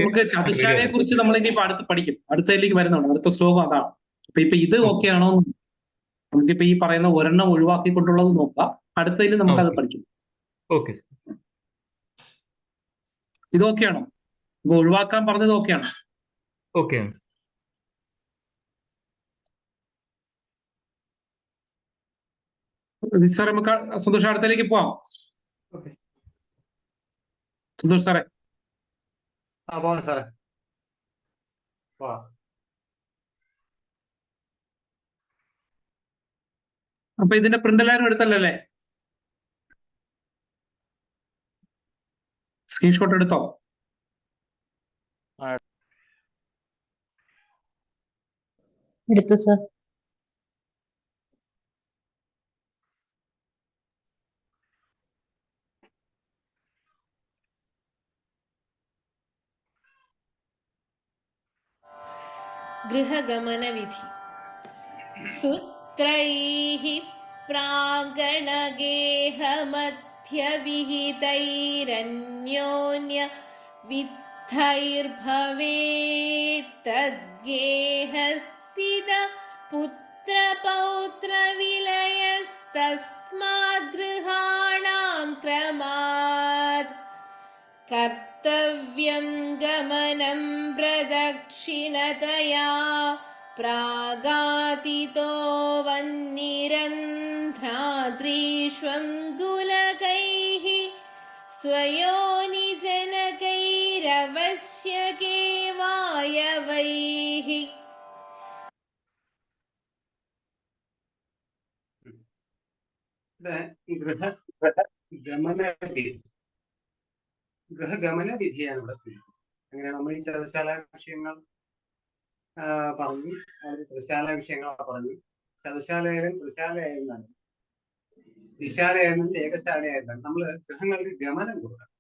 നമുക്ക് ചതുശാലയെ കുറിച്ച് നമ്മൾ ഇനിയിപ്പോ അടുത്ത് പഠിക്കും, അടുത്തതിലേക്ക് വരുന്നുണ്ട്, അടുത്ത ശ്ലോകം അതാണ്. അപ്പൊ ഇത് ഓക്കെ ആണോ? നമുക്കിപ്പോ ഈ പറയുന്ന ഒരെണ്ണം ഒഴിവാക്കിക്കൊണ്ടുള്ളത് നോക്കാം, അടുത്തതിൽ നമുക്കത് പഠിക്കും. ഓക്കെ, ഇത് ഓക്കെയാണോ? ഇപ്പൊ ഒഴിവാക്കാൻ പറഞ്ഞത് ഓക്കെയാണോ? ഓക്കെയാണ്. സാറേ നമുക്ക് സന്തോഷ് അടുത്തതിലേക്ക് പോവാം. സന്തോഷ് സാറേ. പോകാം സാറേ. അപ്പൊ ഇതിന്റെ പ്രിന്റ് എല്ലാവരും എടുത്തല്ലേ? സ്ക്രീൻഷോട്ട് എടുത്തോ? എടുത്തു സർ. ഗൃഹഗമനവിധി. സൂത്രൈഃ പ്രാങ്കണഗേഹമധ്യവിഹിതൈരന്യോന്യ വിദ്ധൈർഭവേത് തദ്ഗേഹസ്ഥിത പുത്രപൗത്രവിലയസ്തസ്മാദ് ഗൃഹാണാം ക്രമാത്. കർത്തവ്യം ഗമനം പ്രദക്ഷിണതയാ പ്രാഗാതിതോ വന്നിരന്ധ്രാദ്രീഷ്വംഗുലകൈഃ സ്വയോനിജനകൈരവശ്യകേവായവൈഃ. ഗൃഹഗമന വിധിയാണ് ഇവിടെ സൂചിപ്പിക്കുന്നത്. അങ്ങനെ നമ്മൾ ഈ ചതുശാല വിഷയങ്ങൾ പറഞ്ഞു, ത്രിശാല വിഷയങ്ങൾ പറഞ്ഞു. ചതുശാലയായാലും ത്രിശാലയായിരുന്നാലും ദ്വിശാലയായിരുന്നാലും ഏകശാലയായിരുന്നാലും നമ്മൾ ഗൃഹങ്ങൾക്ക് ഗമനം കൊടുക്കണം.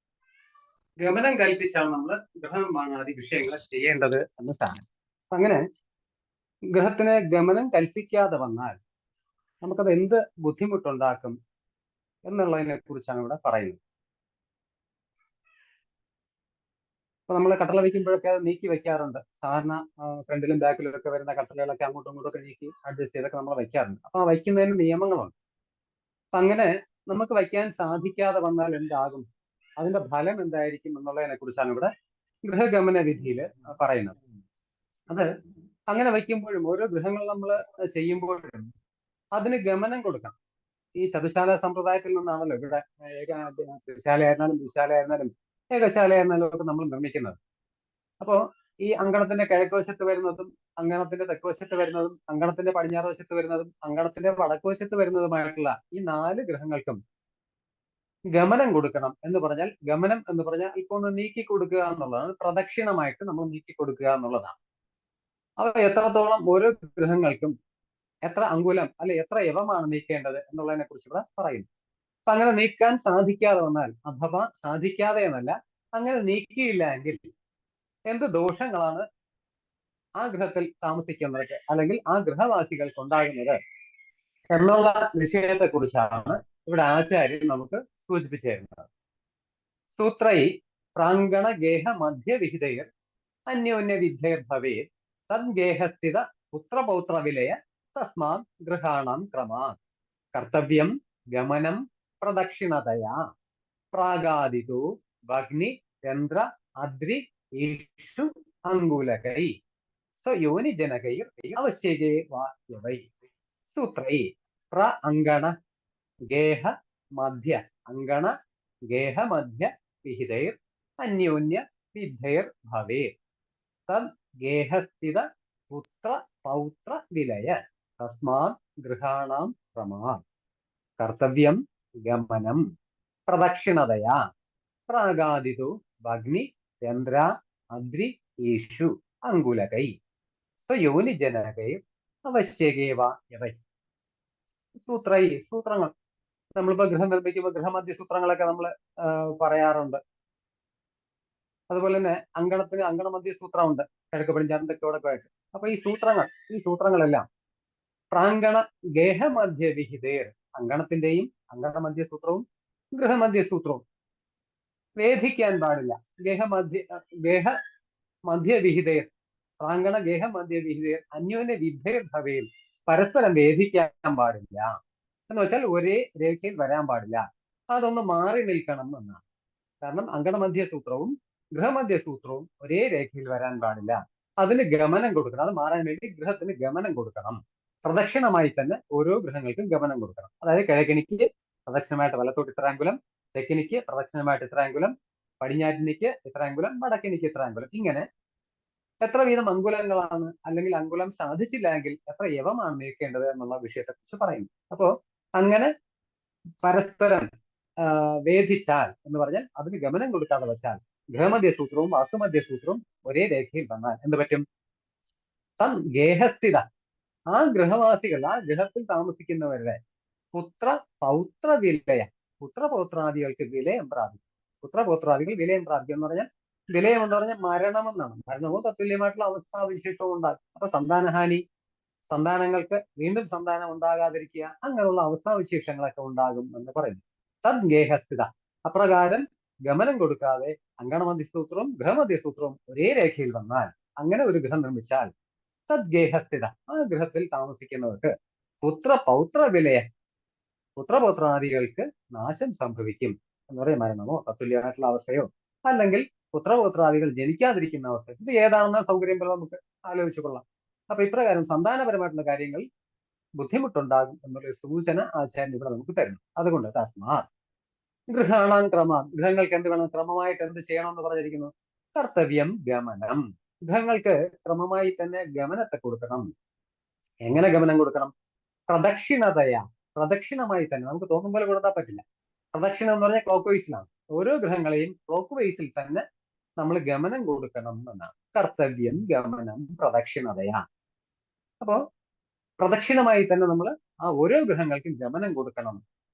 ഗമനം കൽപ്പിച്ചാണ് നമ്മൾ ഗൃഹനിർമ്മാണാദി വിഷയങ്ങൾ ചെയ്യേണ്ടത് എന്ന് സാധനം. അങ്ങനെ ഗൃഹത്തിന് ഗമനം കൽപ്പിക്കാതെ വന്നാൽ നമുക്കത് എന്ത് ബുദ്ധിമുട്ടുണ്ടാക്കും എന്നുള്ളതിനെ കുറിച്ചാണ് ഇവിടെ പറയുന്നത്. അപ്പൊ നമ്മൾ കട്ടള വയ്ക്കുമ്പോഴൊക്കെ അത് നീക്കി വെക്കാറുണ്ട്. സാധാരണ ഫ്രണ്ടിലും ബാക്കിലും ഒക്കെ വരുന്ന കട്ടളകളൊക്കെ അങ്ങോട്ടും ഇങ്ങോട്ടും ഒക്കെ നീക്കി അഡ്ജസ്റ്റ് ചെയ്തൊക്കെ നമ്മൾ വയ്ക്കാറുണ്ട്. അപ്പൊ ആ വയ്ക്കുന്നതിന് നിയമങ്ങളുണ്ട്. അപ്പൊ അങ്ങനെ നമുക്ക് വയ്ക്കാൻ സാധിക്കാതെ വന്നാൽ എന്താകും, അതിന്റെ ഫലം എന്തായിരിക്കും എന്നുള്ളതിനെ കുറിച്ചാണ് ഇവിടെ ഗൃഹഗമന വിധിയിൽ പറയുന്നത്. അത് അങ്ങനെ വയ്ക്കുമ്പോഴും ഓരോ ഗൃഹങ്ങൾ നമ്മൾ ചെയ്യുമ്പോഴും അതിന് ഗമനം കൊടുക്കണം. ഈ ചതുശാല സമ്പ്രദായത്തിൽ നിന്നാണല്ലോ ഇവിടെ ത്രിശാലയായിരുന്നാലും ദ്വിശാലയായിരുന്നാലും ഏകശാലയായിരുന്നാലും ഒക്കെ നമ്മൾ നിർമ്മിക്കുന്നത്. അപ്പോ ഈ അങ്കണത്തിന്റെ കിഴക്കുവശത്ത് വരുന്നതും അങ്കണത്തിന്റെ തെക്കുവശത്ത് വരുന്നതും അങ്കണത്തിന്റെ പടിഞ്ഞാറ് വശത്ത് വരുന്നതും അങ്കണത്തിന്റെ വടക്കുവശത്ത് വരുന്നതുമായിട്ടുള്ള ഈ 4 ഗൃഹങ്ങൾക്കും ഗമനം കൊടുക്കണം എന്ന് പറഞ്ഞാൽ, ഗമനം എന്ന് പറഞ്ഞാൽ ഇപ്പൊ ഒന്ന് നീക്കി കൊടുക്കുക എന്നുള്ളതാണ്. പ്രദക്ഷിണമായിട്ട് നമ്മൾ നീക്കി കൊടുക്കുക എന്നുള്ളതാണ്. അവ എത്രത്തോളം ഓരോ ഗൃഹങ്ങൾക്കും എത്ര അങ്കുലം അല്ലെ എത്ര യവമാണ് നീക്കേണ്ടത് എന്നുള്ളതിനെ കുറിച്ച് ഇവിടെ പറയുന്നു. അപ്പൊ അങ്ങനെ നീക്കാൻ സാധിക്കാതെ വന്നാൽ, അഥവാ സാധിക്കാതെ എന്നല്ല, അങ്ങനെ നീക്കിയില്ല എങ്കിൽ എന്ത് ദോഷങ്ങളാണ് ആ ഗൃഹത്തിൽ താമസിക്കുന്നവർക്ക് അല്ലെങ്കിൽ ആ ഗൃഹവാസികൾക്ക് ഉണ്ടാകുന്നത് എന്നുള്ള വിഷയത്തെ കുറിച്ചാണ് ഇവിടെ ആചാര്യൻ നമുക്ക് സൂചിപ്പിച്ചു തരുന്നത്. സൂത്രൈ പ്രാങ്കണ ഗേഹ മധ്യവിഹിതൈർ അന്യോന്യ വിദ്ധേർ ഭവേത് തദ്ഗേഹസ്ഥിത പുത്രപൗത്ര വിലയ തസ്മാത് ഗൃഹാണാം ക്രമാത്. കർത്തവ്യം ഗമനം പ്രദക്ഷിണതയാ പ്രാഗാദിതു ഭഗ്നി ചന്ദ്ര അദ്രി ഈഷു അങ്കുലകൈ സ്വയോനിജനകൈർ അവശ്യകേ വായവൈ. സൂത്രൈ പ്ര അങ്കണ ഗേഹ മധ്യ അങ്കണ ഗേഹ മധ്യ വിഹിതൈർ അന്യോന്യ വിദ്ധൈർ ഭവേത് തദ് ഗേഹസ്ഥിത പുത്ര പൗത്ര വിലയ തസ്മാത് ഗൃഹാണാം ക്രമാത്. കർത്തവ്യം ഗമനം പ്രദക്ഷിണതയാ പ്രാഗാദിതു ഭഗ്നി ചന്ദ്ര അദ്രി ഈഷു അങ്കുലകൈ സ്വയോനിജനകൈ അവശ്യകേവൈ. സൂത്രൈ സൂത്രങ്ങൾ. നമ്മളിപ്പോ ഗൃഹം നിർമ്മിക്കുമ്പോൾ ഗൃഹമധ്യ സൂത്രങ്ങളൊക്കെ നമ്മൾ പറയാറുണ്ട്. അതുപോലെ തന്നെ അങ്കണത്തിന് അങ്കണമധ്യ സൂത്രമുണ്ട്, കിഴക്ക് പടിഞ്ഞാറും തെക്കോടൊക്കെ ആയിട്ട്. അപ്പൊ ഈ സൂത്രങ്ങളെല്ലാം പ്രാങ്കണ ഗേഹമധ്യ വിഹിതേർ, അങ്കണത്തിന്റെയും അങ്കണമധ്യ സൂത്രവും ഗൃഹമധ്യ സൂത്രവും വേദിക്കാൻ പാടില്ല. ഗേഹ മധ്യ വിഹിതേർ പ്രാങ്കണ ഗേഹ മധ്യ വിഹിതേർ അന്യോന്യ വിദ്ധേർ ഭവേൽ, പരസ്പരം വേദിക്കാൻ പാടില്ല എന്ന് വെച്ചാൽ ഒരേ രേഖയിൽ വരാൻ പാടില്ല. അതൊന്ന് മാറി നിൽക്കണം എന്നാണ്. കാരണം അങ്കണമധ്യ സൂത്രവും ഗൃഹമധ്യ സൂത്രവും ഒരേ രേഖയിൽ വരാൻ പാടില്ല. അതിന് ഗമനം കൊടുക്കണം. അത് മാറാൻ വേണ്ടി ഗൃഹത്തിന് ഗമനം കൊടുക്കണം. പ്രദക്ഷിണമായി തന്നെ ഓരോ ഗൃഹങ്ങൾക്കും ഗമനം കൊടുക്കണം. അതായത് കിഴക്കിനിക്ക് പ്രദക്ഷിണമായിട്ട് വലത്തോട്ട് ഇത്ര അങ്കുലം, തെക്കിനിക്ക് പ്രദക്ഷിണമായിട്ട് ഇത്ര അങ്കുലം, പടിഞ്ഞാറ്റിനിക്ക് ഇത്ര അങ്കുലം, വടക്കിനിക്ക് ഇത്ര അങ്കുലം. ഇങ്ങനെ എത്ര വീതം അങ്കുലങ്ങളാണ്, അല്ലെങ്കിൽ അങ്കുലം സാധിച്ചില്ല എങ്കിൽ എത്ര യവമാണ് നീക്കേണ്ടത് എന്നുള്ള വിഷയത്തെ കുറിച്ച് പറയുന്നു. അപ്പോ അങ്ങനെ പരസ്പരം വേദിച്ചാൽ എന്ന് പറഞ്ഞാൽ അതിന് ഗമനം കൊടുക്കാതെ വെച്ചാൽ ഗൃഹമധ്യ സൂത്രവും വാസ്തുമധ്യ സൂത്രവും ഒരേ രേഖയിൽ വന്നാൽ എന്ത് പറ്റും? തം ഗേഹസ്ഥിത, ആ ഗൃഹവാസികൾ, ആ ഗൃഹത്തിൽ താമസിക്കുന്നവരുടെ പുത്ര പൗത്ര വിലയ, പുത്രപൗത്രാദികൾക്ക് വിലയം പ്രാപിക്കും. പുത്രപൗത്രാദികൾ വിലയം പ്രാപിക്കും എന്ന് പറഞ്ഞാൽ വിലയം എന്ന് പറഞ്ഞാൽ മരണം എന്നാണ്. മരണവും തത്തുല്യമായിട്ടുള്ള അവസ്ഥാവിശേഷവും ഉണ്ടാകും. അപ്പൊ സന്താനഹാനി, സന്താനങ്ങൾക്ക് വീണ്ടും സന്താനം ഉണ്ടാകാതിരിക്കുക, അങ്ങനെയുള്ള അവസ്ഥാവിശേഷങ്ങളൊക്കെ ഉണ്ടാകും എന്ന് പറയുന്നു. തദ്ഗേഹസ്ഥിത, അപ്രകാരം ഗമനം കൊടുക്കാതെ അങ്കണമധ്യസൂത്രവും ഗൃഹമധ്യസൂത്രവും ഒരേ രേഖയിൽ വന്നാൽ, അങ്ങനെ ഒരു ഗൃഹം നിർമ്മിച്ചാൽ തദ്ഗേഹസ്ഥിത, ആ ഗൃഹത്തിൽ താമസിക്കുന്നവർക്ക് പുത്രപൗത്ര വിലയ, പുത്രപൗത്രാദികൾക്ക് നാശം സംഭവിക്കും എന്ന് പറയും. മരണമോ തത്തുല്യമായിട്ടുള്ള അവസ്ഥയോ അല്ലെങ്കിൽ പുത്രപൗത്രാദികൾ ജനിക്കാതിരിക്കുന്ന അവസ്ഥ, ഇത് ഏതാണെന്ന സൗകര്യം പോലെ നമുക്ക് ആലോചിച്ചു കൊള്ളാം. അപ്പൊ ഇപ്രകാരം സന്താനപരമായിട്ടുള്ള കാര്യങ്ങൾ ബുദ്ധിമുട്ടുണ്ടാകും എന്നുള്ള സൂചന ആചാര്യൻ ഇവിടെ നമുക്ക് തരുന്നു. അതുകൊണ്ട് തസ്മാ ഗൃഹാണാം ക്രമാ, ഗൃഹങ്ങൾക്ക് എന്ത് വേണം, ക്രമമായിട്ട് എന്ത് ചെയ്യണമെന്ന് പറഞ്ഞിരിക്കുന്നു? കർത്തവ്യം ഗമനം, ഗൃഹങ്ങൾക്ക് ക്രമമായി തന്നെ ഗമനത്തെ കൊടുക്കണം. എങ്ങനെ ഗമനം കൊടുക്കണം? പ്രദക്ഷിണതയാ, പ്രദക്ഷിണമായി തന്നെ, നമുക്ക് തോന്നും പോലെ കൊടുത്താൽ പറ്റില്ല. പ്രദക്ഷിണം എന്ന് പറഞ്ഞാൽ ക്ലോക്ക് വൈസിലാണ്. ഓരോ ഗ്രഹങ്ങളെയും ക്ലോക്ക് വൈസിൽ തന്നെ നമ്മൾ ഗമനം കൊടുക്കണം എന്നാണ്. കർത്തവ്യം ഗമനം പ്രദക്ഷിണതയാ. അപ്പോ പ്രദക്ഷിണമായി തന്നെ നമ്മൾ ആ ഓരോ ഗ്രഹങ്ങൾക്കും ഗമനം കൊടുക്കണം.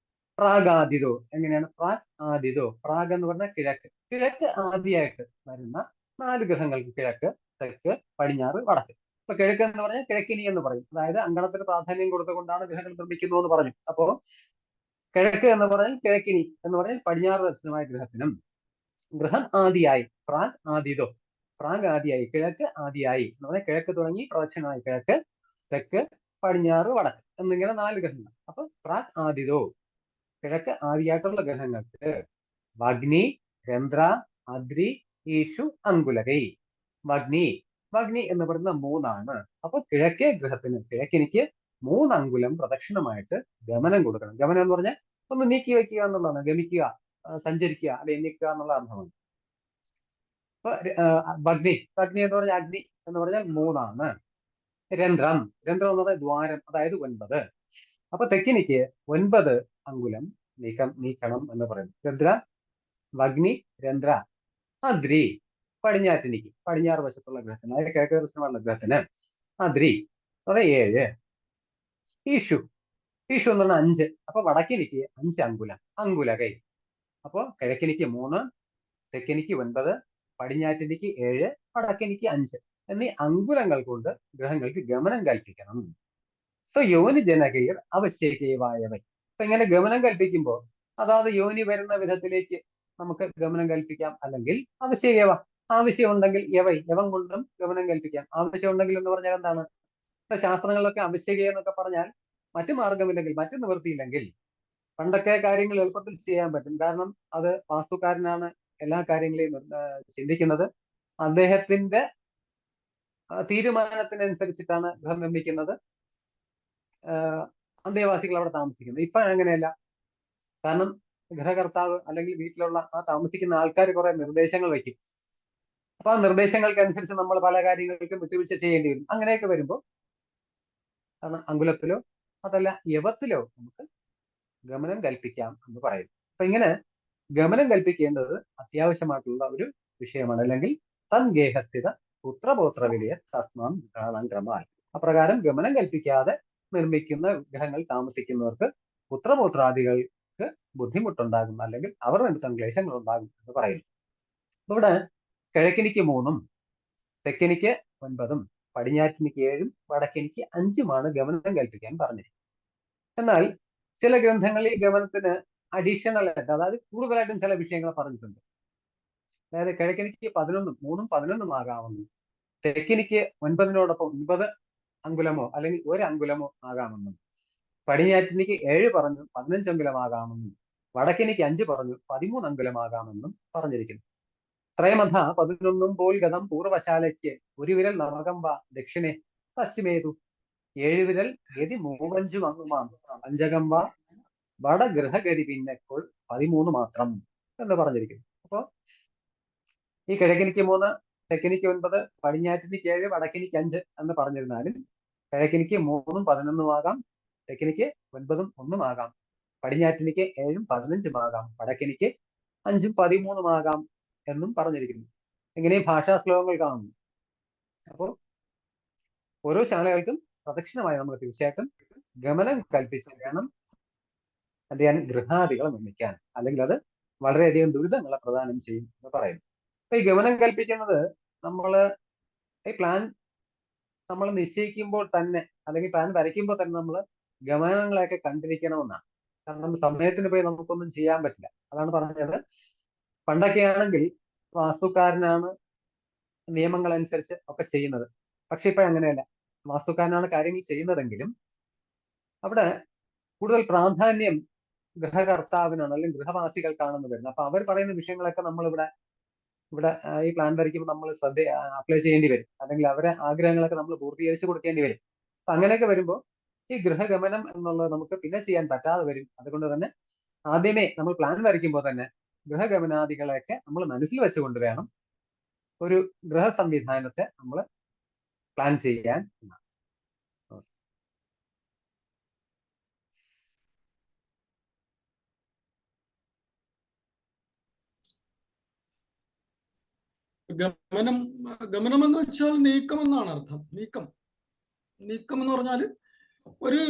പ്രാഗാദിതോ, എങ്ങനെയാണ്? പ്രാഗ് ആദിതോ, പ്രാഗ് എന്ന് പറഞ്ഞാൽ കിഴക്ക്, കിഴക്ക് ആദിയായിട്ട് വരുന്ന 4 ഗ്രഹങ്ങൾക്ക് കിഴക്ക്, തെക്ക്, പടിഞ്ഞാറ്, വടക്ക്. ഇപ്പൊ കിഴക്ക് എന്ന് പറഞ്ഞാൽ കിഴക്കിനി എന്ന് പറയും. അതായത് അങ്കണത്തിന് പ്രാധാന്യം കൊടുത്തുകൊണ്ടാണ് ഗ്രഹങ്ങൾ നിർമ്മിക്കുന്നു എന്ന് പറഞ്ഞു. അപ്പോ കിഴക്ക് എന്ന് പറഞ്ഞാൽ കിഴക്കിനി എന്ന് പറഞ്ഞാൽ പടിഞ്ഞാറ് ദർശനമായ ഗ്രഹത്തിനും, ഗൃഹം ആദിയായി, പ്രാഗ് ആദിതോ, പ്രാഗ് ആദിയായി, കിഴക്ക് ആദിയായി എന്ന് പറഞ്ഞാൽ കിഴക്ക് തുടങ്ങി പ്രദക്ഷിണമായി കിഴക്ക്, തെക്ക്, പടിഞ്ഞാറ്, വടക്ക് എന്നിങ്ങനെ 4 ഗ്രഹങ്ങൾ. അപ്പൊ പ്രാഗ് ആദിതോ, കിഴക്ക് ആദിയായിട്ടുള്ള ഗ്രഹങ്ങൾക്ക് വഗ്നി, രന്ധ്ര, അദ്രി, ഈശു, അങ്കുലകൈ. വഗ്നി, വഗ്നി എന്ന് പറയുന്ന 3 അപ്പൊ കിഴക്കേ ഗ്രഹത്തിന്, കിഴക്കിനിക്ക് 3 അങ്കുലം പ്രദക്ഷിണമായിട്ട് ഗമനം കൊടുക്കണം. ഗമനം എന്ന് പറഞ്ഞാൽ ഒന്ന് നീക്കി വെക്കുക എന്നുള്ളതാണ്. ഗമിക്കുക, സഞ്ചരിക്കുക, അല്ലെങ്കിൽ നീക്കുക എന്നുള്ള അർത്ഥമാണ്. അപ്പൊ വഗ്നി, വഗ്നി എന്ന് പറഞ്ഞാൽ അഗ്നി എന്ന് പറഞ്ഞാൽ 3. രന്ധ്രം, രന്ധ്രം എന്ന് പറഞ്ഞാൽ ദ്വാരം, അതായത് 9. അപ്പൊ തെക്കിനിക്ക് 9 അങ്കുലം നീക്കണം എന്ന് പറയുന്നു. രന്ധ്ര, വഗ്നി, രന്ധ്ര, അദ്രി. പടിഞ്ഞാറ്റിനിക്ക്, പടിഞ്ഞാറ് വശത്തുള്ള ഗ്രഹത്തിന്, അതായത് കിഴക്ക് ദർശനമുള്ള ഗ്രഹത്തിന് അദ്രി, അത് 7. ഈശു, ഈശു എന്ന് പറഞ്ഞാൽ 5. അപ്പൊ വടക്കിനിക്ക് 5 അങ്കുലം, അങ്കുലകൈ. അപ്പൊ കിഴക്കിനിക്ക് 3, തെക്കിനിക്ക് 9, പടിഞ്ഞാറ്റിനിക്ക് 7, വടക്കിനിക്ക് 5 എന്നീ അങ്കുലങ്ങൾ കൊണ്ട് ഗ്രഹങ്ങൾക്ക് ഗമനം കൽപ്പിക്കണം. സോ യോനി ജനകീർ അവശ്യകേവായവൻ. അപ്പൊ ഇങ്ങനെ ഗമനം കൽപ്പിക്കുമ്പോൾ അതായത് യോനി വരുന്ന വിധത്തിലേക്ക് നമുക്ക് ഗമനം കൽപ്പിക്കാം, അല്ലെങ്കിൽ അവശ്യകേവ, ആവശ്യമുണ്ടെങ്കിൽ യവം കൊണ്ടും ഗമനം കൽപ്പിക്കാം. ആവശ്യമുണ്ടെങ്കിൽ എന്ന് പറഞ്ഞാൽ എന്താണ്? ഇപ്പൊ ശാസ്ത്രങ്ങളിലൊക്കെ അവശ്യകേ എന്നൊക്കെ പറഞ്ഞാൽ മറ്റു മാർഗമില്ലെങ്കിൽ, മറ്റു നിവൃത്തിയില്ലെങ്കിൽ പണ്ടൊക്കെ കാര്യങ്ങൾ എളുപ്പത്തിൽ ചെയ്യാൻ പറ്റും. കാരണം അത് വാസ്തുക്കാരനാണ് എല്ലാ കാര്യങ്ങളെയും ചിന്തിക്കുന്നത്. അദ്ദേഹത്തിന്റെ തീരുമാനത്തിനനുസരിച്ചിട്ടാണ് ഗൃഹം നിർമ്മിക്കുന്നത്, അന്തേവാസികൾ അവിടെ താമസിക്കുന്നത്. ഇപ്പൊ അങ്ങനെയല്ല. കാരണം ഗൃഹകർത്താവ് അല്ലെങ്കിൽ വീട്ടിലുള്ള ആ താമസിക്കുന്ന ആൾക്കാർ കുറെ നിർദ്ദേശങ്ങൾ വയ്ക്കും. അപ്പൊ ആ നിർദ്ദേശങ്ങൾക്കനുസരിച്ച് നമ്മൾ പല കാര്യങ്ങൾക്കും വിട്ടുവീഴ്ച ചെയ്യേണ്ടി വരും. അങ്ങനെയൊക്കെ വരുമ്പോൾ കാരണം അങ്കുലത്തിലോ അതല്ല യവത്തിലോ നമുക്ക് ഗമനം കൽപ്പിക്കാം എന്ന് പറയുന്നു. അപ്പൊ ഇങ്ങനെ ഗമനം കൽപ്പിക്കേണ്ടത് അത്യാവശ്യമായിട്ടുള്ള ഒരു വിഷയമാണ്. അല്ലെങ്കിൽ തൻഗേഹസ്ഥിത പുത്രപൗത്ര വിലയ തസ്മാം ഗൃഹാണാം ക്രമാൽ. അപ്രകാരം ഗമനം കൽപ്പിക്കാതെ നിർമ്മിക്കുന്ന ഗ്രഹങ്ങൾ താമസിക്കുന്നവർക്ക് പുത്രപൗത്രാദികൾക്ക് ബുദ്ധിമുട്ടുണ്ടാകും, അല്ലെങ്കിൽ അവർ നിമിത്തം ക്ലേശങ്ങൾ ഉണ്ടാകും എന്ന് പറയുന്നു. ഇവിടെ കിഴക്കിനിക്ക് 3, തെക്കിനിക്ക് 9, പടിഞ്ഞാറ്റിനിക്ക് 7, വടക്കിനിക്ക് 5 ഗമനം കൽപ്പിക്കാൻ പറഞ്ഞിരിക്കുന്നത്. എന്നാൽ ചില ഗ്രന്ഥങ്ങളിൽ ഗമനത്തിന് അഡീഷണൽ ആയിട്ട്, അതായത് കൂടുതലായിട്ടും ചില വിഷയങ്ങൾ പറഞ്ഞിട്ടുണ്ട്. അതായത് കിഴക്കിനിക്ക് 11, 3ഉം 11ഉം ആകാമെന്നും, തെക്കിനിക്ക് 9നോടൊപ്പം 9 അങ്കുലമോ അല്ലെങ്കിൽ 1 അങ്കുലമോ ആകാമെന്നും, പടിഞ്ഞാറ്റിനിക്ക് 7 പറഞ്ഞു 15 അങ്കുലമാകാമെന്നും, വടക്കിനിക്ക് 5 പറഞ്ഞു 13 അങ്കുലമാകാമെന്നും പറഞ്ഞിരിക്കുന്നു. ത്രയമഥ 11 പോൽ ഗതം പൂർവശാലയ്ക്ക് 1 വിരൽ നവകമ്പ ദക്ഷിണേ പശ്ചിമേതു. 7 വിരൽ ഗതി 3-5 അങ്ങുമാം പഞ്ചകമ്പ വടഗൃഹഗതി പിന്നെപ്പോൾ 13 മാത്രം എന്ന് പറഞ്ഞിരിക്കുന്നു. അപ്പോ ഈ കിഴക്കിനിക്ക് 3, തെക്കിനിക്ക് 9, പടിഞ്ഞാറ്റിനിക്ക് 7, വടക്കിനിക്ക് 5 എന്ന് പറഞ്ഞിരുന്നാലും കിഴക്കിനിക്ക് 3ഉം 11ഉം ആകാം, തെക്കിനിക്ക് 9ഉം 1ഉം ആകാം, പടിഞ്ഞാറ്റിനിക്ക് 7ഉം 15ഉം ആകാം, വടക്കിനിക്ക് 5ഉം 13ഉം ആകാം എന്നും പറഞ്ഞിരിക്കുന്നു. ഇങ്ങനെയും ഭാഷാ ശ്ലോകങ്ങൾ കാണുന്നു. അപ്പോൾ ഓരോ ശാലകൾക്കും പ്രദക്ഷിണമായി നമ്മൾ തീർച്ചയായിട്ടും ഗമനം കൽപ്പിച്ച് വേണം എന്ത് ചെയ്യാൻ? ഗൃഹാദികൾ നിർമ്മിക്കാൻ. അല്ലെങ്കിൽ അത് വളരെയധികം ദുരിതങ്ങളെ പ്രദാനം ചെയ്യും എന്ന് പറയുന്നു. ഈ ഗമനം കൽപ്പിക്കുന്നത് നമ്മള് ഈ പ്ലാൻ നമ്മൾ നിശ്ചയിക്കുമ്പോൾ തന്നെ, അല്ലെങ്കിൽ പ്ലാൻ വരയ്ക്കുമ്പോൾ തന്നെ നമ്മൾ ഗമനങ്ങളെയൊക്കെ കണ്ടിരിക്കണമെന്നാണ്. കാരണം സമയത്തിന് പോയി നമുക്കൊന്നും ചെയ്യാൻ പറ്റില്ല. അതാണ് പറഞ്ഞത്. പണ്ടൊക്കെ ആണെങ്കിൽ വാസ്തുക്കാരനാണ് നിയമങ്ങൾ അനുസരിച്ച് ഒക്കെ ചെയ്യുന്നത്. പക്ഷെ ഇപ്പൊ അങ്ങനെയല്ല. വാസ്തുക്കാരനാണ് കാര്യങ്ങൾ ചെയ്യുന്നതെങ്കിലും അവിടെ കൂടുതൽ പ്രാധാന്യം ഗൃഹകർത്താവിനാണ്, അല്ലെങ്കിൽ ഗൃഹവാസികൾക്കാണെന്ന് വരുന്നത്. അപ്പൊ അവർ പറയുന്ന വിഷയങ്ങളൊക്കെ നമ്മളിവിടെ ഈ പ്ലാൻ വരയ്ക്കുമ്പോൾ നമ്മൾ അപ്ലൈ ചെയ്യേണ്ടി വരും, അല്ലെങ്കിൽ അവരെ ആഗ്രഹങ്ങളൊക്കെ നമ്മൾ പൂർത്തീകരിച്ച് കൊടുക്കേണ്ടി വരും. അപ്പൊ അങ്ങനെയൊക്കെ വരുമ്പോൾ ഈ ഗൃഹഗമനം എന്നുള്ളത് നമുക്ക് പിന്നെ ചെയ്യാൻ പറ്റാതെ വരും. അതുകൊണ്ട് തന്നെ ആദ്യമേ നമ്മൾ പ്ലാൻ വരയ്ക്കുമ്പോൾ തന്നെ ഗൃഹഗമനാദികളെയൊക്കെ നമ്മൾ മനസ്സിൽ വെച്ചുകൊണ്ട് വേണം ഒരു ഗൃഹ സംവിധാനത്തെ നമ്മൾ പ്ലാൻ ചെയ്യാൻ. ഗമനം എന്ന് വെച്ചാൽ നീക്കം എന്നാണ് അർത്ഥം. നീക്കം എന്ന് പറഞ്ഞാൽ ഒരു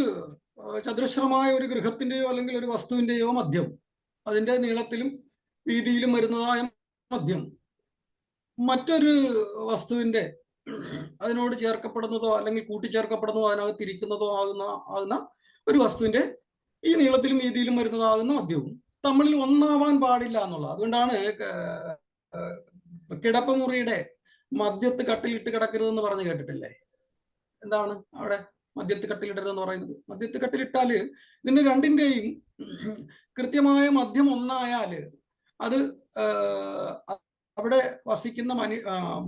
ചതുരശ്രമായ ഒരു ഗൃഹത്തിന്റെയോ അല്ലെങ്കിൽ ഒരു വസ്തുവിന്റെയോ മധ്യം, അതിന്റെ നീളത്തിലും വീതിയിലും വരുന്നതായ മധ്യം മറ്റൊരു വസ്തുവിന്റെ അതിനോട് ചേർക്കപ്പെടുന്നതോ അല്ലെങ്കിൽ കൂട്ടിച്ചേർക്കപ്പെടുന്നതോ അതിനകത്ത് ഇരിക്കുന്നതോ ആകുന്ന ഒരു വസ്തുവിന്റെ ഈ നീളത്തിലും വീതിയിലും വരുന്നതാകുന്ന മധ്യവും തമ്മിൽ ഒന്നാവാൻ പാടില്ല എന്നുള്ളത്. അതുകൊണ്ടാണ് കിടപ്പുമുറിയുടെ മധ്യത്ത് കട്ടിലിട്ട് കിടക്കരുതെന്ന് പറഞ്ഞു കേട്ടിട്ടില്ലേ? എന്താണ് അവിടെ മധ്യത്ത് കട്ടിലിടരുതെന്ന് പറയുന്നത്? മധ്യത്ത് കട്ടിലിട്ടാല് ഇതിന്റെ രണ്ടിന്റെയും കൃത്യമായ മധ്യം ഒന്നായാല് അത് അവിടെ വസിക്കുന്ന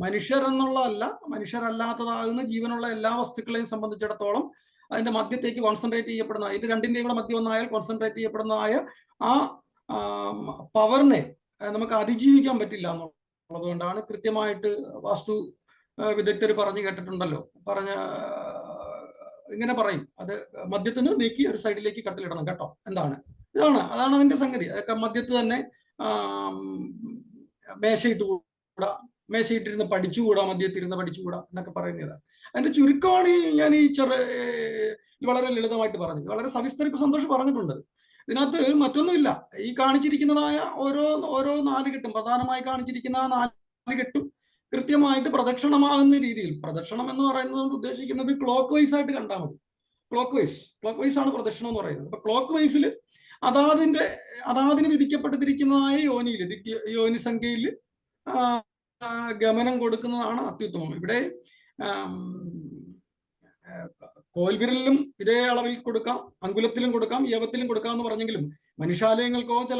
മനുഷ്യരെന്നുള്ളതല്ല, മനുഷ്യരല്ലാത്തതാകുന്ന ജീവനുള്ള എല്ലാ വസ്തുക്കളെയും സംബന്ധിച്ചിടത്തോളം അതിന്റെ മധ്യത്തേക്ക് കോൺസെൻട്രേറ്റ് ചെയ്യപ്പെടുന്ന, ഇത് രണ്ടിന്റെയും കൂടെ മധ്യം ഒന്നായാൽ കോൺസെൻട്രേറ്റ് ചെയ്യപ്പെടുന്നതായ ആ പവറിനെ നമുക്ക് അതിജീവിക്കാൻ പറ്റില്ല എന്നുള്ളതുകൊണ്ടാണ് കൃത്യമായിട്ട് വാസ്തു വിദഗ്ധർ പറഞ്ഞു കേട്ടിട്ടുണ്ടല്ലോ, ഇങ്ങനെ പറയും, അത് മധ്യത്തിന് നീക്കി ഒരു സൈഡിലേക്ക് കട്ടിലിടണം കേട്ടോ. അതാണ് അതിന്റെ സംഗതി. അതൊക്കെ മധ്യത്ത് തന്നെ മേശയിട്ടുകൂടാ, മേശയിട്ടിരുന്ന് പഠിച്ചുകൂടാ, മധ്യത്തിരുന്ന് പഠിച്ചുകൂടാ എന്നൊക്കെ പറയുന്നത്. അതിന്റെ ചുരുക്കമാണ് ഞാൻ ഈ വളരെ ലളിതമായിട്ട് പറഞ്ഞത്. വളരെ സവിസ്തര ഇപ്പൊ സന്തോഷം പറഞ്ഞിട്ടുണ്ട്. ഇതിനകത്ത് മറ്റൊന്നുമില്ല. ഈ കാണിച്ചിരിക്കുന്നതായ ഓരോ 4 കെട്ടും, പ്രധാനമായി കാണിച്ചിരിക്കുന്ന 4 കെട്ടും കൃത്യമായിട്ട് പ്രദക്ഷിണമാകുന്ന രീതിയിൽ, പ്രദക്ഷിണം എന്ന് പറയുന്നത് ഉദ്ദേശിക്കുന്നത് ക്ലോക്ക് വൈസ് ആയിട്ട് കണ്ടാൽ മതി. ക്ലോക്ക് വൈസ് ആണ് പ്രദക്ഷിണം എന്ന് പറയുന്നത്. അപ്പൊ ക്ലോക്ക് വൈസിൽ അതാതിന് വിധിക്കപ്പെട്ടിരിക്കുന്നതായ യോനി സംഖ്യയിൽ ഗമനം കൊടുക്കുന്നതാണ് അത്യുത്തമം. ഇവിടെ കോൽവിരലിലും ഇതേ അളവിൽ കൊടുക്കാം, അങ്കുലത്തിലും കൊടുക്കാം, യവത്തിലും കൊടുക്കാം എന്ന് പറഞ്ഞെങ്കിലും മനുഷ്യാലയങ്ങൾക്കോ ചില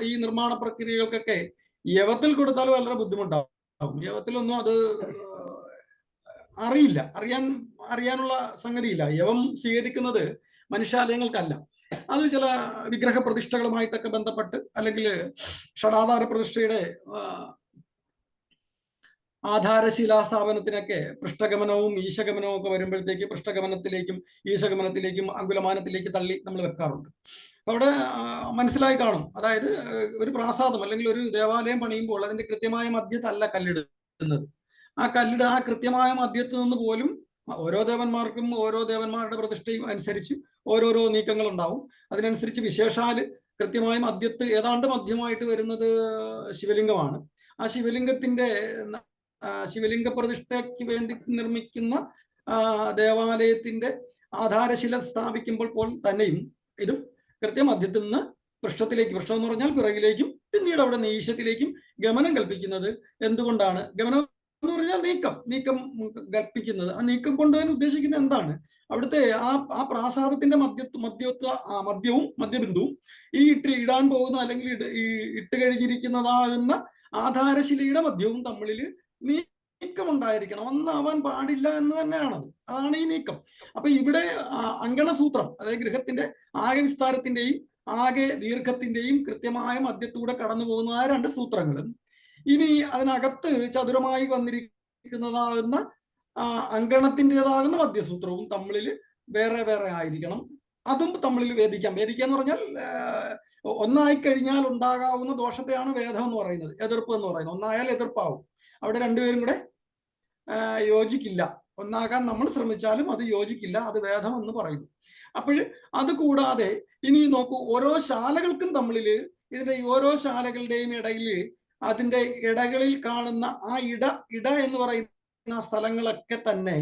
ഈ നിർമ്മാണ പ്രക്രിയകൾക്കൊക്കെ യവത്തിൽ കൊടുത്താൽ വളരെ ബുദ്ധിമുട്ടാവും. യവത്തിലൊന്നും അത് അറിയാനുള്ള സംഗതിയില്ല. യവം സ്വീകരിക്കുന്നത് മനുഷ്യാലയങ്ങൾക്കല്ല. അത് ചില വിഗ്രഹ പ്രതിഷ്ഠകളുമായിട്ടൊക്കെ ബന്ധപ്പെട്ട്, അല്ലെങ്കിൽ ഷഡാധാര പ്രതിഷ്ഠയുടെ ആധാരശിലാസ്ഥാപനത്തിനൊക്കെ പൃഷ്ഠഗമനവും ഈശഗമനവും ഒക്കെ വരുമ്പോഴത്തേക്ക് പൃഷ്ഠഗമനത്തിലേക്കും ഈശഗമനത്തിലേക്കും അങ്കുലമാനത്തിലേക്ക് തള്ളി നമ്മൾ വെക്കാറുണ്ട്. അവിടെ മനസ്സിലായി കാണും. അതായത് ഒരു പ്രാസാദം അല്ലെങ്കിൽ ഒരു ദേവാലയം പണിയുമ്പോൾ അതിന്റെ കൃത്യമായ മധ്യത്തല്ല കല്ലിടുന്നത്. ആ കൃത്യമായ മധ്യത്ത് നിന്ന് പോലും ഓരോ ദേവന്മാർക്കും ഓരോ ദേവന്മാരുടെ പ്രതിഷ്ഠയും അനുസരിച്ച് ഓരോരോ നീക്കങ്ങൾ ഉണ്ടാവും. അതിനനുസരിച്ച് വിശേഷാല് കൃത്യമായ മധ്യത്ത് ഏതാണ്ട് മധ്യമായിട്ട് വരുന്നത് ശിവലിംഗമാണ്. ആ ശിവലിംഗ പ്രതിഷ്ഠയ്ക്ക് വേണ്ടി നിർമ്മിക്കുന്ന ദേവാലയത്തിന്റെ ആധാരശില സ്ഥാപിക്കുമ്പോൾ തന്നെയും ഇതും കൃത്യമധ്യത്തിൽ നിന്ന് പൃഷ്ഠം എന്ന് പറഞ്ഞാൽ പിറകിലേക്കും പിന്നീട് അവിടെ ഈശത്തിലേക്കും ഗമനം കൽപ്പിക്കുന്നത് എന്തുകൊണ്ടാണ്? ഗമനം എന്ന് പറഞ്ഞാൽ നീക്കം കൽപ്പിക്കുന്നത്. ആ നീക്കം കൊണ്ടുവരാൻ ഉദ്ദേശിക്കുന്നത് എന്താണ്? അവിടുത്തെ ആ പ്രാസാദത്തിന്റെ മധ്യവും മധ്യബിന്ദുവും ഈ ഇടാൻ പോകുന്ന അല്ലെങ്കിൽ ഇട്ട് കഴിഞ്ഞിരിക്കുന്നതാകുന്ന ആധാരശിലയുടെ മധ്യവും തമ്മിൽ നീക്കമുണ്ടായിരിക്കണം, ഒന്നാവാൻ പാടില്ല എന്ന് തന്നെയാണത്. അതാണ് ഈ നീക്കം. അപ്പൊ ഇവിടെ അങ്കണസൂത്രം, അതായത് ഗൃഹത്തിന്റെ ആകെ വിസ്താരത്തിന്റെയും ആകെ ദീർഘത്തിന്റെയും കൃത്യമായ മധ്യത്തൂടെ കടന്നു പോകുന്നതായ 2 സൂത്രങ്ങളും ഇനി അതിനകത്ത് ചതുരമായി വന്നിരിക്കുന്നതാകുന്ന അങ്കണത്തിൻ്റെതാകുന്ന മധ്യസൂത്രവും തമ്മിൽ വേറെ ആയിരിക്കണം. അതും തമ്മിൽ വേദിക്കാന്ന് പറഞ്ഞാൽ ഒന്നായി കഴിഞ്ഞാൽ ഉണ്ടാകാവുന്ന ദോഷത്തെയാണ് വേദം എന്ന് പറയുന്നത്, എതിർപ്പ് എന്ന് പറയുന്നത്. ഒന്നായാൽ എതിർപ്പാവും. അവിടെ രണ്ടുപേരും കൂടെ യോജിക്കില്ല. ഒന്നാകാൻ നമ്മൾ ശ്രമിച്ചാലും അത് യോജിക്കില്ല, അത് വേദം എന്ന് പറയുന്നു. അപ്പോൾ അത് കൂടാതെ ഇനി നോക്കൂ, ഓരോ ശാലകൾക്കും തമ്മിൽ ഇതിന്റെ ഓരോ ശാലകളുടെയും ഇടയിൽ അതിന്റെ ഇടകളിൽ കാണുന്ന ആ ഇട എന്ന് പറയുന്ന സ്ഥലങ്ങളൊക്കെ തന്നെ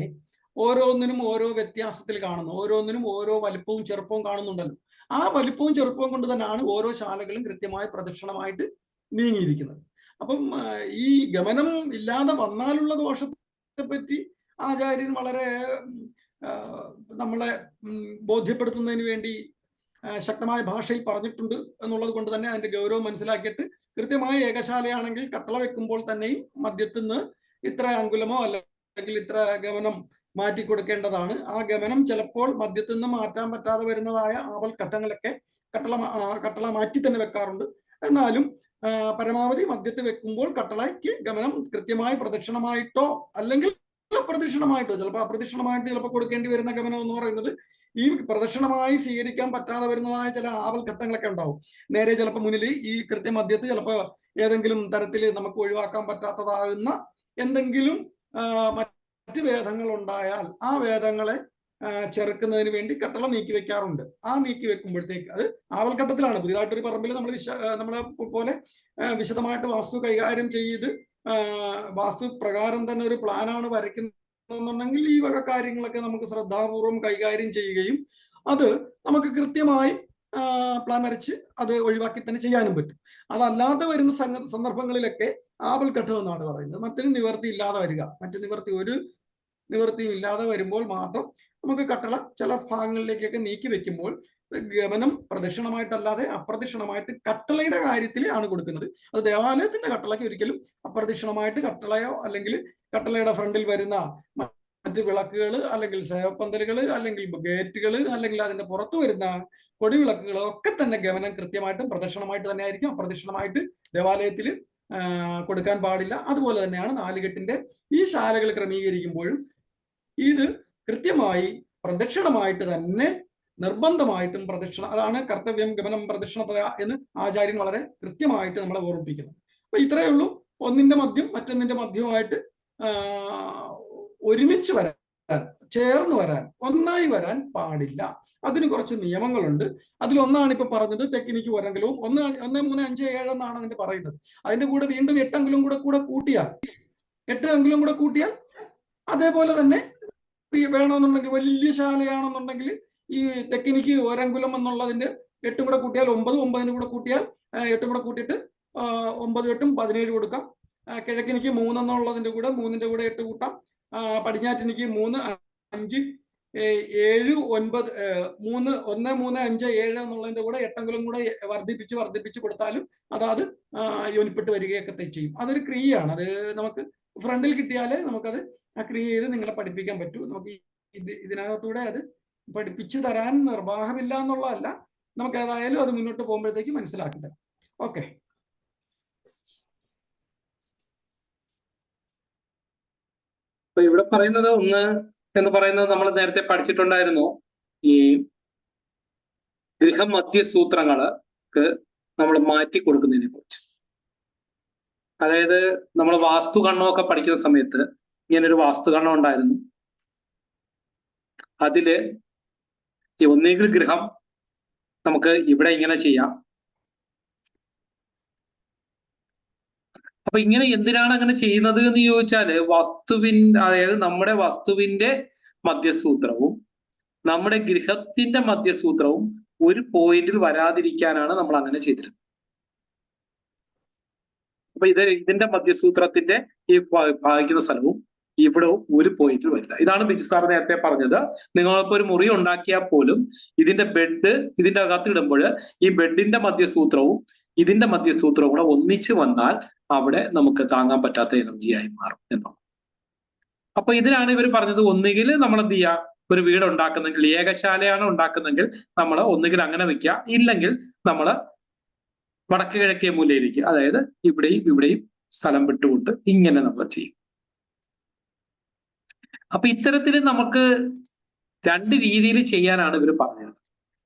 ഓരോന്നിനും ഓരോ വ്യത്യാസത്തിൽ കാണുന്നു, ഓരോന്നിനും ഓരോ വലിപ്പവും ചെറുപ്പവും കാണുന്നുണ്ടല്ലോ. ആ വലിപ്പവും ചെറുപ്പവും കൊണ്ട് തന്നെയാണ് ഓരോ ശാലകളും കൃത്യമായ പ്രദക്ഷിണമായിട്ട് നീങ്ങിയിരിക്കുന്നത്. അപ്പം ഈ ഗമനം ഇല്ലാതെ വന്നാലുള്ള ദോഷത്തെ പറ്റി ആചാര്യൻ വളരെ നമ്മളെ ബോധ്യപ്പെടുത്തുന്നതിന് വേണ്ടി ശക്തമായ ഭാഷയിൽ പറഞ്ഞിട്ടുണ്ട് എന്നുള്ളത് കൊണ്ട് തന്നെ അതിന്റെ ഗൗരവം മനസ്സിലാക്കിയിട്ട് കൃത്യമായ ഏകശാലയാണെങ്കിൽ കട്ടള വെക്കുമ്പോൾ തന്നെയും മധ്യത്തുനിന്ന് ഇത്ര അങ്കുലമോ അല്ലെങ്കിൽ ഇത്ര ഗമനം മാറ്റി കൊടുക്കേണ്ടതാണ്. ആ ഗമനം ചിലപ്പോൾ മധ്യത്തിൽ നിന്ന് മാറ്റാൻ പറ്റാതെ വരുന്നതായ ആവൽ ഘട്ടങ്ങളൊക്കെ കട്ടള മാറ്റി തന്നെ വെക്കാറുണ്ട്. എന്നാലും പരമാവധി മധ്യത്ത് വെക്കുമ്പോൾ കട്ടളയ്ക്ക് ഗമനം കൃത്യമായി പ്രദക്ഷിണമായിട്ടോ അല്ലെങ്കിൽ അപ്രദക്ഷിണമായിട്ടോ, ചിലപ്പോൾ അപ്രദക്ഷിണമായിട്ട് ചിലപ്പോൾ കൊടുക്കേണ്ടി വരുന്ന ഗമനം എന്ന് പറയുന്നത് ഈ പ്രദക്ഷിണമായി സ്വീകരിക്കാൻ പറ്റാതെ വരുന്നതായ ചില ആവൽ ഘട്ടങ്ങളൊക്കെ ഉണ്ടാവും. നേരെ ചിലപ്പോൾ മുന്നിൽ ഈ കൃത്യമധ്യത്ത് ചിലപ്പോൾ ഏതെങ്കിലും തരത്തിൽ നമുക്ക് ഒഴിവാക്കാൻ പറ്റാത്തതാകുന്ന എന്തെങ്കിലും മറ്റ് വേദങ്ങൾ ഉണ്ടായാൽ ആ വേദങ്ങളെ ചെറുക്കുന്നതിന് വേണ്ടി കട്ടള നീക്കി വെക്കാറുണ്ട്. ആ നീക്കി വെക്കുമ്പോഴത്തേക്ക് അത് ആവൽഘട്ടത്തിലാണ്. പുതിയതായിട്ടൊരു പറമ്പിൽ നമ്മളെ പോലെ വിശദമായിട്ട് വാസ്തു കൈകാര്യം ചെയ്ത് വാസ്തു പ്രകാരം തന്നെ ഒരു പ്ലാനാണ് വരയ്ക്കുന്നുണ്ടെങ്കിൽ ഈ വക കാര്യങ്ങളൊക്കെ നമുക്ക് ശ്രദ്ധാപൂർവം കൈകാര്യം ചെയ്യുകയും അത് നമുക്ക് കൃത്യമായി പ്ലാൻ വരച്ച് അത് ഒഴിവാക്കി തന്നെ ചെയ്യാനും പറ്റും. അതല്ലാതെ വരുന്ന സന്ദർഭങ്ങളിലൊക്കെ ആവൽഘട്ടം എന്നാണ് പറയുന്നത്. മറ്റൊരു നിവർത്തി ഇല്ലാതെ വരിക, ഒരു നിവൃത്തിയും ഇല്ലാതെ വരുമ്പോൾ മാത്രം നമുക്ക് കട്ടള ചില ഭാഗങ്ങളിലേക്കൊക്കെ നീക്കി വെക്കുമ്പോൾ ഗമനം പ്രദക്ഷിണമായിട്ടല്ലാതെ അപ്രദക്ഷിണമായിട്ട് കട്ടളയുടെ കാര്യത്തിൽ ആണ് കൊടുക്കുന്നത്. അത് ദേവാലയത്തിന്റെ കട്ടളയ്ക്ക് ഒരിക്കലും അപ്രദക്ഷിണമായിട്ട് കട്ടളയോ അല്ലെങ്കിൽ കട്ടളയുടെ ഫ്രണ്ടിൽ വരുന്ന മറ്റ് വിളക്കുകൾ അല്ലെങ്കിൽ സേവപ്പന്തലുകൾ അല്ലെങ്കിൽ ഗേറ്റുകൾ അല്ലെങ്കിൽ അതിന്റെ പുറത്തു വരുന്ന കൊടിവിളക്കുകൾ ഒക്കെ തന്നെ ഗമനം കൃത്യമായിട്ടും പ്രദക്ഷിണമായിട്ട് തന്നെ ആയിരിക്കും. അപ്രദക്ഷിണമായിട്ട് ദേവാലയത്തിൽ കൊടുക്കാൻ പാടില്ല. അതുപോലെ തന്നെയാണ് നാലുകെട്ടിന്റെ ഈ ശാലകൾ ക്രമീകരിക്കുമ്പോഴും ഇത് കൃത്യമായി പ്രദക്ഷിണമായിട്ട് തന്നെ നിർബന്ധമായിട്ടും അതാണ് കർത്തവ്യം ഗമനം പ്രദക്ഷിണത എന്ന് ആചാര്യൻ വളരെ കൃത്യമായിട്ട് നമ്മളെ ഓർമ്മിപ്പിക്കുന്നു. അപ്പൊ ഇത്രയേ ഉള്ളൂ. ഒന്നിന്റെ മധ്യം മറ്റൊന്നിന്റെ മധ്യവുമായിട്ട് ഒരുമിച്ച് വരാൻ, ചേർന്ന് വരാൻ, ഒന്നായി വരാൻ പാടില്ല. അതിന് കുറച്ച് നിയമങ്ങളുണ്ട്. അതിലൊന്നാണ് ഇപ്പൊ പറഞ്ഞത് തെക്കിനിക്ക് ഒരങ്കലവും 1, 3, 5, 7 എന്നാണ് അതിന്റെ പറയുന്നത്. അതിന്റെ കൂടെ വീണ്ടും 8 അങ്കുലം കൂടെ കൂട്ടിയാൽ 8 അങ്കുലം കൂടെ കൂട്ടിയാൽ അതേപോലെ തന്നെ വേണമെന്നുണ്ടെങ്കിൽ വലിയ ശാലയാണെന്നുണ്ടെങ്കിൽ ഈ തെക്കിനിക്ക് ഒരങ്കുലം എന്നുള്ളതിന്റെ 8 കൂടെ കൂട്ടിയാൽ 9, 9 കൂടെ കൂട്ടിയാൽ 8 കൂടെ കൂട്ടിയിട്ട് 9, 8, 17 കൊടുക്കാം. കിഴക്കിനിക്ക് 3 എന്നുള്ളതിന്റെ കൂടെ 3ന്റെ കൂടെ 8 കൂട്ടാം. പടിഞ്ഞാറ്റിനിക്ക് 3, 5, 7, 9, 3, 1, 3, 5, 7 എന്നുള്ളതിന്റെ കൂടെ 8 അങ്കുലം കൂടെ വർദ്ധിപ്പിച്ച് കൊടുത്താലും അതാത് യോനിപ്പെട്ട് വരികയൊക്കെ ചെയ്യും. അതൊരു ക്രിയയാണ്. അത് നമുക്ക് ഫ്രണ്ടിൽ കിട്ടിയാലേ നമുക്കത് ആ ക്രിയ ചെയ്ത് നിങ്ങളെ പഠിപ്പിക്കാൻ പറ്റൂ. നമുക്ക് ഇതിനകത്തൂടെ അത് പഠിപ്പിച്ചു തരാൻ നിർവാഹമില്ല എന്നുള്ളതല്ല, നമുക്ക് ഏതായാലും അത് മുന്നോട്ട് പോകുമ്പോഴത്തേക്ക് മനസ്സിലാക്കി തരാം. ഓക്കെ. അപ്പൊ ഇവിടെ പറയുന്നത് ഒന്ന് എന്ന് പറയുന്നത് നമ്മൾ നേരത്തെ പഠിച്ചിട്ടുണ്ടായിരുന്നു. ഈ ഗൃഹമധ്യസൂത്രങ്ങൾക്ക് നമ്മൾ മാറ്റി കൊടുക്കുന്നതിനെ കുറിച്ച്. അതായത് നമ്മൾ വാസ്തുകണ്ണമൊക്കെ പഠിക്കുന്ന സമയത്ത് ഇങ്ങനൊരു വാസ്തുകണ്ണം ഉണ്ടായിരുന്നു. അതില് ഈ ഒന്നെങ്കിൽ ഗൃഹം നമുക്ക് ഇവിടെ ഇങ്ങനെ ചെയ്യാം. അപ്പൊ ഇങ്ങനെ എന്തിനാണ് അങ്ങനെ ചെയ്യുന്നത് എന്ന് ചോദിച്ചാല് അതായത് നമ്മുടെ വസ്തുവിന്റെ മധ്യസൂത്രവും നമ്മുടെ ഗൃഹത്തിന്റെ മധ്യസൂത്രവും ഒരു പോയിന്റിൽ വരാതിരിക്കാനാണ് നമ്മൾ അങ്ങനെ ചെയ്തിരുന്നത്. അപ്പൊ ഇതിന്റെ മധ്യസൂത്രത്തിന്റെ ഈ ഭാഗിക്കുന്ന സ്ഥലവും ഇവിടെ ഒരു പോയിന്റിൽ വരില്ല. ഇതാണ് ബിജു സാർ നേരത്തെ പറഞ്ഞത്. നിങ്ങളിപ്പോ ഒരു മുറി ഉണ്ടാക്കിയാൽ പോലും ഇതിന്റെ ബെഡ് ഇതിന്റെ അകത്ത് ഇടുമ്പോൾ ഈ ബെഡിന്റെ മധ്യസൂത്രവും ഇതിന്റെ മധ്യസൂത്രവും കൂടെ ഒന്നിച്ച് വന്നാൽ അവിടെ നമുക്ക് താങ്ങാൻ പറ്റാത്ത എനർജിയായി മാറും എന്നാണ്. അപ്പൊ ഇതിനാണ് ഇവർ പറഞ്ഞത്, ഒന്നുകിൽ നമ്മൾ എന്ത് ചെയ്യുക, ഒരു വീട് ഉണ്ടാക്കുന്നെങ്കിൽ, ഏകശാലയാണ് ഉണ്ടാക്കുന്നെങ്കിൽ നമ്മൾ ഒന്നുകിൽ അങ്ങനെ വെക്കുക, ഇല്ലെങ്കിൽ നമ്മൾ വടക്ക് കിഴക്കേ മൂലയിലേക്ക്, അതായത് ഇവിടെയും സ്ഥലം വിട്ടുകൊണ്ട് ഇങ്ങനെ നമ്മൾ ചെയ്യും. അപ്പൊ ഇത്തരത്തിൽ നമുക്ക് 2 രീതിയിൽ ചെയ്യാനാണ് ഇവർ പറഞ്ഞത്.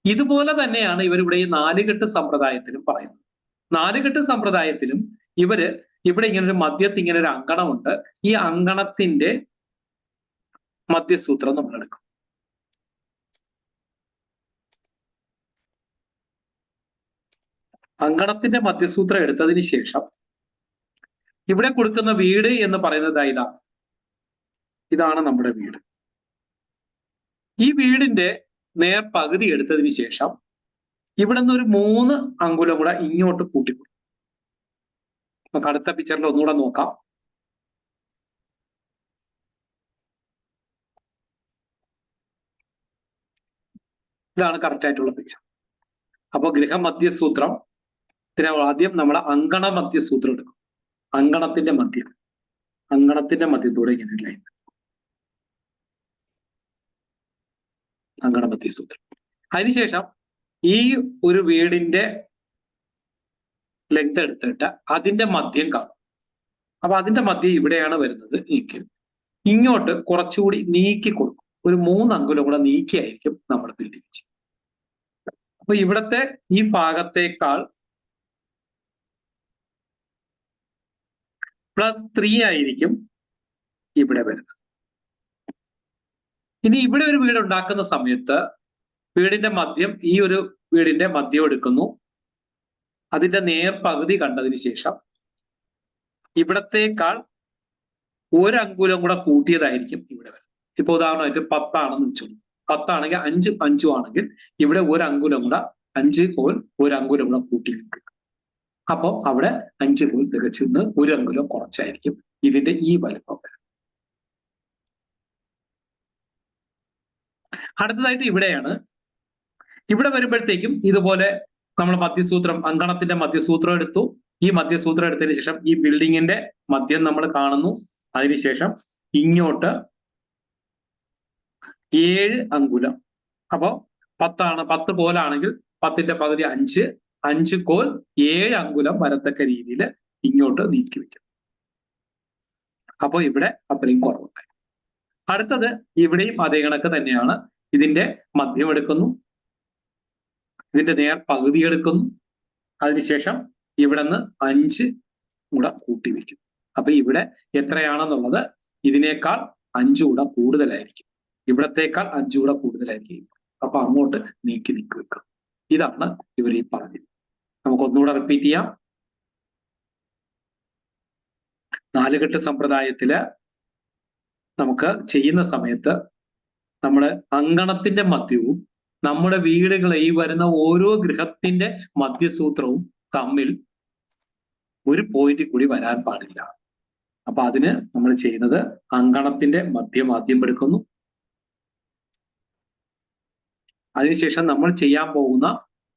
ഇതുപോലെ തന്നെയാണ് ഇവരിവിടെ ഈ 4 കെട്ട് സമ്പ്രദായത്തിലും പറയുന്നത്. 4 കെട്ട് സമ്പ്രദായത്തിലും ഇവിടെ ഇങ്ങനൊരു മധ്യത്ത് ഇങ്ങനെ ഒരു അങ്കണമുണ്ട്. ഈ അങ്കണത്തിന്റെ മധ്യസൂത്രം നമ്മൾ എടുക്കും. അങ്കണത്തിന്റെ മധ്യസൂത്രം എടുത്തതിന് ശേഷം ഇവിടെ കൊടുക്കുന്ന വീട് എന്ന് പറയുന്നത് ഇതാണ്. ഇതാണ് നമ്മുടെ വീട്. ഈ വീടിന്റെ നേർ പകുതി എടുത്തതിന് ശേഷം ഇവിടെ നിന്ന് ഒരു 3 അങ്കുലം കൂടെ ഇങ്ങോട്ട് കൂട്ടിക്കൊടുക്കും. നമുക്ക് അടുത്ത പിക്ചറിൽ ഒന്നുകൂടെ നോക്കാം. ഇതാണ് കറക്റ്റ് ആയിട്ടുള്ള പിക്ചർ. അപ്പൊ ഗൃഹമധ്യസൂത്രം ആദ്യം നമ്മൾ അങ്കണ മധ്യസൂത്രം എടുക്കും. അങ്കണത്തിന്റെ മധ്യത്തൂടെ ഇങ്ങനെ ലൈൻ, അങ്കണ മധ്യസൂത്രം. അതിനുശേഷം ഈ ഒരു വീടിന്റെ ലെങ്ത് എടുത്തിട്ട് അതിന്റെ മധ്യം കാണും. അപ്പൊ അതിന്റെ മധ്യം ഇവിടെയാണ് വരുന്നത് എങ്കിൽ ഇങ്ങോട്ട് കുറച്ചുകൂടി നീക്കി കൊടുക്കും. ഒരു 3 അങ്കുലം കൂടെ നീക്കിയായിരിക്കും നമ്മൾ ബിൽഡിംഗ് ചെയ്യുന്നത്. അപ്പൊ ഇവിടത്തെ ഈ ഭാഗത്തേക്കാൾ +3 ആയിരിക്കും ഇവിടെ വരുന്നത്. ഇനി ഇവിടെ ഒരു വീട് ഉണ്ടാക്കുന്ന സമയത്ത് വീടിന്റെ മധ്യം, ഈ ഒരു വീടിന്റെ മധ്യം എടുക്കുന്നു. അതിന്റെ നേർ പകുതി കണ്ടതിന് ശേഷം ഇവിടത്തേക്കാൾ 1 അങ്കുലം കൂടെ കൂട്ടിയതായിരിക്കും ഇവിടെ വരുന്നത്. ഇപ്പൊ ഉദാഹരണമായിട്ട് 10 ആണെന്ന് വെച്ചോളൂ. 10 ആണെങ്കിൽ 5 ആണെങ്കിൽ ഇവിടെ 1 അങ്കുലം കൂടെ 5 കോൽ 1 അങ്കുലം കൂടെ കൂട്ടി. അപ്പൊ അവിടെ 5 കോൽ തികച്ചു 1 അങ്കുലം കുറച്ചായിരിക്കും ഇതിന്റെ ഈ വലിപ്പം വരുന്നത്. അടുത്തതായിട്ട് ഇവിടെയാണ്. ഇവിടെ വരുമ്പോഴത്തേക്കും ഇതുപോലെ നമ്മൾ മധ്യസൂത്രം, അങ്കണത്തിന്റെ മധ്യസൂത്രം എടുത്തു. ഈ മധ്യസൂത്രം എടുത്തതിന് ശേഷം ഈ ബിൽഡിങ്ങിന്റെ മധ്യം നമ്മൾ കാണുന്നു. അതിനുശേഷം ഇങ്ങോട്ട് 7 അങ്കുലം. അപ്പോ 10 ആണ്. 10 കോലാണെങ്കിൽ 10ന്റെ പകുതി 5, 5 കോൽ 7 അങ്കുലം വരത്തക്ക രീതിയിൽ ഇങ്ങോട്ട് നീക്കി വെക്കും. അപ്പൊ ഇവിടെ അത്രയും കുറവുണ്ടായി. അടുത്തത് ഇവിടെയും അതേ കണക്ക് തന്നെയാണ്. ഇതിന്റെ മധ്യം എടുക്കുന്നു, ഇതിന്റെ നേർ പകുതി എടുക്കുന്നു. അതിനുശേഷം ഇവിടെ നിന്ന് 5 കൂടെ കൂട്ടി വെക്കും. അപ്പൊ ഇവിടെ എത്രയാണെന്നുള്ളത് ഇതിനേക്കാൾ 5 കൂടെ കൂടുതലായിരിക്കും. ഇവിടത്തേക്കാൾ 5 കൂടെ കൂടുതലായിരിക്കും. അപ്പൊ അങ്ങോട്ട് നീക്കി വെക്കും. ഇതാണ് ഇവർ ഈ പറഞ്ഞത്. നമുക്ക് ഒന്നുകൂടെ റിപ്പീറ്റ് ചെയ്യാം. 4 കെട്ട് സമ്പ്രദായത്തില് നമുക്ക് ചെയ്യുന്ന സമയത്ത് നമ്മള് അങ്കണത്തിന്റെ മധ്യവും നമ്മുടെ വീടുകളെ ഈ വരുന്ന ഓരോ ഗൃഹത്തിന്റെ മധ്യസൂത്രവും തമ്മിൽ ഒരു പോയിന്റ് കൂടി വരാൻ പാടില്ല. അപ്പൊ അതിന് നമ്മൾ ചെയ്യുന്നത് അങ്കണത്തിന്റെ മധ്യം ആദ്യം എടുക്കുന്നു. അതിനുശേഷം നമ്മൾ ചെയ്യാൻ പോകുന്ന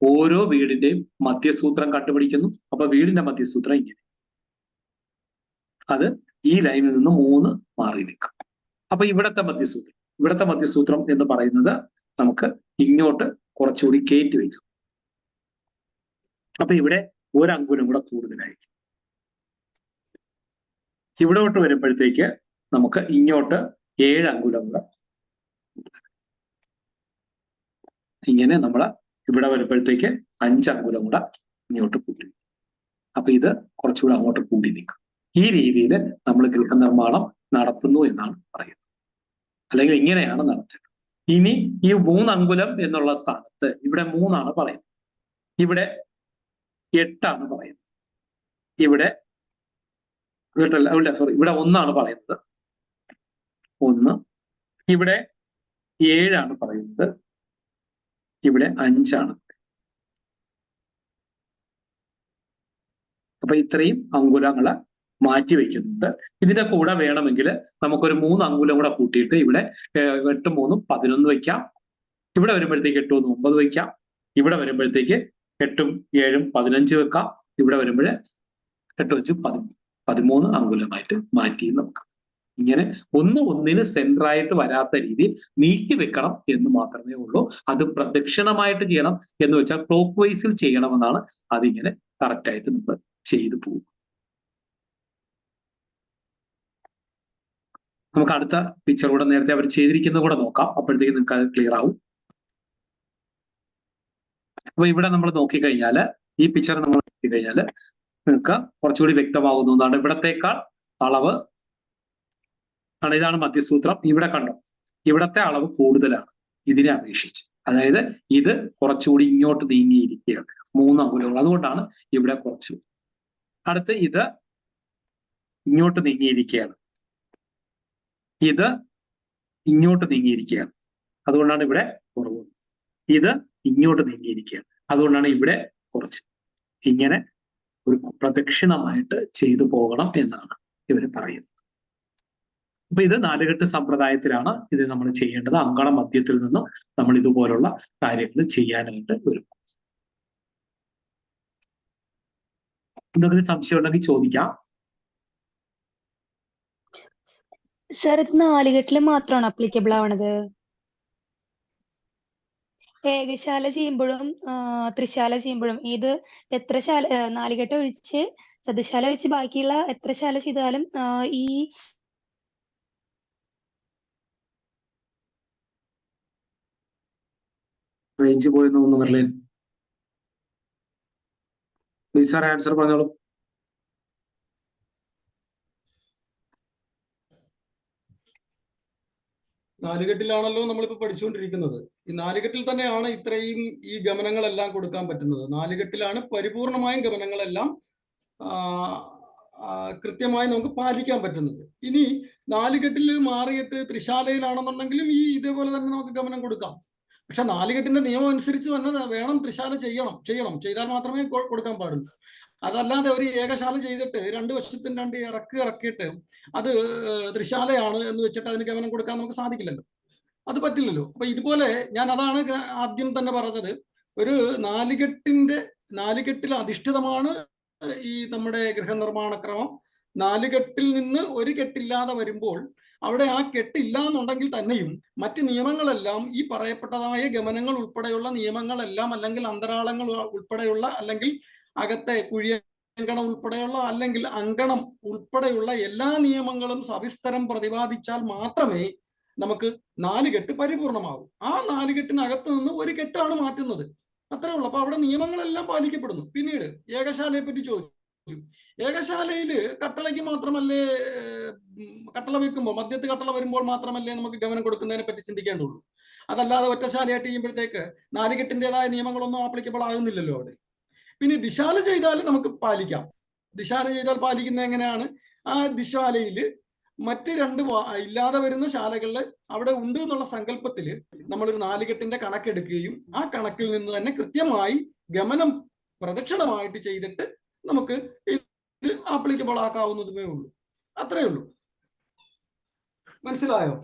ഓരോ വീടിന്റെയും മധ്യസൂത്രം കണ്ടുപിടിക്കുന്നു. അപ്പൊ വീടിന്റെ മധ്യസൂത്രം ഇങ്ങനെ, അത് ഈ ലൈനിൽ നിന്ന് 3 മാറി നിൽക്കും. അപ്പൊ ഇവിടത്തെ മധ്യസൂത്രം എന്ന് പറയുന്നത് നമുക്ക് ഇങ്ങോട്ട് കുറച്ചുകൂടി കയറ്റി വയ്ക്കും. അപ്പൊ ഇവിടെ 1 അങ്കുലം കൂടെ കൂടുതലായിരിക്കും. ഇവിടോട്ട് വരുമ്പോഴത്തേക്ക് നമുക്ക് ഇങ്ങോട്ട് 7 അങ്കുലം കൂടെ, ഇങ്ങനെ നമ്മൾ ഇവിടെ വരുമ്പോഴത്തേക്ക് 5 അങ്കുലം കൂടെ ഇങ്ങോട്ട് കൂട്ടി. അപ്പൊ ഇത് കുറച്ചുകൂടെ അങ്ങോട്ട് കൂടി നിൽക്കും. ഈ രീതിയിൽ നമ്മൾ ഗൃഹനിർമ്മാണം നടത്തുന്നു എന്നാണ് പറയുന്നത്. അല്ലെങ്കിൽ ഇങ്ങനെയാണ് നടത്തുന്നത്. ഇനി ഈ 3 അങ്കുലം എന്നുള്ള സ്ഥാനത്ത് ഇവിടെ 3 ആണ് പറയുന്നത്, ഇവിടെ 8 ആണ് പറയുന്നത്, ഇവിടെ 1 ആണ് പറയുന്നത്, 1, ഇവിടെ 7 ആണ് പറയുന്നത്, ഇവിടെ 5 ആണ്. അപ്പൊ ഇത്രയും അങ്കുലങ്ങളെ മാറ്റി വയ്ക്കുന്നുണ്ട്. ഇതിന്റെ കൂടെ വേണമെങ്കിൽ നമുക്കൊരു 3 അങ്കുലം കൂടെ കൂട്ടിയിട്ട് ഇവിടെ 8 3 11 വയ്ക്കാം. ഇവിടെ വരുമ്പോഴത്തേക്ക് 8 1 9 വയ്ക്കാം. ഇവിടെ വരുമ്പോഴത്തേക്ക് 8 7 15 വെക്കാം. ഇവിടെ വരുമ്പോൾ 8 5 13 അങ്കുലമായിട്ട് മാറ്റി നമുക്ക് ഇങ്ങനെ ഒന്നിന് സെന്ററായിട്ട് വരാത്ത രീതിയിൽ നീക്കി വെക്കണം എന്ന് മാത്രമേ ഉള്ളൂ. അത് പ്രദക്ഷിണമായിട്ട് ചെയ്യണം എന്ന് വെച്ചാൽ ക്ലോക്ക് വൈസിൽ ചെയ്യണമെന്നാണ്. അതിങ്ങനെ കറക്റ്റായിട്ട് നമ്മൾ ചെയ്തു പോകും. നമുക്ക് അടുത്ത പിക്ചർ കൂടെ നേരത്തെ അവർ ചെയ്തിരിക്കുന്നത് കൂടെ നോക്കാം. അപ്പോഴത്തേക്ക് നിങ്ങൾക്ക് അത് ക്ലിയർ ആവും. അപ്പൊ ഇവിടെ നമ്മൾ നോക്കിക്കഴിഞ്ഞാൽ, ഈ പിക്ചർ നമ്മൾ നോക്കിക്കഴിഞ്ഞാൽ നിങ്ങൾക്ക് കുറച്ചുകൂടി വ്യക്തമാകുന്നു എന്നാണ്. ഇവിടത്തേക്കാൾ അളവ് ആണ്, ഇതാണ് മധ്യസൂത്രം. ഇവിടെ കണ്ടോ, ഇവിടത്തെ അളവ് കൂടുതലാണ് ഇതിനെ അപേക്ഷിച്ച്. അതായത് ഇത് കുറച്ചുകൂടി ഇങ്ങോട്ട് നീങ്ങിയിരിക്കുകയാണ് 3 അങ്കുലങ്ങൾ. അതുകൊണ്ടാണ് ഇവിടെ കുറച്ച്. അടുത്ത് ഇത് ഇങ്ങോട്ട് നീങ്ങിയിരിക്കുകയാണ്. ഇത് ഇങ്ങോട്ട് നീങ്ങിയിരിക്കുകയാണ്. അതുകൊണ്ടാണ് ഇവിടെ കുറവ്. ഇത് ഇങ്ങോട്ട് നീങ്ങിയിരിക്കുകയാണ്. അതുകൊണ്ടാണ് ഇവിടെ കുറച്ച്. ഇങ്ങനെ ഒരു പ്രദക്ഷിണമായിട്ട് ചെയ്തു പോകണം എന്നാണ് ഇവർ പറയുന്നത്. അപ്പൊ ഇത് നാലുകെട്ട് സമ്പ്രദായത്തിലാണ് ഇത് നമ്മൾ ചെയ്യേണ്ടത്. അങ്കണ മധ്യത്തിൽ നിന്ന് നമ്മൾ ഇതുപോലുള്ള കാര്യങ്ങൾ ചെയ്യാനായിട്ട് വരും. എന്തെങ്കിലും സംശയം ഉണ്ടെങ്കിൽ ചോദിക്കാം. സർ, ഇത് നാലുകെട്ടില് മാത്രമാണ് അപ്ലിക്കബിൾ ആവണത്? ഏകശാല ചെയ്യുമ്പോഴും ത്രിശാല ചെയ്യുമ്പോഴും ഇത് എത്ര ശാല, നാലുകെട്ട് ഒഴിച്ച് ചതുശാല ഒഴിച്ച് ബാക്കിയുള്ള എത്ര ശാല ചെയ്താലും ഈ റേഞ്ച് പോയെന്ന് തോന്നുന്നു മെർലിൻ. സാർ ആൻസർ പറഞ്ഞോളൂ. നാലുകെട്ടിലാണല്ലോ നമ്മളിപ്പോ പഠിച്ചുകൊണ്ടിരിക്കുന്നത്. ഈ നാലുകെട്ടിൽ തന്നെയാണ് ഇത്രയും ഈ ഗമനങ്ങളെല്ലാം കൊടുക്കാൻ പറ്റുന്നത്. നാലുകെട്ടിലാണ് പരിപൂർണമായും ഗമനങ്ങളെല്ലാം കൃത്യമായി നമുക്ക് പാലിക്കാൻ പറ്റുന്നത്. ഇനി നാലുകെട്ടിൽ മാറിയിട്ട് ത്രിശാലയിലാണെന്നുണ്ടെങ്കിലും ഈ ഇതേപോലെ തന്നെ നമുക്ക് ഗമനം കൊടുക്കാം. പക്ഷെ നാലുകെട്ടിന്റെ നിയമം അനുസരിച്ച് തന്നെ വേണം ത്രിശാല ചെയ്താൽ മാത്രമേ കൊടുക്കാൻ പാടുള്ളൂ. അതല്ലാതെ ഒരു ഏകശാല ചെയ്തിട്ട് രണ്ട് വശത്തും രണ്ട് ഇറക്കിയിട്ട് അത് ത്രിശാലയാണ് എന്ന് വെച്ചിട്ട് അതിന് ഗമനം കൊടുക്കാൻ നമുക്ക് സാധിക്കില്ലല്ലോ, അത് പറ്റില്ലല്ലോ. അപ്പൊ ഇതുപോലെ ഞാൻ അതാണ് ആദ്യം തന്നെ പറഞ്ഞത്, ഒരു നാലുകെട്ടിൽ അധിഷ്ഠിതമാണ് ഈ നമ്മുടെ ഗൃഹനിർമ്മാണ ക്രമം. നാലുകെട്ടിൽ നിന്ന് ഒരു കെട്ടില്ലാതെ വരുമ്പോൾ അവിടെ ആ കെട്ടില്ല എന്നുണ്ടെങ്കിൽ തന്നെയും മറ്റ് നിയമങ്ങളെല്ലാം ഈ പറയപ്പെട്ടതായ ഗമനങ്ങൾ ഉൾപ്പെടെയുള്ള നിയമങ്ങളെല്ലാം, അല്ലെങ്കിൽ അന്തരാളങ്ങൾ ഉൾപ്പെടെയുള്ള, അല്ലെങ്കിൽ അകത്തെ കുഴിയങ്കണം ഉൾപ്പെടെയുള്ള, അല്ലെങ്കിൽ അങ്കണം ഉൾപ്പെടെയുള്ള എല്ലാ നിയമങ്ങളും സവിസ്തരം പ്രതിപാദിച്ചാൽ മാത്രമേ നമുക്ക് നാലുകെട്ട് പരിപൂർണമാകും. ആ നാലുകെട്ടിനകത്ത് നിന്ന് ഒരു കെട്ടാണ് മാറ്റുന്നത്, അത്രേ ഉള്ളൂ. അപ്പൊ അവിടെ നിയമങ്ങളെല്ലാം പാലിക്കപ്പെടുന്നു. പിന്നീട് ഏകശാലയെ പറ്റി ചോദിച്ചു. ഏകശാലയില് കട്ടളയ്ക്ക് മാത്രമല്ലേ, കട്ടള വെക്കുമ്പോൾ മധ്യത്ത് കട്ടള വരുമ്പോൾ മാത്രമല്ലേ നമുക്ക് ഗമനം കൊടുക്കുന്നതിനെ പറ്റി ചിന്തിക്കേണ്ടുള്ളൂ. അതല്ലാതെ ഒറ്റശാലയായിട്ട് ചെയ്യുമ്പോഴത്തേക്ക് നാലുകെട്ടിൻ്റെതായ നിയമങ്ങളൊന്നും ആപ്ലിക്കബിൾ ആകുന്നില്ലല്ലോ അവിടെ. പിന്നെ ദിശാല ചെയ്താൽ നമുക്ക് പാലിക്കാം. ദിശാല ചെയ്താൽ പാലിക്കുന്നത് എങ്ങനെയാണ്? ആ ദിശാലയിൽ മറ്റ് രണ്ട് ഇല്ലാതെ വരുന്ന ശാലകളിൽ അവിടെ ഉണ്ട് എന്നുള്ള സങ്കല്പത്തിൽ നമ്മളൊരു നാലുകെട്ടിന്റെ കണക്കെടുക്കുകയും ആ കണക്കിൽ നിന്ന് തന്നെ കൃത്യമായി ഗമനം പ്രദക്ഷിണമായിട്ട് ചെയ്തിട്ട് നമുക്ക് ഇത് ആപ്ലിക്കബിൾ ആക്കാവുന്നതുമേ ഉള്ളൂ. അത്രേ ഉള്ളൂ. മനസ്സിലായോ?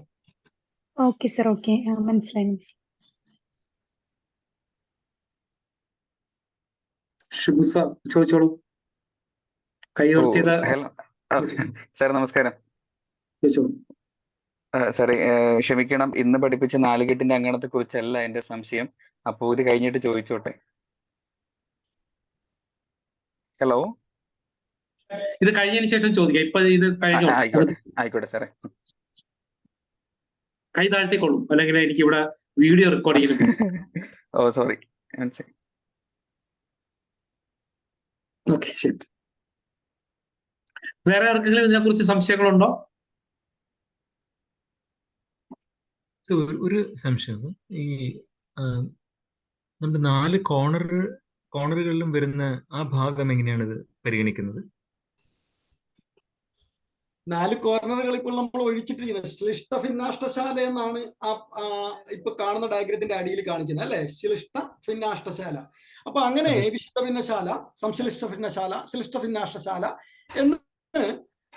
ഓക്കെ സർ, ഓക്കെ, മനസ്സിലായി. ഷിബു സാർ ചോദിച്ചോളൂ. കൈ ഉയർത്തിയത്. ഹലോ സാർ, നമസ്കാരം. ചോദിച്ചോളൂ. സാറേ, ക്ഷമിക്കണം, ഇന്ന് പഠിപ്പിച്ച നാലുകെട്ടിന്റെ അങ്കണത്തെ കുറിച്ചല്ല എന്റെ സംശയം. അപ്പോ ഇത് കഴിഞ്ഞിട്ട് ചോദിച്ചോട്ടെ. ഹലോ, ഇത് കഴിഞ്ഞതിന് ശേഷം ചോദിക്കാം. ഇപ്പൊ ഇത് കഴിഞ്ഞു. ആയിക്കോട്ടെ സാറേ. കൈ താഴ്ത്തിക്കൊള്ളൂ, അല്ലെങ്കിൽ എനിക്ക് ഇവിടെ വീഡിയോ റെക്കോർഡ് ചെയ്യുന്നുണ്ട്. ഓ സോറി. ഓക്കെ, ശരി. വേറെ ആർക്കെങ്കിലും ഇതിനെ കുറിച്ച് സംശയങ്ങളുണ്ടോ? ഒരു സംശയം. ഈ നമ്മുടെ 4 കോണറുകളിലും വരുന്ന ആ ഭാഗം എങ്ങനെയാണ് ഇത് പരിഗണിക്കുന്നത്? 4 കോർണറുകൾ ഇപ്പോൾ നമ്മൾ ഒഴിച്ചിട്ടിരിക്കുന്നത് ശ്ലിഷ്ട ഭിന്നാഷ്ടശാല എന്നാണ് ഇപ്പൊ കാണുന്ന ഡയഗ്രത്തിന്റെ അടിയിൽ കാണിക്കുന്നത്, അല്ലെ? ശ്ലിഷ്ട ഭിന്നാഷ്ടശാല. അപ്പൊ അങ്ങനെ വിശിഷ്ട ഭിന്നശാല, സംശ്ലിഷ്ട ഭിന്നശാല, ശ്ലിഷ്ട ഭിന്നാഷ്ടശാല എന്ന്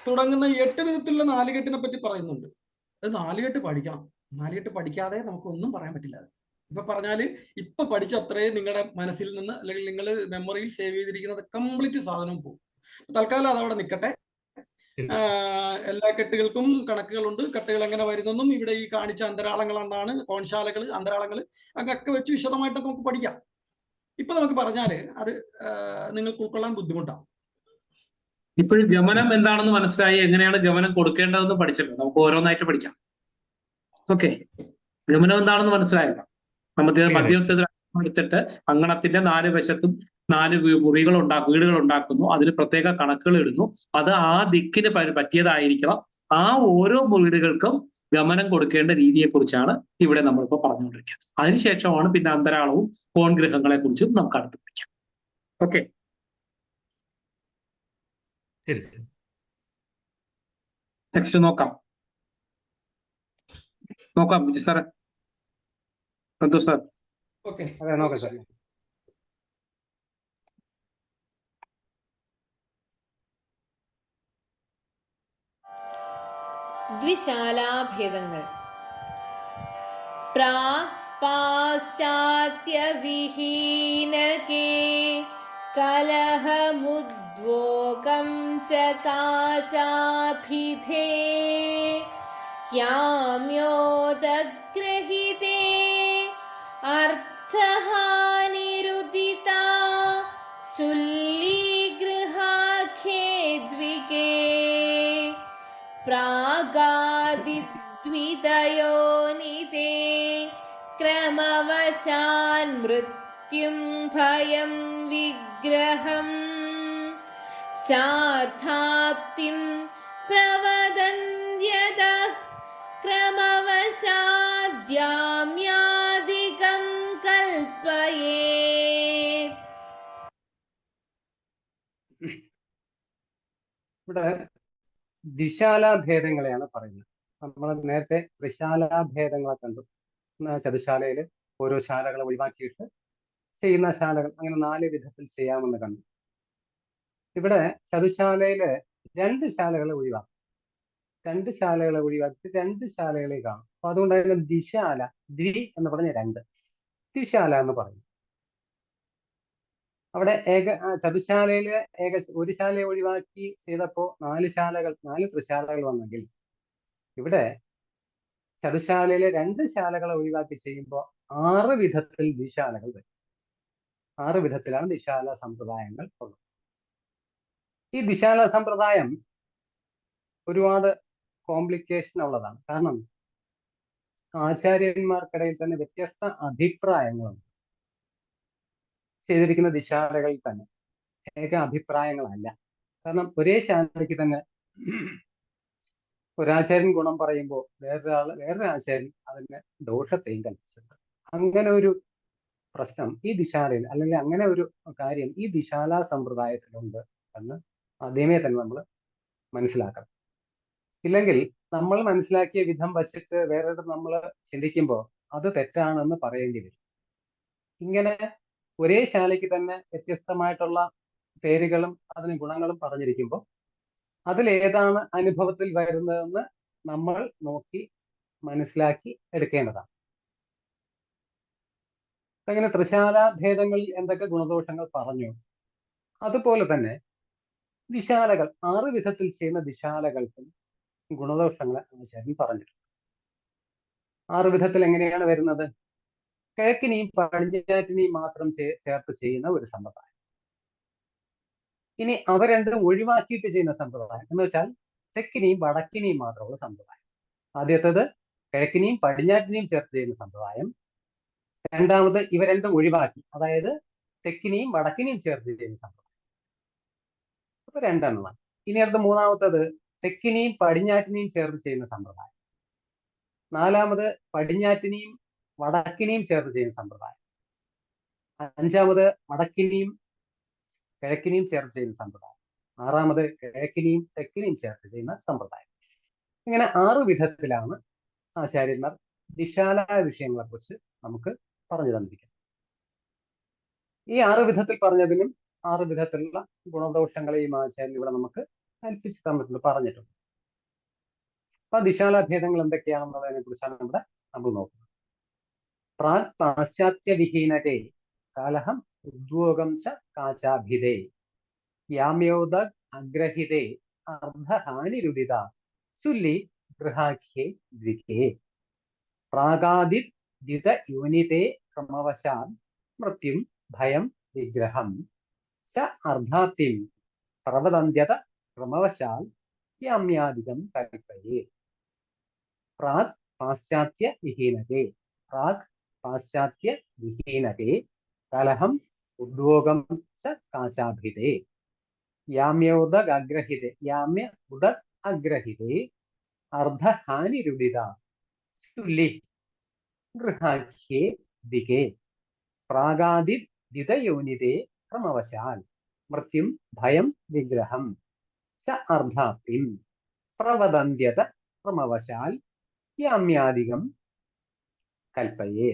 തുടങ്ങുന്ന 8 വിധത്തിലുള്ള നാലുകെട്ടിനെ പറ്റി പറയുന്നുണ്ട്. അത് നാലുകെട്ട് പഠിക്കണം. നാലുകെട്ട് പഠിക്കാതെ നമുക്കൊന്നും പറയാൻ പറ്റില്ല. ഇപ്പൊ പറഞ്ഞാല് ഇപ്പൊ പഠിച്ച അത്രയും നിങ്ങളുടെ മനസ്സിൽ നിന്ന്, അല്ലെങ്കിൽ നിങ്ങൾ മെമ്മറിയിൽ സേവ് ചെയ്തിരിക്കുന്നത് കംപ്ലീറ്റ് സാധനവും പോകും. തൽക്കാലം അതവിടെ നിൽക്കട്ടെ. എല്ലാ കെട്ടുകൾക്കും കണക്കുകളുണ്ട്. കെട്ടുകൾ എങ്ങനെ വരുന്നെന്നും ഇവിടെ ഈ കാണിച്ച അന്തരാളങ്ങൾ എന്താണ്, കോൺശാലകൾ, അന്തരാളങ്ങൾ അങ്ങൊക്കെ വെച്ച് വിശദമായിട്ടൊക്കെ നമുക്ക് പഠിക്കാം. ഇപ്പൊ നമുക്ക് പറഞ്ഞാല് അത് നിങ്ങൾക്ക് ഉൾക്കൊള്ളാൻ ബുദ്ധിമുട്ടാണ്. ഇപ്പോഴും ഗമനം എന്താണെന്ന് മനസ്സിലായി, എങ്ങനെയാണ് ഗമനം കൊടുക്കേണ്ടതെന്ന് പഠിച്ചല്ലോ. നമുക്ക് ഓരോന്നായിട്ട് പഠിക്കാം. ഓക്കെ, ഗമനം എന്താണെന്ന് മനസ്സിലായല്ലോ. നമുക്ക് മധ്യത്തിൽ എടുത്തിട്ട് അങ്കണത്തിന്റെ 4 വശത്തും 4 വീടുകൾ ഉണ്ടാക്കുന്നു. അതിന് പ്രത്യേക കണക്കുകൾ ഇടുന്നു. അത് ആ ദിക്കിന് പറ്റിയതായിരിക്കണം. ആ ഓരോ വീടുകൾക്കും ഗമനം കൊടുക്കേണ്ട രീതിയെ കുറിച്ചാണ് ഇവിടെ നമ്മളിപ്പോ പറഞ്ഞുകൊണ്ടിരിക്കുന്നത്. അതിനുശേഷമാണ് പിന്നെ അന്തരാളവും കോൺഗ്രഹങ്ങളെ കുറിച്ചും നമുക്ക് അടുത്ത് പഠിക്കാം. ഓക്കെ, ശരി. നെക്സ്റ്റ് നോക്കാം ബിജി സാറേ, സന്തോഷ് സാർ. ഓക്കെ, അതെ നോക്കാം സാർ. ദ്വിശാലാഭേദങ്ങൾ. പ്രാക് പാശ്ചാത്യ വിഹീനകേ കലഹമുദ്വോകം ച കാചാഭിധേ യാമ്യോദഗ്രഹിതേ അർത്ഥഹാനിരുദിതാ ചുല്ലീഗൃഹാഖ്യേ ദ്വികേ പ്രാഗാദിദ്വിതയോനിതേ ക്രമവശാൻ മൃത്യും ഭയം വിഗ്രഹം ചാർത്ഥാപ്തിം പ്രവദന്ത്യതഃ ക്രമവശാദ്യാമ്യാദികം കൽപ്പയേത്. ഇവിടെ ദിശാലാഭേദങ്ങളെയാണ് പറയുന്നത്. നമ്മൾ നേരത്തെ ത്രിശാലാഭേദങ്ങളെ കണ്ടു. ചതുശാലയിൽ ഓരോ ശാലകളെ ഒഴിവാക്കിയിട്ട് ചെയ്യുന്ന ശാലകൾ, അങ്ങനെ 4 വിധത്തിൽ ചെയ്യാമെന്ന് കണ്ടു. ഇവിടെ ചതുശാലയില് 2 ശാലകളെ ഒഴിവാക്കി, 2 ശാലകളെ ഒഴിവാക്കി 2 ശാലകളെ കാണും. അപ്പൊ അതുകൊണ്ടായാലും ദിശാല, ദ്വി എന്ന് പറഞ്ഞ 2, ദ്വിശാല എന്ന് പറയും. അവിടെ ചതുശാലയില് ഒരു ശാലയെ ഒഴിവാക്കി ചെയ്തപ്പോ 4 ത്രിശാലകൾ വന്നെങ്കിൽ, ഇവിടെ ചതുശാലയിലെ 2 ശാലകളെ ഒഴിവാക്കി ചെയ്യുമ്പോൾ 6 വിധത്തിൽ ദ്വിശാലകൾ വരും. 6 വിധത്തിലാണ് ദിശാല സമ്പ്രദായങ്ങൾ ഉള്ളത്. ഈ ദിശാല സമ്പ്രദായം ഒരുപാട് കോംപ്ലിക്കേഷൻ ഉള്ളതാണ്. കാരണം ആചാര്യന്മാർക്കിടയിൽ തന്നെ വ്യത്യസ്ത അഭിപ്രായങ്ങളുണ്ട്. ചെയ്തിരിക്കുന്ന ദിശാലകളിൽ തന്നെ ഏക അഭിപ്രായങ്ങളല്ല. കാരണം ഒരേ ശാലയ്ക്ക് തന്നെ ഒരാചാര്യൻ ഗുണം പറയുമ്പോൾ വേറൊരു ആചാര്യൻ അതിന്റെ ദോഷത്തെയും കൽപ്പിച്ചിട്ടുണ്ട്. അങ്ങനെ ഒരു പ്രശ്നം ഈ ദിശാലയിൽ, അല്ലെങ്കിൽ അങ്ങനെ ഒരു കാര്യം ഈ ദിശാല സമ്പ്രദായത്തിലുണ്ട് എന്ന് ആദ്യമേ തന്നെ നമ്മൾ മനസ്സിലാക്കണം. ഇല്ലെങ്കിൽ നമ്മൾ മനസ്സിലാക്കിയ വിധം വച്ചിട്ട് വേറെ നമ്മൾ ചിന്തിക്കുമ്പോൾ അത് തെറ്റാണെന്ന് പറയേണ്ടി വരും. ഇങ്ങനെ ഒരേ ശാലയ്ക്ക് തന്നെ വ്യത്യസ്തമായിട്ടുള്ള പേരുകളും അതിന് ഗുണങ്ങളും പറഞ്ഞിരിക്കുമ്പോൾ അതിലേതാണ് അനുഭവത്തിൽ വരുന്നതെന്ന് നമ്മൾ നോക്കി മനസ്സിലാക്കി എടുക്കേണ്ടതാണ്. അങ്ങനെ ത്രിശാലാഭേദങ്ങളിൽ എന്തൊക്കെ ഗുണദോഷങ്ങൾ പറഞ്ഞു, അതുപോലെ തന്നെ ദിശാലകൾ 6 വിധത്തിൽ ചെയ്യുന്ന ദിശാലകൾക്കും ഗുണദോഷങ്ങളെ ആചാര്യൻ പറഞ്ഞിട്ടുണ്ട്. 6 വിധത്തിൽ എങ്ങനെയാണ് വരുന്നത്? കിഴക്കിനെയും പടിഞ്ഞാറ്റിനെയും മാത്രം ചേർത്ത് ചെയ്യുന്ന ഒരു സമ്പ്രദായം. ഇനി അവ രണ്ടും ഒഴിവാക്കിയിട്ട് ചെയ്യുന്ന സമ്പ്രദായം എന്ന് വെച്ചാൽ തെക്കിനെയും വടക്കിനെയും മാത്രമുള്ള സമ്പ്രദായം. ആദ്യത്തേത് കിഴക്കിനെയും പടിഞ്ഞാറ്റിനെയും ചേർത്ത് ചെയ്യുന്ന സമ്പ്രദായം. രണ്ടാമത് ഇവ രണ്ടും ഒഴിവാക്കി, അതായത് തെക്കിനെയും വടക്കിനെയും ചേർത്ത് ചെയ്യുന്ന സമ്പ്രദായം. അപ്പൊ 2 എണ്ണമാണ്. ഇനി അടുത്ത മൂന്നാമത്തത് തെക്കിനെയും പടിഞ്ഞാറ്റിനെയും ചേർത്ത് ചെയ്യുന്ന സമ്പ്രദായം. 4ാമത് പടിഞ്ഞാറ്റിനെയും വടക്കിനെയും ചേർത്ത് ചെയ്യുന്ന സമ്പ്രദായം. 5ാമത് വടക്കിനെയും കിഴക്കിനെയും ചേർത്ത് ചെയ്യുന്ന സമ്പ്രദായം. 6ാമത് കിഴക്കിനെയും തെക്കിനെയും ചേർത്ത് ചെയ്യുന്ന സമ്പ്രദായം. ഇങ്ങനെ 6 വിധത്തിലാണ് ആചാര്യന്മാർ ദിശാല വിഷയങ്ങളെ കുറിച്ച് നമുക്ക് പറഞ്ഞു തന്നിരിക്കുന്നത്. ഈ 6 വിധത്തിൽ പറഞ്ഞതിനും 6 വിധത്തിലുള്ള ഗുണദോഷങ്ങളെയും ആചാര്യൻ ഇവിടെ നമുക്ക് കൽപ്പിച്ച് തന്നിട്ടുണ്ട്, പറഞ്ഞിട്ടുണ്ട്. അപ്പൊ ദിശാലാഭേദങ്ങൾ എന്തൊക്കെയാണെന്നുള്ളതിനെ കുറിച്ചാണ് ഇവിടെ നമ്മൾ നോക്കുന്നത്. പ്രാക് പാശ്ചാത്യ വിഹീനതേ കാലഹം ഉദ്വോകം ച കാചാഭിതേ യാമ്യോദ അഗ്രഹിതേ അർദ്ധഹാനിരുദിത ചുല്ലി ഗൃഹാഖ്യേ ദ്വികേ പ്രാഗാദിദ്യുത യൂനിതേ ക്രമവശാൽ മൃത്യും ഭയം വിഗ്രഹം ച അർദ്ധാപ്തിം പ്രവദന്ത്യത ക്രമവശാൽ യാമ്യാദികം കൽപ്പയേ. പ്രാക് പാശ്ചാത്യ വിഹീനതേ. പ്രാക് പാശ്ചാത്യ വിഹീനതേ കലഹം ഉദ്വോകം ച കാചാഭിതേ യാമ്യോദ അഗ്രഹിതേ. യാമ്യ ഉദ അഗ്രഹിതേ അർദ്ധഹാനിരുദിത ചുല്ലി ഗൃഹാഖ്യേ ദ്വികേ പ്രാഗാദിദ്യുതയോനിതേ ക്രമവശാൽ മൃത്യും ഭയം വിഗ്രഹം ച അർദ്ധാപ്തിം പ്രവദന്ത്യത ക്രമവശാൽ യാമ്യാധികം കൽപ്പയേ.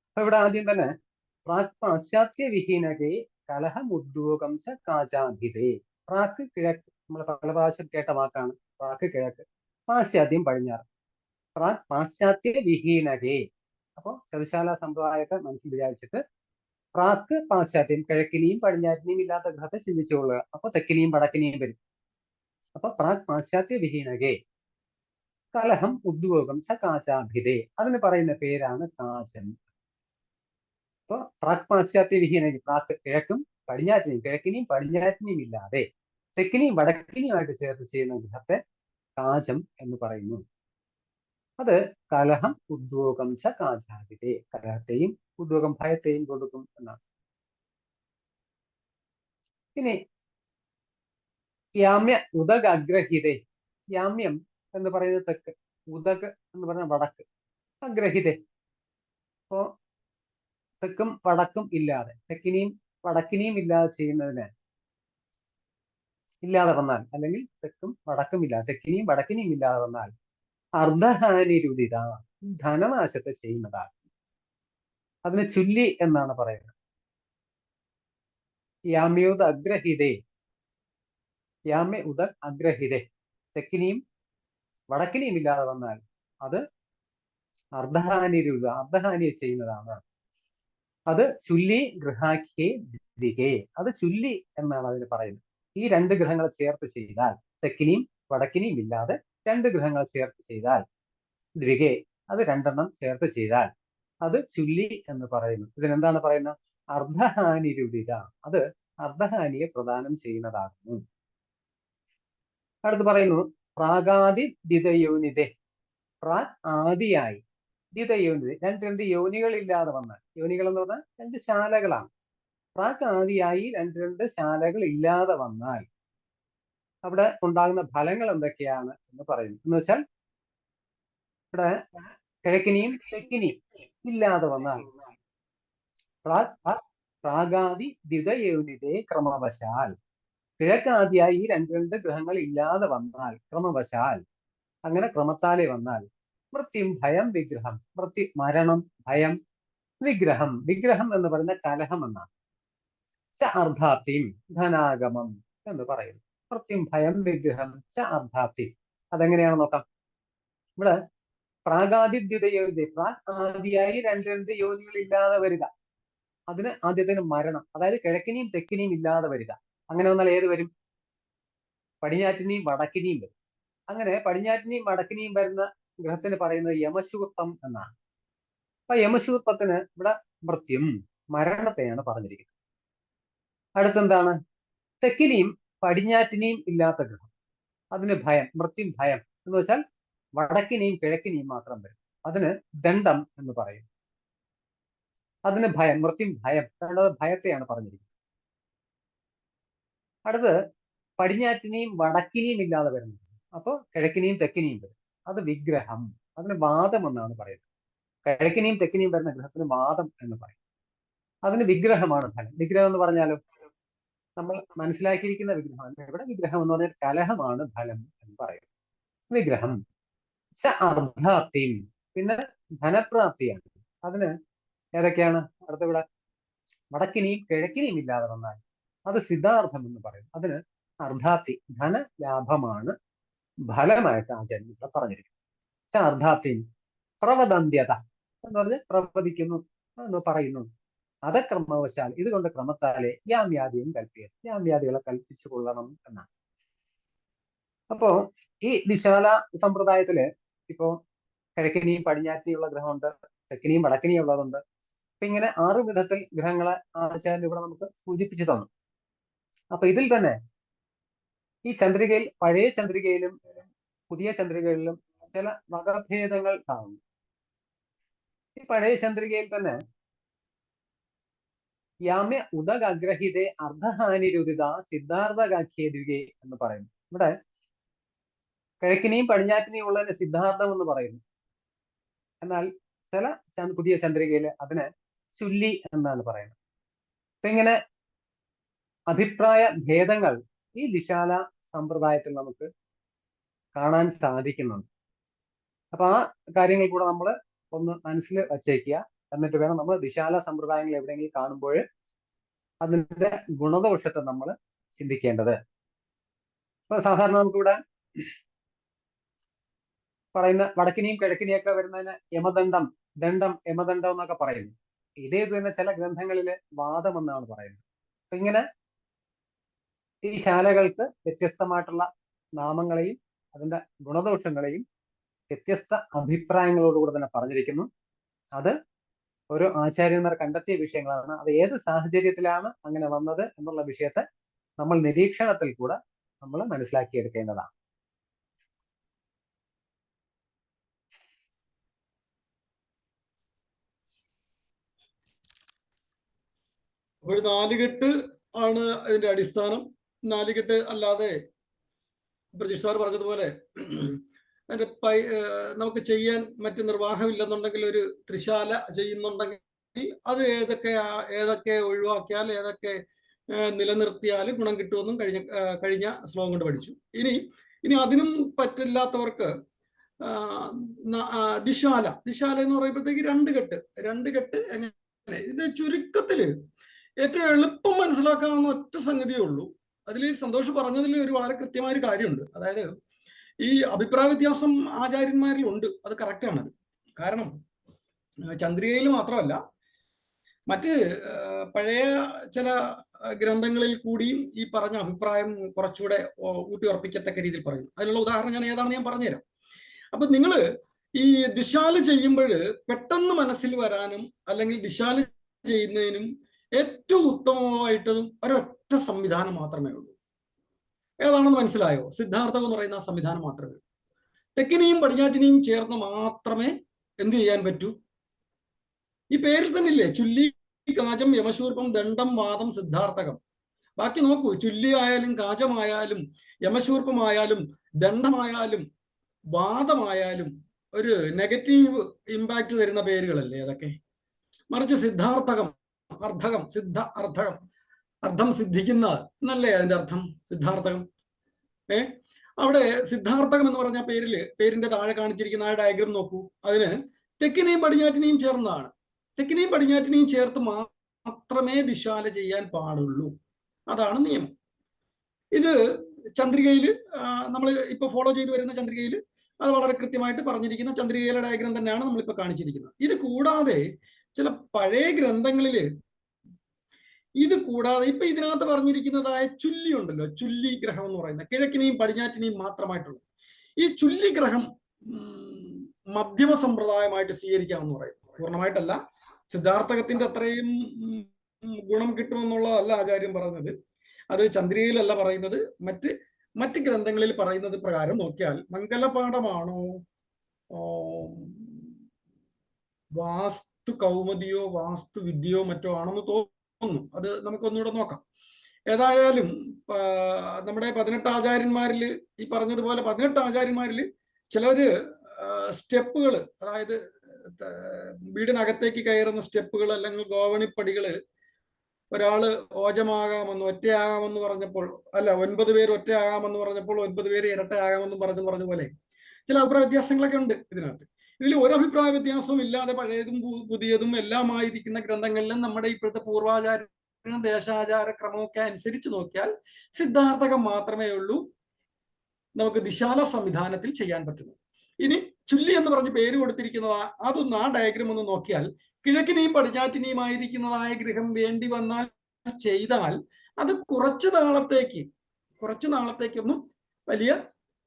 അപ്പൊ ഇവിടെ ആദ്യം തന്നെ പ്രാക് പാശ്ചാത്യ വിഹീനകെ കലഹമുദ്യോഗം ച കാചാഭിതേ. പ്രാക്ക് കിഴക്ക്, നമ്മൾ പല പ്രാവശ്യം കേട്ട വാക്കാണ് പ്രാക്ക് കിഴക്ക്, പാശ്ചാത്യം പടിഞ്ഞാറ്. പ്രാക് പാശ്ചാത്യ വിഹീനകെ, അപ്പോ ചതുശാല സമ്പ്രദായത്തെ മനസ്സിൽ വിചാരിച്ചിട്ട് പ്രാക്ക് പാശ്ചാത്യം, കിഴക്കിനെയും പടിഞ്ഞാറ്റിനെയും ഇല്ലാത്ത ഗ്രഹത്തെ ചിന്തിച്ചുകൊള്ളുക. അപ്പൊ തെക്കിനെയും വടക്കിനെയും വരും. അപ്പൊ പ്രാക് പാശ്ചാത്യ വിഹീനകെ കലഹം ഉദ്യോഗം ച കാചാഭിതേ, അതിന് പറയുന്ന പേരാണ് കാചൻ. അപ്പൊ പ്രാക് പാശ്ചാത്യ വിഹീനകെ, പ്രാക് കിഴക്കും പടിഞ്ഞാറ്റിനെയും, കിഴക്കിനെയും പടിഞ്ഞാറ്റിനെയും ഇല്ലാതെ തെക്കിനെയും വടക്കിനെയുമായിട്ട് ചേർത്ത് ചെയ്യുന്ന ഗ്രഹത്തെ കാചം എന്ന് പറയുന്നു. അത് കലഹം ഉദ്യോഗം ച കാചാഭിതേ, കലഹത്തെയും ഉദ്യോഗം ഭയത്തെയും കൊടുക്കും എന്നാണ്. ഇനി യാമ്യ ഉദക് അഗ്രഹിതേ. യാമ്യം എന്ന് പറയുന്നത് തെക്ക്, ഉദക് എന്ന് പറഞ്ഞാൽ വടക്ക്, അഗ്രഹിതേ അപ്പോ തെക്കും വടക്കും ഇല്ലാതെ, തെക്കിനെയും വടക്കിനെയും ഇല്ലാതെ ചെയ്യുന്നതിന്, ഇല്ലാതെ വന്നാൽ, അല്ലെങ്കിൽ തെക്കും വടക്കും ഇല്ലാതെ, തെക്കിനെയും വടക്കിനെയും ഇല്ലാതെ വന്നാൽ അർദ്ധഹാനിരുദിത, ധനനാശത്തെ ചെയ്യുന്നതാണ്. അതിന് ചുല്ലി എന്നാണ് പറയുന്നത്. യാമ്യോദ അഗ്രഹിതേ, യാമ്യ ഉദ അഗ്രഹിതേ, തെക്കിനെയും വടക്കിനെയും ഇല്ലാതെ വന്നാൽ അത് അർദ്ധഹാനിരുദ, അർദ്ധഹാനിയെ ചെയ്യുന്നതാണ്. അത് ചുല്ലി ഗൃഹാഖ്യേ ദ്വികേ, അത് ചുല്ലി എന്നാണ് അതിന് പറയുന്നത്. ഈ രണ്ട് ഗ്രഹങ്ങളെ ചേർത്ത് ചെയ്താൽ, തെക്കിനെയും വടക്കിനെയും ഇല്ലാതെ രണ്ട് ഗ്രഹങ്ങളെ ചേർത്ത് ചെയ്താൽ, ദ്വികേ അത് രണ്ടെണ്ണം ചേർത്ത് ചെയ്താൽ അത് ചുല്ലി എന്ന് പറയുന്നു. ഇതിനെന്താണ് പറയുന്നത്? അർദ്ധഹാനിരുദിത, അത് അർദ്ധഹാനിയെ പ്രദാനം ചെയ്യുന്നതാകുന്നു. അടുത്ത് പറയുന്നു പ്രാഗാദി ദിതയോനിതെ. പ്രാഗ് ആദിയായി, ദിതയോനിതെ രണ്ട് യോനികളില്ലാതെ വന്നാൽ, യോനികൾ എന്ന് പറഞ്ഞാൽ രണ്ട് ശാലകളാണ്. പ്രാഗ് ആദിയായി രണ്ട് ശാലകൾ ഇല്ലാതെ വന്നാൽ അവിടെ ഉണ്ടാകുന്ന ഫലങ്ങൾ എന്തൊക്കെയാണ് എന്ന് പറയുന്നു. എന്ന് വെച്ചാൽ ഇവിടെ കിഴക്കിനെയും തെക്കിനെയും ഇല്ലാതെ വന്നാൽ, പ്രാഗാദി ദിതയോനിതെ ക്രമവശാൽ, കിഴക്കാദിയായി രണ്ട് ഗ്രഹങ്ങൾ ഇല്ലാതെ വന്നാൽ, ക്രമവശാൽ, അങ്ങനെ ക്രമത്താലെ വന്നാൽ, മൃത്യും ഭയം വിഗ്രഹം, മൃത്യു മരണം, ഭയം, വിഗ്രഹം, വിഗ്രഹം എന്ന് പറയുന്ന കലഹം എന്നാണ്. ച അർദ്ധാപ്തിം ധനാഗമം എന്ന് പറയുന്നു. മൃത്യും ഭയം വിഗ്രഹം ച അർദ്ധാപ്തി. അതെങ്ങനെയാണെന്ന് നോക്കാം. ഇവിടെ പ്രാഗാദിദ്യുതയോനിതെ, പ്രാഗ് ആദിയായി രണ്ട് യോനികൾ ഇല്ലാതെ വരിക, അതിന് ആദ്യത്തിന് മരണം, അതായത് കിഴക്കിനെയും തെക്കിനെയും ഇല്ലാതെ വരിക. അങ്ങനെ വന്നാൽ ഏത് വരും? പടിഞ്ഞാറ്റിനെയും വടക്കിനെയും വരും. അങ്ങനെ പടിഞ്ഞാറ്റിനെയും വടക്കിനെയും വരുന്ന ഗ്രഹത്തിന് പറയുന്നത് യമശൂർത്തം എന്നാണ്. അപ്പൊ യമശൂർത്തത്തിന് ഇവിടെ മൃത്യും, മരണത്തെയാണ് പറഞ്ഞിരിക്കുന്നത്. അടുത്തെന്താണ്? തെക്കിനെയും പടിഞ്ഞാറ്റിനെയും ഇല്ലാത്ത ഗ്രഹം, അതിന് ഭയം, മൃത്യും ഭയം എന്ന് വെച്ചാൽ വടക്കിനെയും കിഴക്കിനെയും മാത്രം വരും. അതിന് ദണ്ഡം എന്ന് പറയും. അതിന് ഭയം, മൃത്യും ഭയം, രണ്ടാമത് ഭയത്തെയാണ് പറഞ്ഞിരിക്കുന്നത്. അടുത്ത് പടിഞ്ഞാറ്റിനെയും വടക്കിനെയും ഇല്ലാതെ വരുന്നത്, അപ്പോൾ കിഴക്കിനെയും തെക്കിനെയും വരും. അത് വിഗ്രഹം, അതിന് വാദം എന്നാണ് പറയുന്നത്. കിഴക്കിനെയും തെക്കിനെയും വരുന്ന ഗ്രഹത്തിന് വാദം എന്ന് പറയും. അതിന് വിഗ്രഹമാണ് ഫലം. വിഗ്രഹം എന്ന് പറഞ്ഞാലോ നമ്മൾ മനസ്സിലാക്കിയിരിക്കുന്ന വിഗ്രഹമാണ്. ഇവിടെ വിഗ്രഹം എന്ന് പറഞ്ഞാൽ കലഹമാണ് ഫലം എന്ന് പറയും. വിഗ്രഹം അർദ്ധാപ്തിയും, പിന്നെ ധനപ്രാപ്തിയാണ്. അതിന് ഏതൊക്കെയാണ്? അടുത്തിവിടെ വടക്കിനെയും കിഴക്കിനെയും ഇല്ലാതെ വന്നാൽ അത് സിദ്ധാർത്ഥം എന്ന് പറയും. അതിന് അർദ്ധാപ്തി, ധനലാഭമാണ് ഫലമായിട്ട് ആചാര്യൻ പറഞ്ഞിരിക്കുന്നത്. അർദ്ധാപ്തിയും പ്രവദന്ത്യത എന്ന് പറഞ്ഞ് പ്രവദിക്കുന്നു എന്ന് പറയുന്നു. അതക്രമവശാൽ, ഇതുകൊണ്ട് ക്രമത്താലെ യാമ്യാദിയും കൽപ്പിയത്, യാമ്യാദികളെ കൽപ്പിച്ചു കൊള്ളണം എന്നാണ്. അപ്പോ ഈ വിശാല സമ്പ്രദായത്തില് ഇപ്പോ കിഴക്കിനെയും പടിഞ്ഞാറ്റിനെയുള്ള ഗ്രഹമുണ്ട്, തെക്കിനെയും വടക്കിനെയും ഉള്ളതുണ്ട്. അപ്പൊ ഇങ്ങനെ 6 വിധത്തിൽ ഗ്രഹങ്ങളെ ആചാര്യൻ ഇവിടെ നമുക്ക് സൂചിപ്പിച്ചു തന്നു. അപ്പൊ ഇതിൽ തന്നെ ഈ ചന്ദ്രികയിൽ, പഴയ ചന്ദ്രികയിലും പുതിയ ചന്ദ്രികകളിലും ചില വകഭേദങ്ങൾ കാണുന്നു. ഈ പഴയ ചന്ദ്രികയിൽ തന്നെ യാമ്യ ഉദക് അഗ്രഹിതേ അർദ്ധഹാനിരുദിത സിദ്ധാർത്ഥകാഖ്യേദ്വികേ എന്ന് പറയുന്നു. ഇവിടെ കിഴക്കിനെയും പടിഞ്ഞാറ്റിനെയും ഉള്ളതിന് സിദ്ധാർത്ഥം എന്ന് പറയുന്നു. എന്നാൽ ചില പുതിയ ചന്ദ്രികയില് അതിന് ചുല്ലി എന്നാണ് പറയുന്നത്. അപ്പൊ ഇങ്ങനെ അഭിപ്രായ ഭേദങ്ങൾ ഈ വിശാല സമ്പ്രദായത്തിൽ നമുക്ക് കാണാൻ സാധിക്കുന്നുണ്ട്. അപ്പൊ ആ കാര്യങ്ങൾ കൂടെ നമ്മൾ ഒന്ന് മനസ്സിൽ വച്ചേക്കുക. എന്നിട്ട് വേണം നമ്മൾ ദിശാല സമ്പ്രദായങ്ങൾ എവിടെയെങ്കിലും കാണുമ്പോൾ അതിന്റെ ഗുണദോഷത്തെ നമ്മൾ ചിന്തിക്കേണ്ടത്. ഇപ്പൊ സാധാരണ നമുക്കിവിടെ പറയുന്ന വടക്കിനെയും കിഴക്കിനെയൊക്കെ വരുന്നതിന് യമദണ്ഡം, യമദണ്ഡം എന്നൊക്കെ പറയുന്നു. ഇതേ തന്നെ ചില ഗ്രന്ഥങ്ങളില് വാദം എന്നാണ് പറയുന്നത്. അപ്പൊ ഇങ്ങനെ ഈ ശാലകൾക്ക് വ്യത്യസ്തമായിട്ടുള്ള നാമങ്ങളെയും അതിന്റെ ഗുണദോഷങ്ങളെയും വ്യത്യസ്ത അഭിപ്രായങ്ങളോടുകൂടെ തന്നെ പറഞ്ഞിരിക്കുന്നു. അത് ഓരോ ആചാര്യന്മാർ കണ്ടെത്തിയ വിഷയങ്ങളാണ്. അത് ഏത് സാഹചര്യത്തിലാണ് അങ്ങനെ വന്നത് എന്നുള്ള വിഷയത്തെ നമ്മൾ നിരീക്ഷണത്തിൽ കൂടെ നമ്മൾ മനസ്സിലാക്കിയെടുക്കേണ്ടതാണ്. അപ്പോൾ 4 കെട്ട് ആണ് അതിന്റെ അടിസ്ഥാനം. 4 കെട്ട് അല്ലാതെ പ്രജീഷ് സാർ പറഞ്ഞതുപോലെ അതിന്റെ നമുക്ക് ചെയ്യാൻ മറ്റു നിർവാഹമില്ലെന്നുണ്ടെങ്കിൽ ഒരു ത്രിശാല ചെയ്യുന്നുണ്ടെങ്കിൽ അത് ഏതൊക്കെ ഒഴിവാക്കിയാൽ ഏതൊക്കെ നിലനിർത്തിയാൽ ഗുണം കിട്ടുമെന്നും കഴിഞ്ഞ ശ്ലോകം കൊണ്ട് പഠിച്ചു. ഇനി അതിനും പറ്റില്ലാത്തവർക്ക് ദിശാല എന്ന് പറയുമ്പോഴത്തേക്ക് 2 കെട്ട് എങ്ങനെ, ഇതിന്റെ ചുരുക്കത്തില് ഏറ്റവും എളുപ്പം മനസ്സിലാക്കാവുന്ന ഒറ്റ സംഗതിയേ ഉള്ളൂ. അതിൽ സന്തോഷ് പറഞ്ഞതിൽ ഒരു വളരെ കൃത്യമായ ഒരു കാര്യമുണ്ട്. അതായത് ഈ അഭിപ്രായ വ്യത്യാസം ആചാര്യന്മാരിൽ ഉണ്ട്, അത് കറക്റ്റാണ്. കാരണം ചന്ദ്രികയിൽ മാത്രമല്ല, മറ്റ് പഴയ ചില ഗ്രന്ഥങ്ങളിൽ കൂടിയും ഈ പറഞ്ഞ അഭിപ്രായം കുറച്ചുകൂടെ ഊട്ടി ഉറപ്പിക്കത്തക്ക രീതിയിൽ പറയുന്നു. അതിനുള്ള ഉദാഹരണം ഞാൻ ഏതാണെന്ന് ഞാൻ പറഞ്ഞുതരാം. അപ്പൊ നിങ്ങൾ ഈ ദിശാല ചെയ്യുമ്പോൾ പെട്ടെന്ന് മനസ്സിൽ വരാനും അല്ലെങ്കിൽ ദിശാല ചെയ്യുന്നതിനും ഏറ്റവും ഉത്തമമായിട്ടും ഒരൊറ്റ സംവിധാനം മാത്രമേ ഉള്ളൂ. ഏതാണെന്ന് മനസ്സിലായോ? സിദ്ധാർത്ഥകം എന്ന് പറയുന്ന ആ സംവിധാനം മാത്രമേ ഉള്ളൂ. തെക്കിനെയും പടിഞ്ഞാറ്റിനെയും ചേർന്ന് മാത്രമേ എന്ത് ചെയ്യാൻ പറ്റൂ? ഈ പേരിൽ തന്നെ ഇല്ലേ, ചുല്ലി, കാജം, യമശൂർപ്പം, ദണ്ഡം, വാദം, സിദ്ധാർത്ഥകം. ബാക്കി നോക്കൂ, ചുല്ലി ആയാലും കാജമായാലും യമശൂർപ്പമായാലും ദണ്ഡമായാലും വാദമായാലും ഒരു നെഗറ്റീവ് ഇമ്പാക്ട് തരുന്ന പേരുകളല്ലേ അതൊക്കെ. മറിച്ച് സിദ്ധാർത്ഥകം, അർദ്ധകം, അർത്ഥം സിദ്ധിക്കുന്ന എന്നല്ലേ അതിന്റെ അർത്ഥം സിദ്ധാർത്ഥകം. അവിടെ സിദ്ധാർത്ഥകം എന്ന് പറഞ്ഞ പേരിന്റെ താഴെ കാണിച്ചിരിക്കുന്ന ആ ഡയഗ്രം നോക്കൂ. അതിന് തെക്കിനെയും പടിഞ്ഞാറ്റിനെയും ചേർന്നതാണ്. തെക്കിനെയും പടിഞ്ഞാറ്റിനെയും ചേർത്ത് മാത്രമേ ദിശാല ചെയ്യാൻ പാടുള്ളൂ. അതാണ് നിയമം. ഇത് ചന്ദ്രികയിൽ നമ്മൾ ഇപ്പൊ ഫോളോ ചെയ്തു വരുന്ന ചന്ദ്രികയിൽ അത് വളരെ കൃത്യമായിട്ട് പറഞ്ഞിരിക്കുന്ന ചന്ദ്രികയിലെ ഡയഗ്രം തന്നെയാണ് നമ്മളിപ്പോ കാണിച്ചിരിക്കുന്നത്. ഇത് കൂടാതെ ചില പഴയ ഗ്രന്ഥങ്ങളില് ഇത് കൂടാതെ ഇപ്പൊ ഇതിനകത്ത് പറഞ്ഞിരിക്കുന്നതായ ചുല്ലി ഉണ്ടല്ലോ, ചുല്ലി ഗ്രഹം എന്ന് പറയുന്നത് കിഴക്കിനെയും പടിഞ്ഞാറ്റിനെയും മാത്രമായിട്ടുള്ള ഈ ചുല്ലി ഗ്രഹം മധ്യമ സമ്പ്രദായമായിട്ട് സ്വീകരിക്കാമെന്ന് പറയുന്നു. പൂർണ്ണമായിട്ടല്ല, സിദ്ധാർത്ഥകത്തിന്റെ അത്രയും ഗുണം കിട്ടുമെന്നുള്ളതല്ല ആചാര്യം പറഞ്ഞത്. അത് ചന്ദ്രികയിലല്ല പറയുന്നത്, മറ്റ് ഗ്രന്ഥങ്ങളിൽ പറയുന്നത് പ്രകാരം നോക്കിയാൽ മംഗലപാഠമാണോ വാസ്തു കൗമുദിയോ വാസ്തു വിദ്യയോ മറ്റോ ആണെന്ന് തോന്നുന്നു. അത് നമുക്കൊന്നുകൂടെ നോക്കാം. ഏതായാലും നമ്മുടെ 18 ആചാര്യന്മാരിൽ ഈ പറഞ്ഞതുപോലെ 18 ആചാര്യന്മാരിൽ ചിലര് സ്റ്റെപ്പുകൾ, അതായത് വീടിനകത്തേക്ക് കയറുന്ന സ്റ്റെപ്പുകൾ അല്ലെങ്കിൽ ഗോവണിപ്പടികള് ഒരാള് ഓജമാകാമെന്ന് ഒറ്റയാകാമെന്ന് പറഞ്ഞപ്പോൾ, അല്ല 9 പേര് ഒറ്റയാകാമെന്ന് പറഞ്ഞപ്പോൾ 9 പേര് ഇരട്ടയാകാമെന്നും പറഞ്ഞ പോലെ ചില അഭിപ്രായ വ്യത്യാസങ്ങളൊക്കെ ഉണ്ട് ഇതിനകത്ത്. ഇതിൽ ഒരു അഭിപ്രായ വ്യത്യാസവും ഇല്ലാതെ പഴയതും പുതിയതും എല്ലാമായിരിക്കുന്ന ഗ്രന്ഥങ്ങളിലും നമ്മുടെ ഇപ്പോഴത്തെ പൂർവാചാര ദേശാചാര ക്രമമൊക്കെ അനുസരിച്ച് നോക്കിയാൽ സിദ്ധാർത്ഥകം മാത്രമേ ഉള്ളൂ നമുക്ക് ദിശാല സംവിധാനത്തിൽ ചെയ്യാൻ പറ്റുന്നത്. ഇനി ചുല്ലി എന്ന് പറഞ്ഞ് പേര് കൊടുത്തിരിക്കുന്നത് അതൊന്ന് ആ ഡയഗ്രം ഒന്ന് നോക്കിയാൽ കിഴക്കിനെയും പടിഞ്ഞാറ്റിനെയുമായിരിക്കുന്നതായ ഗൃഹം വേണ്ടി വന്നാൽ ചെയ്താൽ അത് കുറച്ചു നാളത്തേക്കൊന്നും വലിയ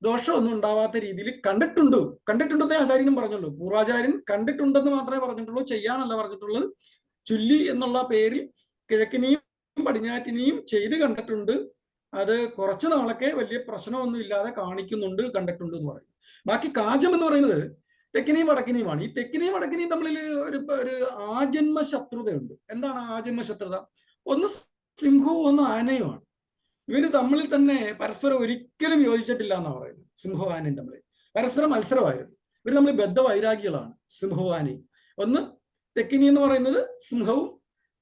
ദോഷമൊന്നും ഉണ്ടാവാത്ത രീതിയിൽ കണ്ടിട്ടുണ്ടെന്നേ ആചാര്യനും പറഞ്ഞുള്ളൂ. പൂർവാചാര്യൻ കണ്ടിട്ടുണ്ടെന്ന് മാത്രമേ പറഞ്ഞിട്ടുള്ളൂ, ചെയ്യാനല്ല പറഞ്ഞിട്ടുള്ളത്. ചുല്ലി എന്നുള്ള പേരിൽ കിഴക്കിനെയും പടിഞ്ഞാറ്റിനെയും ചെയ്ത് കണ്ടിട്ടുണ്ട്. അത് കുറച്ചു നാളൊക്കെ വലിയ പ്രശ്നമൊന്നും ഇല്ലാതെ കാണിക്കുന്നുണ്ട്, കണ്ടിട്ടുണ്ട് എന്ന് പറയും. ബാക്കി കാജം എന്ന് പറയുന്നത് തെക്കിനെയും വടക്കിനെയുമാണ്. ഈ തെക്കിനെയും വടക്കിനെയും തമ്മിൽ ഒരു ആജന്മ ശത്രുതയുണ്ട്. എന്താണ് ആജന്മ ശത്രുത? ഒന്ന് സിംഹവും ഒന്ന് ആനയുമാണ്. ഇവര് തമ്മിൽ തന്നെ പരസ്പരം ഒരിക്കലും യോജിച്ചിട്ടില്ല എന്നാണ് പറയുന്നത്. സിംഹവും ആനയും തമ്മിൽ പരസ്പരം മത്സരമായിരുന്നു. ഇവർ തമ്മിൽ ബദ്ധവൈരാഗികളാണ് സിംഹവും ആനയും. ഒന്ന് തെക്കിനി എന്ന് പറയുന്നത് സിംഹവും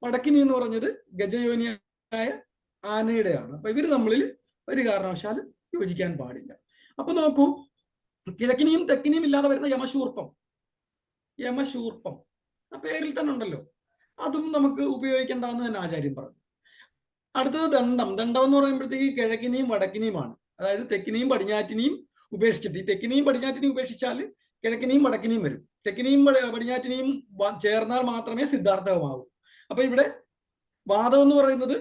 വടക്കിനി എന്ന് പറഞ്ഞത് ഗജയോനിയായ ആനയുടെയാണ്. അപ്പൊ ഇവര് തമ്മിൽ ഒരു കാരണവശാലും യോജിക്കാൻ പാടില്ല. അപ്പൊ നോക്കൂ, കിഴക്കിനിയും തെക്കിനിയും ഇല്ലാതെ വരുന്ന യമശൂർപ്പം ആ പേരിൽ തന്നെ ഉണ്ടല്ലോ, അതും നമുക്ക് ഉപയോഗിക്കേണ്ടെന്ന് തന്നെ ആചാര്യം പറഞ്ഞു. അടുത്തത് ദണ്ഡം എന്ന് പറയുമ്പോഴത്തേക്ക് കിഴക്കിനെയും വടക്കിനെയുമാണ്. അതായത് തെക്കിനെയും പടിഞ്ഞാറ്റിനെയും ഉപേക്ഷിച്ചിട്ട്, ഈ തെക്കിനെയും പടിഞ്ഞാറ്റിനെയും ഉപേക്ഷിച്ചാൽ കിഴക്കിനെയും വടക്കിനെയും വരും. തെക്കിനെയും പടിഞ്ഞാറ്റിനെയും ചേർന്നാൽ മാത്രമേ സിദ്ധാർത്ഥകമാവൂ. അപ്പൊ ഇവിടെ വാദം എന്ന് പറയുന്നത്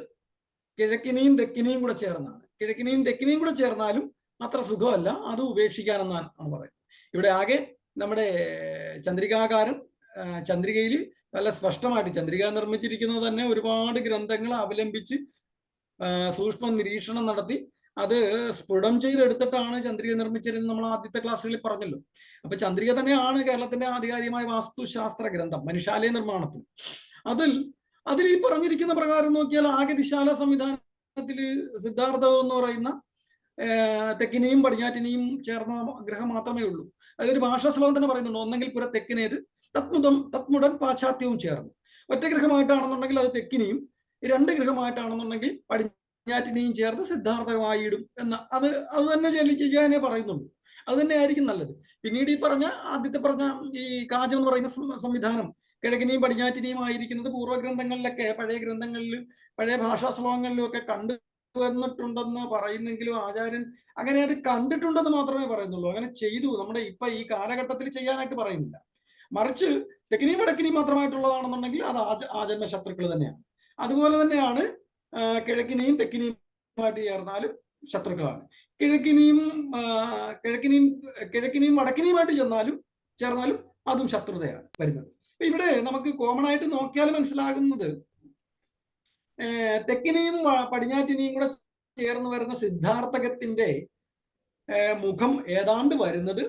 കിഴക്കിനെയും തെക്കിനെയും കൂടെ ചേർന്നാണ്. കിഴക്കിനെയും തെക്കിനെയും കൂടെ ചേർന്നാലും അത്ര സുഖമല്ല, അത് ഉപേക്ഷിക്കാനെന്നാണ് പറയുന്നത്. ഇവിടെ ആകെ നമ്മുടെ ചന്ദ്രികാകാരൻ ചന്ദ്രികയിൽ നല്ല സ്പഷ്ടമായിട്ട്, ചന്ദ്രിക നിർമ്മിച്ചിരിക്കുന്നത് തന്നെ ഒരുപാട് ഗ്രന്ഥങ്ങൾ അവലംബിച്ച് സൂക്ഷ്മ നിരീക്ഷണം നടത്തി അത് സ്ഫുടം ചെയ്തെടുത്തിട്ടാണ് ചന്ദ്രിക നിർമ്മിച്ചിരുന്നത്. നമ്മൾ ആദ്യത്തെ ക്ലാസ്സുകളിൽ പറഞ്ഞല്ലോ. അപ്പൊ ചന്ദ്രിക തന്നെയാണ് കേരളത്തിന്റെ ആധികാരികമായ വാസ്തുശാസ്ത്ര ഗ്രന്ഥം മനുഷ്യാലയ നിർമ്മാണത്തിൽ. അതിൽ ഈ പറഞ്ഞിരിക്കുന്ന പ്രകാരം നോക്കിയാൽ ആകെ ദിശാല സംവിധാനത്തിൽ സിദ്ധാർത്ഥം എന്ന് പറയുന്ന തെക്കിനെയും പടിഞ്ഞാറ്റിനെയും ചേർന്ന ഗ്രഹം മാത്രമേ ഉള്ളൂ. അതൊരു ഭാഷാ ശ്ലോകം തന്നെ പറയുന്നുണ്ട്, ഒന്നെങ്കിൽ പുര തെക്കിനേത് തത്മുടൻ പാശ്ചാത്യവും ചേർന്നു. ഒറ്റ ഗ്രഹമായിട്ടാണെന്നുണ്ടെങ്കിൽ അത് തെക്കിനെയും, രണ്ട് ഗ്രഹമായിട്ടാണെന്നുണ്ടെങ്കിൽ പടിഞ്ഞാറ്റിനെയും ചേർന്ന് സിദ്ധാർത്ഥമായിടും എന്ന് അത് തന്നെ ചെയ്യാനേ പറയുന്നുള്ളൂ. അത് തന്നെ ആയിരിക്കും നല്ലത്. പിന്നീട് ഈ ആദ്യത്തെ പറഞ്ഞ ഈ കാജം എന്ന് പറയുന്ന സംവിധാനം കിഴക്കിനെയും പടിഞ്ഞാറ്റിനെയും ആയിരിക്കുന്നത് പൂർവ്വഗ്രന്ഥങ്ങളിലൊക്കെ, പഴയ ഗ്രന്ഥങ്ങളിൽ, പഴയ ഭാഷാ ശ്ലോകങ്ങളിലും ഒക്കെ കണ്ടുവന്നിട്ടുണ്ടെന്ന് പറയുന്നെങ്കിലും ആചാര്യൻ അങ്ങനെ അത് കണ്ടിട്ടുണ്ടെന്ന് മാത്രമേ പറയുന്നുള്ളൂ. അങ്ങനെ ചെയ്തു നമ്മുടെ ഇപ്പൊ ഈ കാലഘട്ടത്തിൽ ചെയ്യാനായിട്ട് പറയുന്നില്ല. മറിച്ച് തെക്കിനെയും വടക്കിനെയും മാത്രമായിട്ടുള്ളതാണെന്നുണ്ടെങ്കിൽ അത് ആജന്മ ശത്രുക്കൾ തന്നെയാണ്. അതുപോലെ തന്നെയാണ് കിഴക്കിനെയും തെക്കിനെയുമായിട്ട് ചേർന്നാലും ശത്രുക്കളാണ്. കിഴക്കിനെയും വടക്കിനെയുമായിട്ട് ചേർന്നാലും അതും ശത്രുതയാണ് വരുന്നത്. ഇവിടെ നമുക്ക് കോമൺ ആയിട്ട് നോക്കിയാൽ മനസ്സിലാകുന്നത് തെക്കിനെയും പടിഞ്ഞാറ്റിനെയും കൂടെ ചേർന്ന് വരുന്ന സിദ്ധാർത്ഥകത്തിന്റെ മുഖം ഏതാണ്ട് വരുന്നത്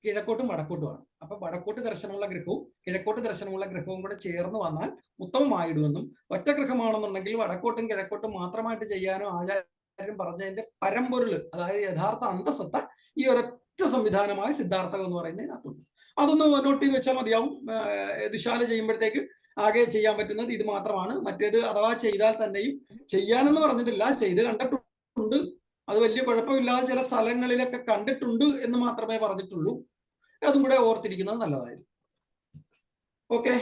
കിഴക്കോട്ടും വടക്കോട്ടുമാണ്. അപ്പൊ വടക്കോട്ട് ദർശനമുള്ള ഗ്രഹവും കിഴക്കോട്ട് ദർശനമുള്ള ഗ്രഹവും കൂടെ ചേർന്ന് വന്നാൽ ഉത്തമമായിടുമെന്നും, ഒറ്റ ഗ്രഹമാണെന്നുണ്ടെങ്കിൽ വടക്കോട്ടും കിഴക്കോട്ടും മാത്രമായിട്ട് ചെയ്യാനോ ആചാര്യം പറഞ്ഞതിന്റെ പരമ്പൊരുള്, അതായത് യഥാർത്ഥ അന്തസത്ത ഈ ഒരൊറ്റ സംവിധാനമായ സിദ്ധാർത്ഥകം എന്ന് പറയുന്നതിനകത്തുണ്ട്. അതൊന്ന് നോട്ട് ചെയ്ത് വെച്ചാൽ മതിയാവും. ദിശാല ചെയ്യുമ്പോഴത്തേക്ക് ആകെ ചെയ്യാൻ പറ്റുന്നത് ഇത് മാത്രമാണ്. മറ്റേത് അഥവാ ചെയ്താൽ തന്നെയും ചെയ്യാനെന്ന് പറഞ്ഞിട്ടില്ല, ചെയ്ത് കണ്ടിട്ടുണ്ട്, അത് വലിയ കുഴപ്പമില്ലാതെ ചില സ്ഥലങ്ങളിലൊക്കെ കണ്ടിട്ടുണ്ട് എന്ന് മാത്രമേ പറഞ്ഞിട്ടുള്ളൂ. അതും കൂടെ ഓർത്തിരിക്കുന്നത് നല്ലതായിരിക്കും. ഓക്കെ,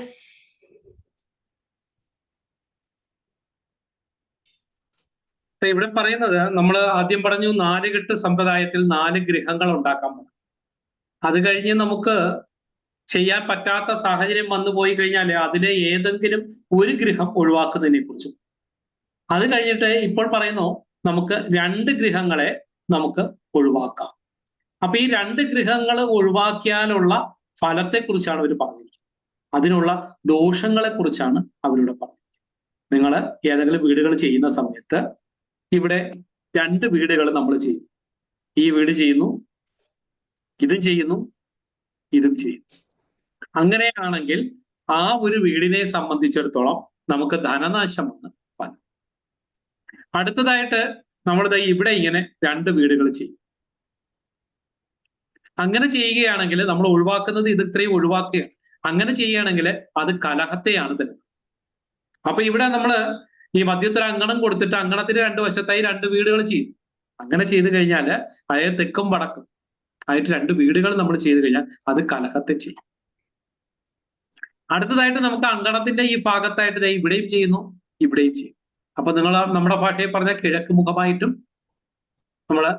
ഇവിടെ പറയുന്നത് നമ്മൾ ആദ്യം പറഞ്ഞു 4 കെട്ട് സമ്പ്രദായത്തിൽ 4 ഗ്രഹങ്ങൾ ഉണ്ടാക്കാൻ പോകും. അത് കഴിഞ്ഞ് നമുക്ക് ചെയ്യാൻ പറ്റാത്ത സാഹചര്യം വന്നു പോയി കഴിഞ്ഞാൽ അതിലെ ഏതെങ്കിലും ഒരു ഗ്രഹം ഒഴിവാക്കുന്നതിനെ കുറിച്ചും, അത് കഴിഞ്ഞിട്ട് ഇപ്പോൾ പറയുന്നു നമുക്ക് 2 ഗ്രഹങ്ങളെ നമുക്ക് ഒഴിവാക്കാം. അപ്പൊ ഈ 2 ഗ്രഹങ്ങൾ ഒഴിവാക്കിയാലുള്ള ഫലത്തെക്കുറിച്ചാണ് അവർ പറഞ്ഞിരിക്കുന്നത്. അതിനുള്ള ദോഷങ്ങളെ കുറിച്ചാണ് അവരിവിടെ പറഞ്ഞിരിക്കുന്നത്. നിങ്ങൾ ഏതെങ്കിലും വീടുകൾ ചെയ്യുന്ന സമയത്ത് ഇവിടെ 2 വീടുകൾ നമ്മൾ ചെയ്യും. ഈ വീട് ചെയ്യുന്നു, ഇതും ചെയ്യുന്നു, ഇതും ചെയ്യുന്നു. അങ്ങനെയാണെങ്കിൽ ആ ഒരു വീടിനെ സംബന്ധിച്ചിടത്തോളം നമുക്ക് ധനനാശമാണ് ഫലം. അടുത്തതായിട്ട് നമ്മളിത് ഇവിടെ ഇങ്ങനെ 2 വീടുകൾ ചെയ്യും. അങ്ങനെ ചെയ്യുകയാണെങ്കിൽ നമ്മൾ ഒഴിവാക്കുന്നത് ഇത് ഇത്രയും ഒഴിവാക്കുകയാണ്. അങ്ങനെ ചെയ്യുകയാണെങ്കിൽ അത് കലഹത്തെയാണ് തരുന്നത്. അപ്പൊ ഇവിടെ നമ്മൾ ഈ മധ്യത്തിൽ അങ്കണം കൊടുത്തിട്ട് അങ്കണത്തിന് 2 വശത്തായി 2 വീടുകൾ ചെയ്യും. അങ്ങനെ ചെയ്തു കഴിഞ്ഞാൽ അതായത് തെക്കും വടക്കും ആയിട്ട് 2 വീടുകൾ നമ്മൾ ചെയ്തു കഴിഞ്ഞാൽ അത് കലഹത്തെ ചെയ്യും. അടുത്തതായിട്ട് നമുക്ക് അങ്കണത്തിന്റെ ഈ ഭാഗത്തായിട്ട് ഇവിടെയും ചെയ്യുന്നു, ഇവിടെയും ചെയ്യും. അപ്പൊ നിങ്ങൾ നമ്മുടെ ഭാഷയിൽ പറഞ്ഞ കിഴക്ക് മുഖമായിട്ടും നമ്മള്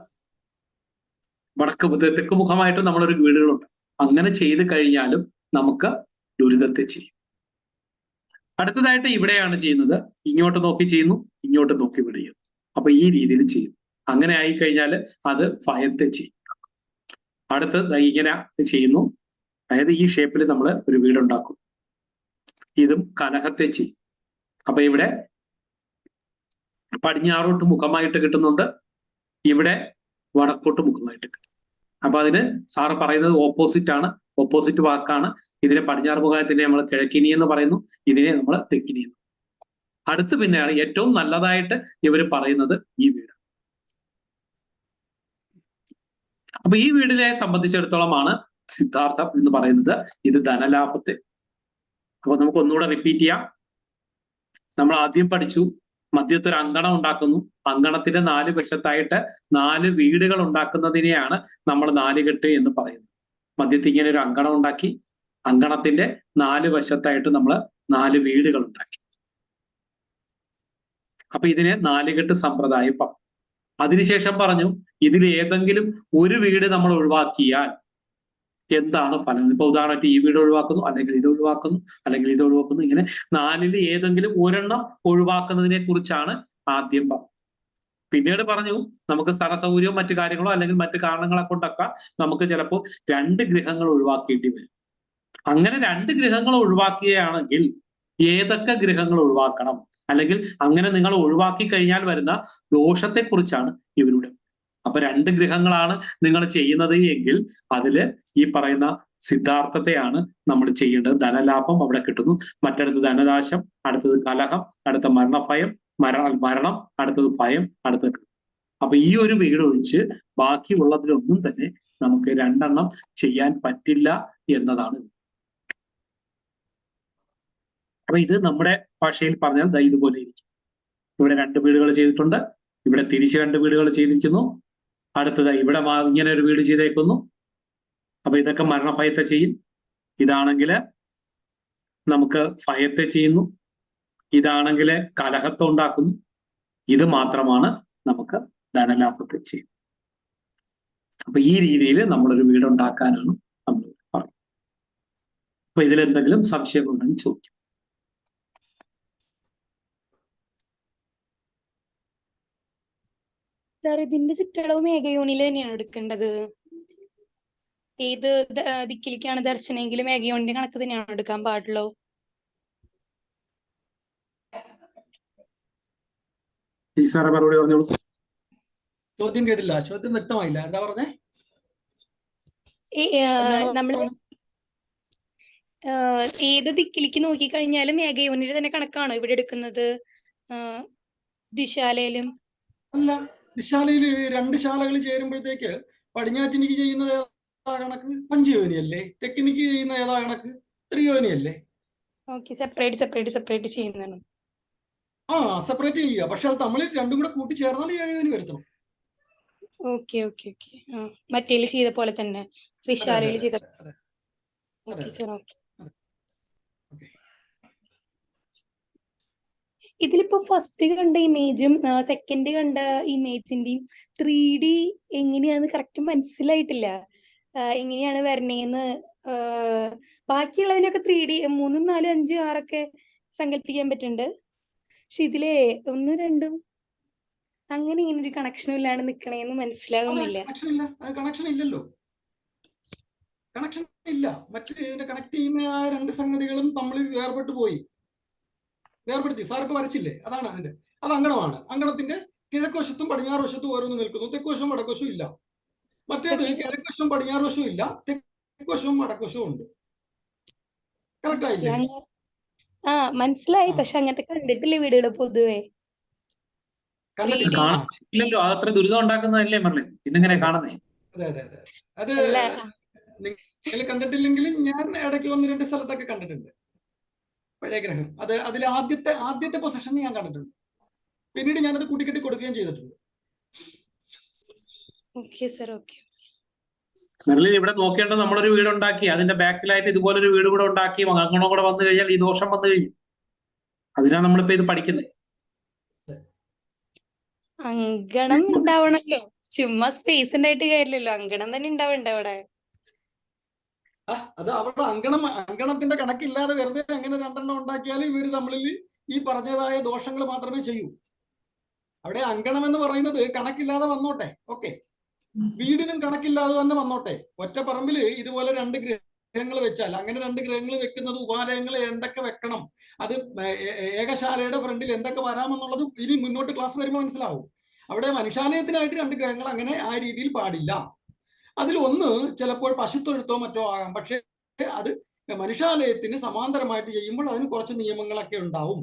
തെക്ക് മുഖമായിട്ടും നമ്മളൊരു വീടുകളുണ്ട്. അങ്ങനെ ചെയ്തു കഴിഞ്ഞാലും നമുക്ക് ദുരിതത്തെ ചെയ്യും. അടുത്തതായിട്ട് ഇവിടെയാണ് ചെയ്യുന്നത്, ഇങ്ങോട്ട് നോക്കി ചെയ്യുന്നു, ഇങ്ങോട്ട് നോക്കി വിടുകയും. അപ്പൊ ഈ രീതിയിൽ ചെയ്യും. അങ്ങനെ ആയിക്കഴിഞ്ഞാൽ അത് ഭയത്തെ ചെയ്യും. അടുത്ത് ഇങ്ങനെ ചെയ്യുന്നു, അതായത് ഈ ഷേപ്പിൽ നമ്മൾ ഒരു വീടുണ്ടാക്കും. ഇതും കലഹത്തെ ചെയ്യും. അപ്പൊ ഇവിടെ പടിഞ്ഞാറോട്ട് മുഖമായിട്ട് കിട്ടുന്നുണ്ട്, ഇവിടെ വടക്കോട്ട് മുഖമായിട്ട് കിട്ടും. അപ്പൊ അതിന് സാറ് പറയുന്നത് ഓപ്പോസിറ്റ് ആണ്, ഓപ്പോസിറ്റ് വാക്കാണ്. ഇതിനെ പടിഞ്ഞാറ് മുഖത്തിനെ നമ്മൾ കിഴക്കിനി എന്ന് പറയുന്നു, ഇതിനെ നമ്മൾ തെക്കിനി എന്ന്. അടുത്ത് പിന്നെയാണ് ഏറ്റവും നല്ലതായിട്ട് ഇവർ പറയുന്നത് ഈ വീട്. അപ്പൊ ഈ വീടിനെ സംബന്ധിച്ചിടത്തോളമാണ് സിദ്ധാർത്ഥം എന്ന് പറയുന്നത്. ഇത് ധനലാഭത്തെ. അപ്പൊ നമുക്ക് ഒന്നുകൂടെ റിപ്പീറ്റ് ചെയ്യാം. നമ്മൾ ആദ്യം പഠിച്ചു മധ്യത്തൊരു അങ്കണം ഉണ്ടാക്കുന്നു. അങ്കണത്തിന്റെ 4 വശത്തായിട്ട് 4 വീടുകൾ ഉണ്ടാക്കുന്നതിനെയാണ് നമ്മൾ നാലുകെട്ട് എന്ന് പറയുന്നത്. മധ്യത്തിൽ ഇങ്ങനെ ഒരു അങ്കണം ഉണ്ടാക്കി, അങ്കണത്തിന്റെ 4 വശത്തായിട്ട് നമ്മൾ 4 വീടുകൾ ഉണ്ടാക്കി. അപ്പൊ ഇതിനെ നാലുകെട്ട് സമ്പ്രദായം പറഞ്ഞു. അതിനുശേഷം പറഞ്ഞു, ഇതിൽ ഏതെങ്കിലും ഒരു വീട് നമ്മൾ ഒഴിവാക്കിയാൽ എന്താണ് ഫലം? ഇപ്പൊ ഉദാഹരണമായിട്ട് ഈ വീട് ഒഴിവാക്കുന്നു, അല്ലെങ്കിൽ ഇത് ഒഴിവാക്കുന്നു, അല്ലെങ്കിൽ ഇത് ഒഴിവാക്കുന്നു. ഇങ്ങനെ 4-ൽ ഏതെങ്കിലും ഒരെണ്ണം ഒഴിവാക്കുന്നതിനെ കുറിച്ചാണ് ആദ്യം പറഞ്ഞത്. പിന്നീട് പറഞ്ഞു, നമുക്ക് സ്ഥല സൗകര്യവും മറ്റു കാര്യങ്ങളോ അല്ലെങ്കിൽ മറ്റു കാരണങ്ങളെ കൊണ്ടൊക്കെ നമുക്ക് ചിലപ്പോൾ 2 ഗൃഹങ്ങൾ ഒഴിവാക്കേണ്ടി വരും. അങ്ങനെ 2 ഗൃഹങ്ങൾ ഒഴിവാക്കുകയാണെങ്കിൽ ഏതൊക്കെ ഗൃഹങ്ങൾ ഒഴിവാക്കണം, അല്ലെങ്കിൽ അങ്ങനെ നിങ്ങൾ ഒഴിവാക്കി കഴിഞ്ഞാൽ വരുന്ന ദോഷത്തെക്കുറിച്ചാണ് ഇവരുടെ. അപ്പൊ 2 ഗൃഹങ്ങളാണ് നിങ്ങൾ ചെയ്യുന്നത് എങ്കിൽ അതില് ഈ പറയുന്ന സിദ്ധാർത്ഥത്തെയാണ് നമ്മൾ ചെയ്യേണ്ടത്. ധനലാഭം അവിടെ കിട്ടുന്നു, മറ്റടുത്ത് ധനനാശം, അടുത്തത് കലഹം, അടുത്ത മരണഭയം, മരണം, അടുത്തത് ഭയം, അടുത്തത്. അപ്പൊ ഈ ഒരു വീട് ഒഴിച്ച് ബാക്കിയുള്ളതിലൊന്നും തന്നെ നമുക്ക് 2 എണ്ണം ചെയ്യാൻ പറ്റില്ല എന്നതാണ്. അപ്പൊ ഇത് നമ്മുടെ ഭാഷയിൽ പറഞ്ഞാൽ ദാ ഇതുപോലെ ഇരിക്കും. ഇവിടെ 2 വീടുകൾ ചെയ്തിട്ടുണ്ട്, ഇവിടെ തിരിച്ച് 2 വീടുകൾ ചെയ്തിരിക്കുന്നു, അടുത്തത് ഇവിടെ ഇങ്ങനെ ഒരു വീട് ചെയ്തേക്കുന്നു. അപ്പൊ ഇതൊക്കെ മരണഭയത്തെ ചെയ്യും. ഇതാണെങ്കിൽ നമുക്ക് ഭയത്തെ ചെയ്യുന്നു, ഇതാണെങ്കിൽ കലഹത്തെ ഉണ്ടാക്കുന്നു. ഇത് മാത്രമാണ് നമുക്ക് ധനലാഭത്തെ ചെയ്യുന്നത്. അപ്പൊ ഈ രീതിയിൽ നമ്മളൊരു വീടുണ്ടാക്കാനാണ് നമ്മൾ പറയുന്നത്. അപ്പൊ ഇതിലെന്തെങ്കിലും സംശയങ്ങളുണ്ടെങ്കിൽ ചോദിക്കും. സാർ, ഇതിന്റെ ചുറ്റളവ് മേഘയോനിൽ തന്നെയാണ് എടുക്കേണ്ടത്? ഏത് ദിക്കിലേക്കാണ് ദർശനമെങ്കിലും മേഘയോനിന്റെ കണക്ക് തന്നെയാണ് എടുക്കാൻ പാടുള്ളൂ? സാറേ മറുപടി പറഞ്ഞോളൂ. ചോദ്യം കേട്ടില്ല, ചോദ്യം വ്യക്തമായില്ല. എന്താ പറഞ്ഞേ? നമ്മള് ഏത് ദിക്കിലേക്ക് നോക്കിക്കഴിഞ്ഞാലും മേഘയോനിയുടെ തന്നെ കണക്കാണോ ഇവിടെ എടുക്കുന്നത്? ദിശാലയിലും അല്ല, ദിശാലയിൽ 2 ശാലകൾ ചേരുമ്പോഴത്തേക്ക് പടിഞ്ഞാറ്റിനിക്ക് ചെയ്യുന്നത് ഏതാ കണക്ക്? പഞ്ചയോനിയല്ലേ. തെക്കിനിക്ക് ചെയ്യുന്ന ഏതാ കണക്ക്? ത്രിയോനിയല്ലേ. ഓക്കെ, സെപ്പറേറ്റ് ചെയ്യുന്നതാണ്. സെപ്പറേറ്റ് ചെയ്യുക. പക്ഷെ അത് തമ്മിൽ 2 കൂടെ കൂട്ടി ചേർന്നാൽ ഏകയോനി വരുത്തണം. ഓക്കെ. മറ്റേല് ചെയ്ത പോലെ തന്നെ ത്രിശാലയിൽ ചെയ്ത. Okay sir, okay. ഇതിലിപ്പോ ഫസ്റ്റ് കണ്ട ഇമേജും സെക്കൻഡ് കണ്ട ഇമേജിന്റെയും 3D എങ്ങനെയാന്ന് കറക്റ്റ് മനസ്സിലായിട്ടില്ല. എങ്ങനെയാണ് വരണേന്ന്. ബാക്കിയുള്ളതിനൊക്കെ 3D 3, 4, 5, 6 ഒക്കെ സങ്കല്പിക്കാൻ പറ്റുന്നുണ്ട്. പക്ഷെ ഇതിലെ 1, 2 അങ്ങനെ ഇങ്ങനെ ഒരു കണക്ഷനും ഇല്ലാണ്ട് നിക്കണേന്ന് മനസ്സിലാകുന്നില്ല. കണക്ഷൻ ഇല്ലല്ലോ. കണക്ഷൻ ഇല്ല. മറ്റു ഇതിനെ കണക്ട് ചെയ്യുന്ന ആ 2 സംഗതികളും തമ്മിൽ വേർപെടുത്തി സാർക്ക് വരച്ചില്ലേ? അതാണ് അതിന്റെ. അത് അങ്കണമാണ്. അങ്കണത്തിന്റെ കിഴക്കുവശത്തും പടിഞ്ഞാറ് വശത്തും ഓരോന്ന് നിൽക്കുന്നു. തെക്കുവശവും വടക്കുവശവും ഇല്ല. മറ്റേത് കിഴക്കുവശവും പടിഞ്ഞാറ് വശവും ഇല്ല, തെക്കുവശവും വടക്കുവശവും ഉണ്ട്. കറക്റ്റ് ആയില്ലേ? മനസ്സിലായി. പക്ഷെ അങ്ങനത്തെ കണ്ടിട്ടില്ല വീടുകള് പൊതുവെ. ഇല്ലല്ലോ, അതത്ര ദുരിതം ഉണ്ടാക്കുന്നതല്ലേ മറലേ, പിന്നെങ്ങനെ കാണുന്നേ? അതെ. അത് നിങ്ങൾ കണ്ടിട്ടില്ലെങ്കിലും ഞാൻ ഇടയ്ക്ക് 1, 2 സ്ഥലത്തൊക്കെ കണ്ടിട്ടുണ്ട് പഴയ ഗ്രഹം. അത് അതിൽ ആദ്യത്തെ പൊസിഷൻ ഞാൻ കണ്ടിട്ടുണ്ട്. പിന്നീട് ഞാനത് കൂട്ടിക്കെട്ടി കൊടുക്കുകയും ചെയ്തിട്ടുണ്ട്. മെർലിൻ, ഇവിടെ നോക്കേണ്ടത് നമ്മളൊരു വീടുണ്ടാക്കി അതിന്റെ ബാക്കിലായിട്ട് ഇതുപോലൊരു വീട് കൂടെ ഉണ്ടാക്കി അങ്കണം കൂടെ വന്നു കഴിഞ്ഞാൽ ഈ ദോഷം വന്നു കഴിഞ്ഞു. അതിനാണ് നമ്മളിപ്പോ ഇത് പഠിക്കുന്നത്. അങ്കണം ഉണ്ടാവണല്ലോ, ചുമ്മാ സ്പേസ് ഉണ്ടായിട്ട് കാര്യമില്ലല്ലോ. അങ്കണം തന്നെ ഉണ്ടാവണ്ടേ അവിടെ? അത് അവിടെ അങ്കണത്തിന്റെ കണക്കില്ലാതെ വെറുതെ അങ്ങനെ 2 എണ്ണം ഉണ്ടാക്കിയാൽ ഇവര് തമ്മിൽ ഈ പറഞ്ഞതായ ദോഷങ്ങൾ മാത്രമേ ചെയ്യൂ. അവിടെ അങ്കണം എന്ന് പറയുന്നത് കണക്കില്ലാതെ വന്നോട്ടെ, ഓക്കെ. വീടിനും കണക്കില്ലാതെ തന്നെ വന്നോട്ടെ. ഒറ്റ പറമ്പില് ഇതുപോലെ 2 ഗ്രഹങ്ങൾ വെച്ചാൽ, അങ്ങനെ 2 ഗ്രഹങ്ങൾ വെക്കുന്നത് ഉപാലയങ്ങൾ എന്തൊക്കെ വെക്കണം, അത് ഏകശാലയുടെ ഫ്രണ്ടിൽ എന്തൊക്കെ വരാമെന്നുള്ളത് ഇനി മുന്നോട്ട് ക്ലാസ് വരുമ്പോൾ മനസ്സിലാവും. അവിടെ മനുഷ്യാലയത്തിനായിട്ട് 2 ഗ്രഹങ്ങൾ അങ്ങനെ ആ രീതിയിൽ പാടില്ല. അതിൽ ഒന്ന് ചിലപ്പോൾ പശുത്തൊഴുത്തോ മറ്റോ ആകാം. പക്ഷെ അത് മനുഷ്യാലയത്തിന് സമാന്തരമായിട്ട് ചെയ്യുമ്പോൾ അതിന് കുറച്ച് നിയമങ്ങളൊക്കെ ഉണ്ടാവും.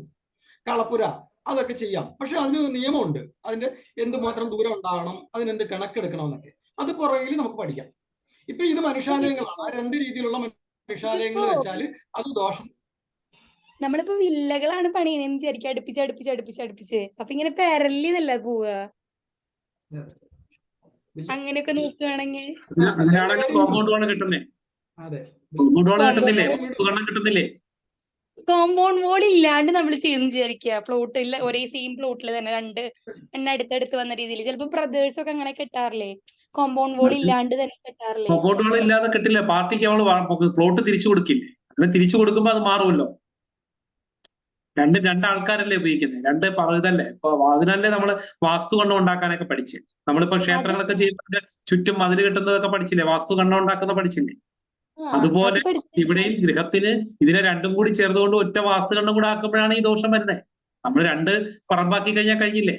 കളപ്പുര അതൊക്കെ ചെയ്യാം. പക്ഷെ അതിന് നിയമമുണ്ട്. അതിന്റെ എന്തുമാത്രം ദൂരം ഉണ്ടാകണം, അതിനെന്ത് കണക്കെടുക്കണം എന്നൊക്കെ. അത് പുറകിൽ നമുക്ക് പഠിക്കാം. ഇപ്പൊ ഇത് മനുഷ്യാലയങ്ങളാണ്. ആ 2 രീതിയിലുള്ള മനുഷ്യാലയങ്ങൾ വെച്ചാൽ അത് ദോഷം. നമ്മളിപ്പോ വില്ലകളാണ് പണിയണെന്ന് വിചാരിക്കുക, അടുപ്പിച്ച്. അപ്പൊ ഇങ്ങനെ പാരലിന്നല്ല പോവുക. അങ്ങനെയൊക്കെ നോക്കുകയാണെങ്കിൽ അങ്ങനെയാണെങ്കിൽ കോമ്പൗണ്ട് വാൾ കിട്ടുന്നേ. അതെ, കോമ്പൗണ്ട് വാൾ Compound കിട്ടുന്നില്ലേ? wall ഉപകരണം കിട്ടുന്നില്ലേ? കോമ്പൗണ്ട് വോൾ ഇല്ലാണ്ട് നമ്മൾ ചെയ്യുന്നു വിചാരിക്കുക, പ്ലോട്ടിൽ ഒരേ സെയിം പ്ലോട്ടിൽ തന്നെ രണ്ട് അടുത്തടുത്ത് വന്ന രീതിയിൽ. ചിലപ്പോ ബ്രദേഴ്സ് ഒക്കെ അങ്ങനെ കെട്ടാറില്ലേ, കോമ്പൗണ്ട് വോൾ ഇല്ലാണ്ട് തന്നെ കെട്ടാറില്ലേ? കോമ്പൗണ്ട് വാൾ ഇല്ലാതെ കിട്ടില്ല. പാർട്ടിക്ക് അവള് പ്ലോട്ട് തിരിച്ചു കൊടുക്കില്ലേ? അങ്ങനെ തിരിച്ചു കൊടുക്കുമ്പോ അത് മാറുമല്ലോ. രണ്ടാൾക്കാരല്ലേ ഉപയോഗിക്കുന്നത്, ഇതല്ലേ. അപ്പൊ അതിനല്ലേ നമ്മള് വാസ്തു കണ്ണം ഉണ്ടാക്കാനൊക്കെ പഠിച്ച്. നമ്മളിപ്പോ ക്ഷേത്രങ്ങളൊക്കെ ചെയ്യുമ്പോൾ ചുറ്റും മതിൽ കെട്ടുന്നതൊക്കെ പഠിച്ചില്ലേ? വാസ്തു കണ്ണം ഉണ്ടാക്കുന്ന പഠിച്ചില്ലേ? അതുപോലെ ഇവിടെയും ഗൃഹത്തിന് ഇതിനെ രണ്ടും കൂടി ചേർത്തുകൊണ്ട് ഒറ്റ വാസ്തു കണ്ണം കൂടെ ആക്കുമ്പോഴാണ് ഈ ദോഷം വരുന്നത്. നമ്മൾ രണ്ട് പറമ്പാക്കി കഴിഞ്ഞാൽ കഴിഞ്ഞില്ലേ?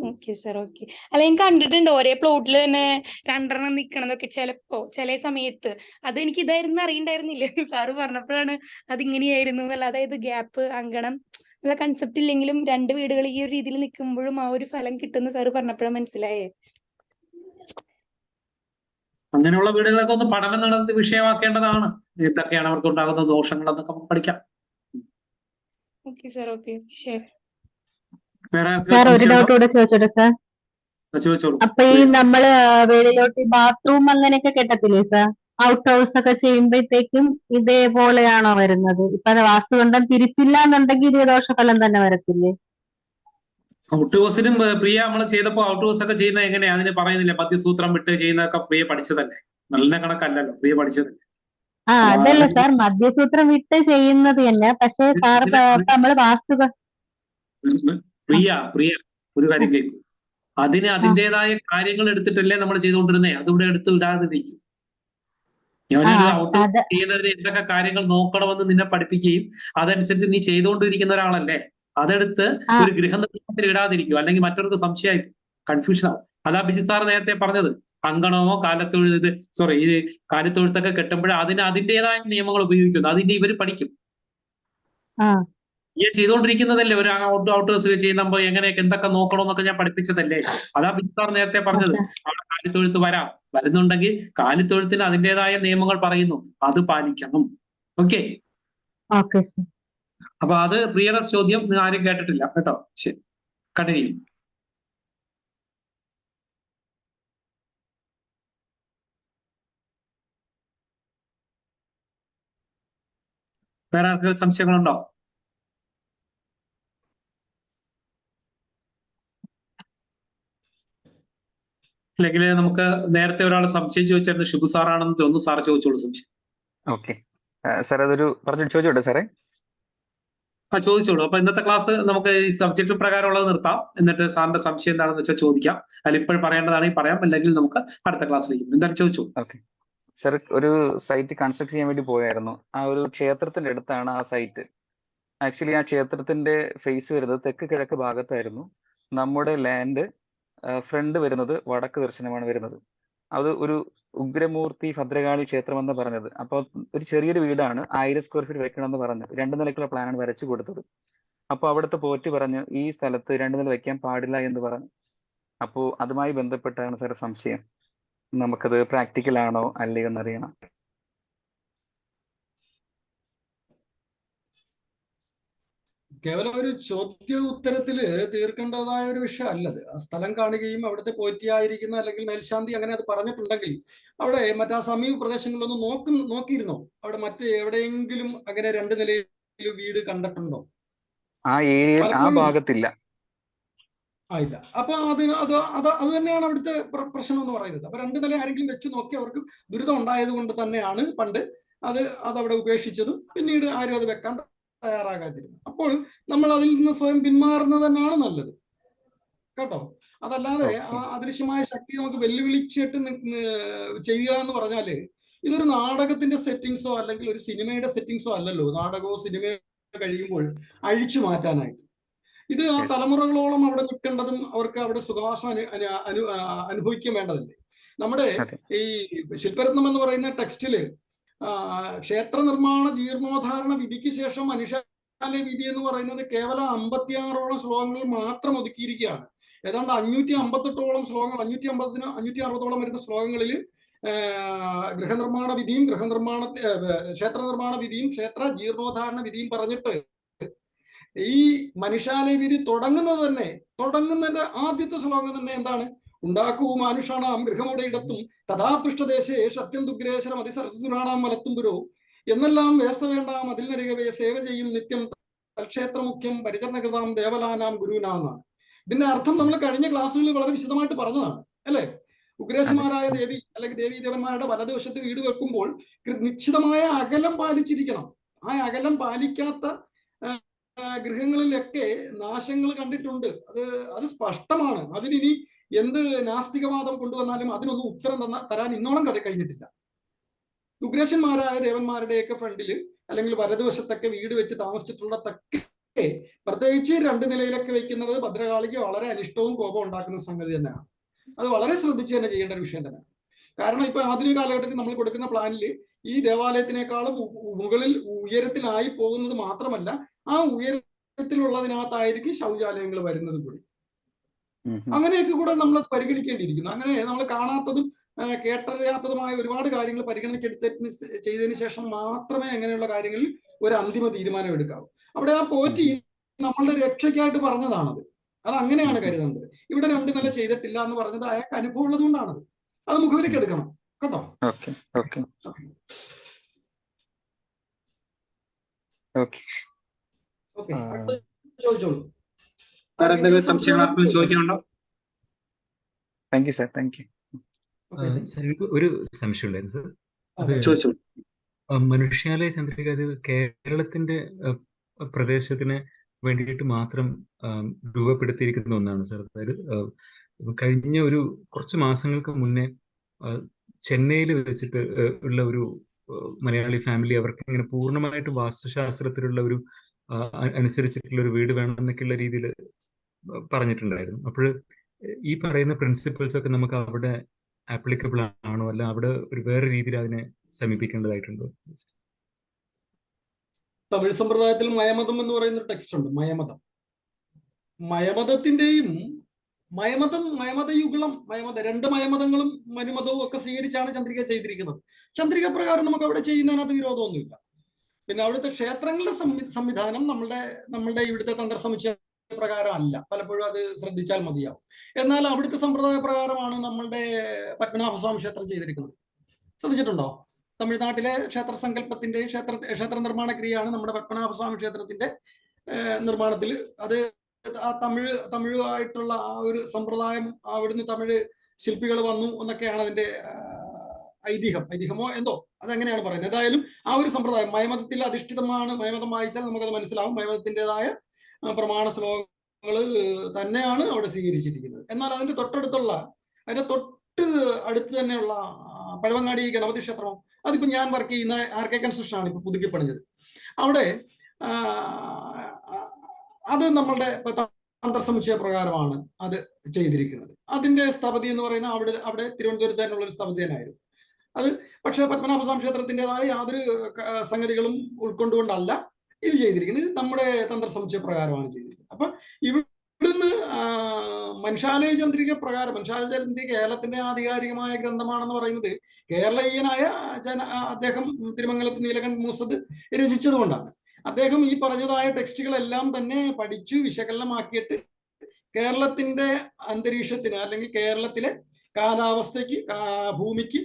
Okay sir, okay. അല്ല, ഞാൻ കണ്ടിട്ടുണ്ട് ഒരേ പ്ലോട്ടിൽ തന്നെ രണ്ടെണ്ണം നിക്കണതൊക്കെ ചിലപ്പോ ചില സമയത്ത്. അത് എനിക്ക് ഇതായിരുന്നു അറിയണ്ടായിരുന്നില്ല. സാറ് പറഞ്ഞപ്പോഴാണ് അതിങ്ങനെയായിരുന്നു. അതായത് ഗ്യാപ്പ്, അങ്കണം ഉള്ള കൺസെപ്റ്റ് ഇല്ലെങ്കിലും രണ്ട് വീടുകൾ ഈ ഒരു രീതിയിൽ നിൽക്കുമ്പോഴും ആ ഒരു ഫലം കിട്ടുന്ന സാറ് പറഞ്ഞപ്പോഴാണ് മനസ്സിലായേ. അങ്ങനെയുള്ള വീടുകളൊക്കെ ഒന്ന് പഠനം നടത്തി വിഷയമാക്കേണ്ടതാണ്. എന്തൊക്കെയാണ് അവർക്ക് ഉണ്ടാകുന്ന ദോഷങ്ങൾ എന്നൊക്കെ നമുക്ക് പഠിക്കാം. ഓക്കെ സാർ, ഓക്കെ, ശരി. വേറെ സാർ ഒരു ഡൗട്ട് കൂടെ ചോദിച്ചോട്ടെ സാർ? ചോദിച്ചോളൂ. അപ്പൊ ഈ നമ്മള് വെളിയിലോട്ട് ബാത്റൂം അങ്ങനെയൊക്കെ കെട്ടത്തില്ലേ സാർ? ഔട്ട് ഹൗസ് ഒക്കെ ചെയ്യുമ്പോഴത്തേക്കും ഇതേപോലെയാണോ വരുന്നത്? ഇപ്പൊ അത് വാസ്തുകൊണ്ടം തിരിച്ചില്ല എന്നുണ്ടെങ്കിൽ ഇത് ദോഷഫലം തന്നെ വരത്തില്ലേ? ഔട്ട് ഹൗസിനും പ്രിയ നമ്മൾ ചെയ്തപ്പോ ഔട്ട് ഹൗസ് ഒക്കെ ചെയ്യുന്നത് എങ്ങനെയാ? അതിന് പറയുന്നില്ല, മധ്യസൂത്രം വിട്ട് ചെയ്യുന്നതൊക്കെ പ്രിയ പഠിച്ചതല്ലേ? നല്ല കണക്കല്ലല്ലോ പ്രിയ പഠിച്ചതല്ലേ? അതല്ല സാർ, മധ്യസൂത്രം വിട്ട് ചെയ്യുന്നത് തന്നെ. പക്ഷെ സാർ നമ്മള് വാസ്തുക പ്രിയ ഒരു കാര്യം കേൾക്കും. അതിന് അതിൻ്റെതായ കാര്യങ്ങൾ എടുത്തിട്ടല്ലേ നമ്മൾ ചെയ്തുകൊണ്ടിരുന്നേ. അതിവിടെ എടുത്ത് ഇടാതിരിക്കും. ഞാനൊരു ഔട്ട് ഹൗസ് ചെയ്യുന്നതിന് എന്തൊക്കെ കാര്യങ്ങൾ നോക്കണമെന്ന് നിന്നെ പഠിപ്പിക്കുകയും അതനുസരിച്ച് നീ ചെയ്തുകൊണ്ടിരിക്കുന്ന ഒരാളല്ലേ. അതെടുത്ത് ഒരു ഗൃഹനിർമ്മാണത്തിൽ ഇടാതിരിക്കും, അല്ലെങ്കിൽ മറ്റവർക്ക് സംശയമായി കൺഫ്യൂഷൻ ആവും. അതാ ബിജിത് സാർ നേരത്തെ പറഞ്ഞത്. അങ്കണമോ ഈ കാലിത്തൊഴുത്തൊക്കെ കെട്ടുമ്പോൾ അതിന് അതിൻ്റെതായ നിയമങ്ങൾ ഉപയോഗിക്കുന്നു. അതിന്റെ ഇവര് പഠിക്കും. ഈ ചെയ്തുകൊണ്ടിരിക്കുന്നതല്ലേ ഒരു ഔട്ട് ഹൗസ് ചെയ്യുമ്പോ എങ്ങനെയൊക്കെ എന്തൊക്കെ നോക്കണമെന്നൊക്കെ ഞാൻ പഠിപ്പിച്ചതല്ലേ. അതാ ബിജിത് സാർ നേരത്തെ പറഞ്ഞത്. അവിടെ കാലിത്തൊഴുത്ത് വരുന്നുണ്ടെങ്കിൽ കാലിത്തൊഴുത്തിന് അതിൻ്റെതായ നിയമങ്ങൾ പറയുന്നു, അത് പാലിക്കണം. ഓക്കെ. അപ്പൊ അത് പ്രിയയുടെ ചോദ്യം ആരും കേട്ടിട്ടില്ല കേട്ടോ. ശരി, കണ്ടിന്യൂ. വേറെ ആർക്കെങ്കിലും സംശയങ്ങളുണ്ടോ? അല്ലെങ്കിൽ നമുക്ക് നേരത്തെ ഒരാൾ സംശയം ചോദിച്ചായിരുന്നു, ഷിബു സാറാണെന്ന് തോന്നുന്നു. സാർ ചോദിച്ചോളൂ സംശയം. ഓക്കെ സാർ, അതൊരു പറഞ്ഞു ചോദിച്ചോട്ടെ സാറേ? ചോദിച്ചോളൂ. അപ്പൊ ഇന്നത്തെ ക്ലാസ് നമുക്ക് ഈ സബ്ജക്ട് പ്രകാരമുള്ളത് നിർത്താം. എന്നിട്ട് സാറിന്റെ സംശയം എന്താണെന്ന് വെച്ചാൽ ചോദിക്കാം. അതിൽ ഇപ്പോൾ പറയേണ്ടതാണെങ്കിൽ പറയാം, അല്ലെങ്കിൽ നമുക്ക് അടുത്ത ക്ലാസ്സിലേക്ക് എന്തായാലും ചോദിച്ചു. ഓക്കെ സാർ, ഒരു സൈറ്റ് കൺസ്ട്രക്ട് ചെയ്യാൻ വേണ്ടി പോയായിരുന്നു. ആ ഒരു ക്ഷേത്രത്തിന്റെ അടുത്താണ് ആ സൈറ്റ്. ആക്ച്വലി ആ ക്ഷേത്രത്തിന്റെ ഫേസ് വരുന്നത് തെക്ക് കിഴക്ക് ഭാഗത്തായിരുന്നു. നമ്മുടെ ലാൻഡ് ഫ്രണ്ട് വരുന്നത് വടക്ക് ദർശനമാണ് വരുന്നത്. അത് ഒരു ഉഗ്രമൂർത്തി ഭദ്രകാളി ക്ഷേത്രം എന്ന് പറഞ്ഞത്. അപ്പോൾ ഒരു ചെറിയൊരു വീടാണ്, 1000 സ്ക്വയർ ഫീറ്റ് വെക്കണമെന്ന് പറഞ്ഞത്. 2 നിലയ്ക്കുള്ള പ്ലാനാണ് വരച്ചു കൊടുത്തത്. അപ്പോൾ അവിടുത്തെ പോറ്റി പറഞ്ഞു ഈ സ്ഥലത്ത് 2 നില വെക്കാൻ പാടില്ല എന്ന് പറഞ്ഞു. അപ്പോൾ അതുമായി ബന്ധപ്പെട്ടാണ് സാർ സംശയം. നമുക്കത് പ്രാക്ടിക്കൽ ആണോ അല്ലയോ എന്നറിയണം. കേവലം ഒരു ചോദ്യ ഉത്തരത്തില് തീർക്കേണ്ടതായ ഒരു വിഷയം അല്ലത്. ആ സ്ഥലം കാണുകയും അവിടുത്തെ പോറ്റിയായിരിക്കുന്ന അല്ലെങ്കിൽ മേൽശാന്തി അങ്ങനെ അത് പറഞ്ഞിട്ടുണ്ടെങ്കിൽ അവിടെ മറ്റാ സമീപ പ്രദേശങ്ങളിലൊന്നും നോക്കിയിരുന്നോ? അവിടെ മറ്റ് എവിടെയെങ്കിലും അങ്ങനെ 2 നിലയിൽ വീട് കണ്ടിട്ടുണ്ടോ? ആ ഏരിയയിൽ ആ ഭാഗത്തില്ല. ഇല്ല. അപ്പൊ അത് തന്നെയാണ് അവിടുത്തെ പ്രശ്നം എന്ന് പറയുന്നത്. അപ്പൊ 2 നില ആരെങ്കിലും വെച്ച് നോക്കി അവർക്ക് ദുരിതം ഉണ്ടായത് കൊണ്ട് തന്നെയാണ് പണ്ട് അതവിടെ ഉപേക്ഷിച്ചതും പിന്നീട് ആരും അത് വെക്കാൻ തയ്യാറാകാതിരുന്നു. അപ്പോൾ നമ്മൾ അതിൽ നിന്ന് സ്വയം പിന്മാറുന്നത് തന്നെയാണ് നല്ലത് കേട്ടോ. അതല്ലാതെ ആ അദൃശ്യമായ ശക്തി നമുക്ക് വെല്ലുവിളിച്ചിട്ട് ചെയ്യുക എന്ന് പറഞ്ഞാല് ഇതൊരു നാടകത്തിന്റെ സെറ്റിങ്സോ അല്ലെങ്കിൽ ഒരു സിനിമയുടെ സെറ്റിങ്സോ അല്ലല്ലോ. നാടകമോ സിനിമയോ കഴിയുമ്പോൾ അഴിച്ചു മാറ്റാനായിട്ട് ഇത് ആ തലമുറകളോളം അവിടെ നിൽക്കേണ്ടതും അവർക്ക് അവിടെ സുഖവാസം അനുഭവിക്കാൻ വേണ്ടതല്ലേ. നമ്മുടെ ഈ ശില്പരത്നം എന്ന് പറയുന്ന ടെക്സ്റ്റില് ക്ഷേത്ര നിർമ്മാണ ജീർണോദ്ധാരണ വിധിക്ക് ശേഷം മനുഷ്യാലയ വിധി എന്ന് പറയുന്നത് കേവലം 56ഓളം ശ്ലോകങ്ങൾ മാത്രം ഒതുക്കിയിരിക്കുകയാണ്. ഏതാണ്ട് 558ഓളം ശ്ലോകങ്ങൾ, 560ഓളം വരുന്ന ശ്ലോകങ്ങളിൽ ഗൃഹനിർമ്മാണ വിധിയും ക്ഷേത്ര നിർമ്മാണ വിധിയും ക്ഷേത്ര ജീർണോദ്ധാരണ വിധിയും പറഞ്ഞിട്ട് ഈ മനുഷ്യാലയ വിധി തുടങ്ങുന്നതിന്റെ ആദ്യത്തെ ശ്ലോകം തന്നെ എന്താണ്? ഉണ്ടാക്കൂ മാനുഷാണാം ഗൃഹമുടെ ഇടത്തും തഥാപൃഷ്ടദേശേ സത്യന്തുഗ്രേശ്വരം അതിസരസുരാണാം വലത്തുംപുരോ എന്നെല്ലാം വേസ്ത വേണ്ടാം അതിൽ നരികവേ സേവ ചെയ്യും നിത്യം തൽക്ഷേത്രമുഖ്യം പരിചരണകൃതാം ദേവലാനാം ഗുരുനാന്നാണ്. ഇതിന്റെ അർത്ഥം നമ്മൾ കഴിഞ്ഞ ക്ലാസ്സുകളിൽ വളരെ വിശദമായിട്ട് പറഞ്ഞതാണ് അല്ലെ? ഉഗ്രേശന്മാരായ ദേവി അല്ലെങ്കിൽ ദേവീ ദേവന്മാരുടെ വലതുവശത്ത് വീട് വെക്കുമ്പോൾ നിശ്ചിതമായ അകലം പാലിച്ചിരിക്കണം. ആ അകലം പാലിക്കാത്ത ഗൃഹങ്ങളിലൊക്കെ നാശങ്ങൾ കണ്ടിട്ടുണ്ട്. അത് സ്പഷ്ടമാണ്. അതിനി എന്ത് നാസ്തികവാദം കൊണ്ടുവന്നാലും അതിനൊന്നും ഉത്തരം തരാൻ ഇന്നോളം കഴിഞ്ഞിട്ടില്ല. ഉഗ്രേശന്മാരായ ദേവന്മാരുടെയൊക്കെ ഫ്രണ്ടില് അല്ലെങ്കിൽ വലതുവശത്തൊക്കെ വീട് വെച്ച് താമസിച്ചിട്ടുള്ളതൊക്കെ പ്രത്യേകിച്ച് 2 നിലയിലൊക്കെ വെക്കുന്നത് ഭദ്രകാളിക്ക് വളരെ അനിഷ്ടവും കോപം ഉണ്ടാക്കുന്ന സംഗതി തന്നെയാണ്. അത് വളരെ ശ്രദ്ധിച്ച് തന്നെ ചെയ്യേണ്ട ഒരു വിഷയം തന്നെയാണ്. കാരണം ഇപ്പൊ ആധുനിക കാലഘട്ടത്തിൽ നമ്മൾ കൊടുക്കുന്ന പ്ലാനിൽ ഈ ദേവാലയത്തിനേക്കാളും മുകളിൽ ഉയരത്തിലായി പോകുന്നത് മാത്രമല്ല, ആ ഉയരത്തിലുള്ളതിനകത്തായിരിക്കും ശൗചാലയങ്ങൾ വരുന്നത് കൂടി. അങ്ങനെയൊക്കെ കൂടെ നമ്മൾ പരിഗണിക്കേണ്ടിയിരിക്കുന്നു. അങ്ങനെ നമ്മൾ കാണാത്തതും കേട്ടറിയാത്തതുമായ ഒരുപാട് കാര്യങ്ങൾ പരിഗണനയ്ക്കെടുത്തതിന് ചെയ്തതിന് ശേഷം മാത്രമേ അങ്ങനെയുള്ള കാര്യങ്ങളിൽ ഒരു അന്തിമ തീരുമാനം എടുക്കാവൂ. അവിടെ ആ പോറ്റി നമ്മളുടെ രക്ഷയ്ക്കായിട്ട് പറഞ്ഞതാണത്. അത് അങ്ങനെയാണ് കരുതുന്നത്. ഇവിടെ 2 നില ചെയ്തിട്ടില്ല എന്ന് പറഞ്ഞത് അയാൾക്ക് അനുഭവം ഉള്ളത് കൊണ്ടാണത്. അത് മുഖവിലേക്ക് എടുക്കണം കേട്ടോ. ചോദിച്ചോളൂ. സംശയങ്ങൾ ചോദിക്കാനുണ്ടോ? Thank you sir. Thank you. എനിക്ക് ഒരു സംശയം ഉണ്ടായിരുന്നു സാർ. അത് മനുഷ്യാലയ ചന്ദ്രിക അത് കേരളത്തിന്റെ പ്രദേശത്തിന് വേണ്ടിയിട്ട് മാത്രം രൂപപ്പെടുത്തിയിരിക്കുന്ന ഒന്നാണ് സാർ. അതായത് കഴിഞ്ഞ കുറച്ച് മാസങ്ങൾക്ക് മുന്നേ ചെന്നൈയിൽ വെച്ചിട്ട് ഉള്ള ഒരു മലയാളി ഫാമിലി അവർക്ക് ഇങ്ങനെ പൂർണ്ണമായിട്ട് വാസ്തുശാസ്ത്രത്തിലുള്ള അനുസരിച്ചിട്ടുള്ള ഒരു വീട് വേണം എന്നൊക്കെയുള്ള രീതിയിൽ പറഞ്ഞിട്ടുണ്ടായിരുന്നു. അപ്പോൾ ഈ പറയുന്ന പ്രിൻസിപ്പിൾസ് ഒക്കെ നമുക്ക് അവിടെ ആപ്ലിക്കബിൾ ആണോ, അല്ല അവിടെ ഒരു വേറെ രീതിയിൽ അതിനെ സമീപിക്കേണ്ടതായിട്ടുണ്ടോ? തമിഴ് സമ്പ്രദായത്തിൽ മയമതം എന്ന് പറയുന്ന ടെക്സ്റ്റ് ഉണ്ട്. മയമതത്തിന്റെയും മയമതയുഗളം 2 മയമതങ്ങളും മനുമതവും ഒക്കെ സ്വീകരിച്ചാണ് ചന്ദ്രിക ചെയ്തിരിക്കുന്നത്. ചന്ദ്രിക പ്രകാരം നമുക്ക് അവിടെ ചെയ്യുന്നതിനകത്ത് വിരോധമൊന്നുമില്ല. പിന്നെ അവിടുത്തെ ക്ഷേത്രങ്ങളുടെ സംവിധാനം നമ്മളുടെ ഇവിടുത്തെ തന്ത്രസമുച്ചയ പ്രകാരം അല്ല. പലപ്പോഴും അത് ശ്രദ്ധിച്ചാൽ മതിയാവും. എന്നാൽ അവിടുത്തെ സമ്പ്രദായ പ്രകാരമാണ് നമ്മളുടെ പത്മനാഭസ്വാമി ക്ഷേത്രം ചെയ്തിരിക്കുന്നത്. ശ്രദ്ധിച്ചിട്ടുണ്ടോ? തമിഴ്നാട്ടിലെ ക്ഷേത്ര സങ്കല്പത്തിന്റെയും ക്ഷേത്ര നിർമ്മാണ ക്രിയയാണ് നമ്മുടെ പത്മനാഭസ്വാമി ക്ഷേത്രത്തിന്റെ നിർമ്മാണത്തിൽ. അത് ആ തമിഴുമായിട്ടുള്ള ആ ഒരു സമ്പ്രദായം, അവിടുന്ന് തമിഴ് ശില്പികൾ വന്നു എന്നൊക്കെയാണ് അതിന്റെ ഐതിഹ്യമോ എന്തോ അതെങ്ങനെയാണ് പറയുന്നത്. ഏതായാലും ആ ഒരു സമ്പ്രദായം മയമതത്തിൽ അധിഷ്ഠിതമാണ്. മയമതം വായിച്ചാൽ നമുക്കത് മനസ്സിലാവും. മയമതത്തിൻ്റെതായ പ്രമാണ ശ്ലോകങ്ങൾ തന്നെയാണ് അവിടെ സ്വീകരിച്ചിരിക്കുന്നത്. എന്നാൽ അതിന്റെ തൊട്ട് അടുത്ത് തന്നെയുള്ള പഴവങ്ങാടി ഗണപതി ക്ഷേത്രം, അതിപ്പോ ഞാൻ വർക്ക് ചെയ്യുന്ന RK കൺസ്ട്രക്ഷൻ ആണ് ഇപ്പൊ പുതുക്കി പണിഞ്ഞത്. അവിടെ അത് നമ്മളുടെ തന്ത്രസമുച്ചയ പ്രകാരമാണ് അത് ചെയ്തിരിക്കുന്നത്. അതിന്റെ സ്ഥപതി എന്ന് പറയുന്ന അവിടെ തിരുവനന്തപുരത്ത് തന്നെയുള്ള ഒരു സ്ഥപതി തന്നെയായിരുന്നു അത്. പക്ഷെ പത്മനാഭസ്വാമി ക്ഷേത്രത്തിൻ്റെതായ യാതൊരു സംഗതികളും ഉൾക്കൊണ്ടുകൊണ്ടല്ല ഇത് ചെയ്തിരിക്കുന്നത്. ഇത് നമ്മുടെ തന്ത്രസമുച്ചയ പ്രകാരമാണ് ചെയ്തിരിക്കുന്നത്. അപ്പൊ ഇവിടുന്ന് മനുഷ്യാലയ ചന്ദ്രിക പ്രകാരം, മനുഷ്യാലയ ചന്ദ്രിക കേരളത്തിന്റെ ആധികാരികമായ ഗ്രന്ഥമാണെന്ന് പറയുന്നത് കേരളീയനായ അദ്ദേഹം തിരുമംഗലത്ത് നീലകണ്ഠ മൂസത് രചിച്ചത് കൊണ്ടാണ്. അദ്ദേഹം ഈ പറഞ്ഞതായ ടെക്സ്റ്റുകളെല്ലാം തന്നെ പഠിച്ചു വിശകലനമാക്കിയിട്ട് കേരളത്തിന്റെ അന്തരീക്ഷത്തിന് അല്ലെങ്കിൽ കേരളത്തിലെ കാലാവസ്ഥയ്ക്ക്, ഭൂമിക്ക്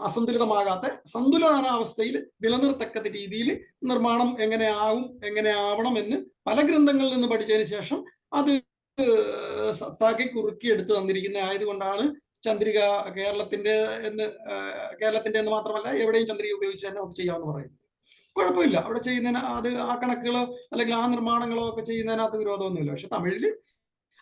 അസന്തുലിതമാകാത്ത സന്തുലിതാവസ്ഥയിൽ നിലനിർത്തക്ക രീതിയിൽ നിർമ്മാണം എങ്ങനെ ആവണം എന്ന് പല ഗ്രന്ഥങ്ങളിൽ നിന്ന് പഠിച്ചതിന് ശേഷം അത് സത്താക്കി കുറുക്കി എടുത്തു തന്നിരിക്കുന്ന ആയതുകൊണ്ടാണ് ചന്ദ്രിക കേരളത്തിന്റെ എന്ന് മാത്രമല്ല എവിടെയും ചന്ദ്രിക ഉപയോഗിച്ച് തന്നെ നമുക്ക് ചെയ്യാമെന്ന് പറയുന്നത്. കുഴപ്പമില്ല. അവിടെ ചെയ്യുന്നതിന് ആ കണക്കുകളോ അല്ലെങ്കിൽ ആ നിർമ്മാണങ്ങളോ ഒക്കെ ചെയ്യുന്നതിനകത്ത് വിരോധമൊന്നുമില്ല. പക്ഷെ തമിഴില്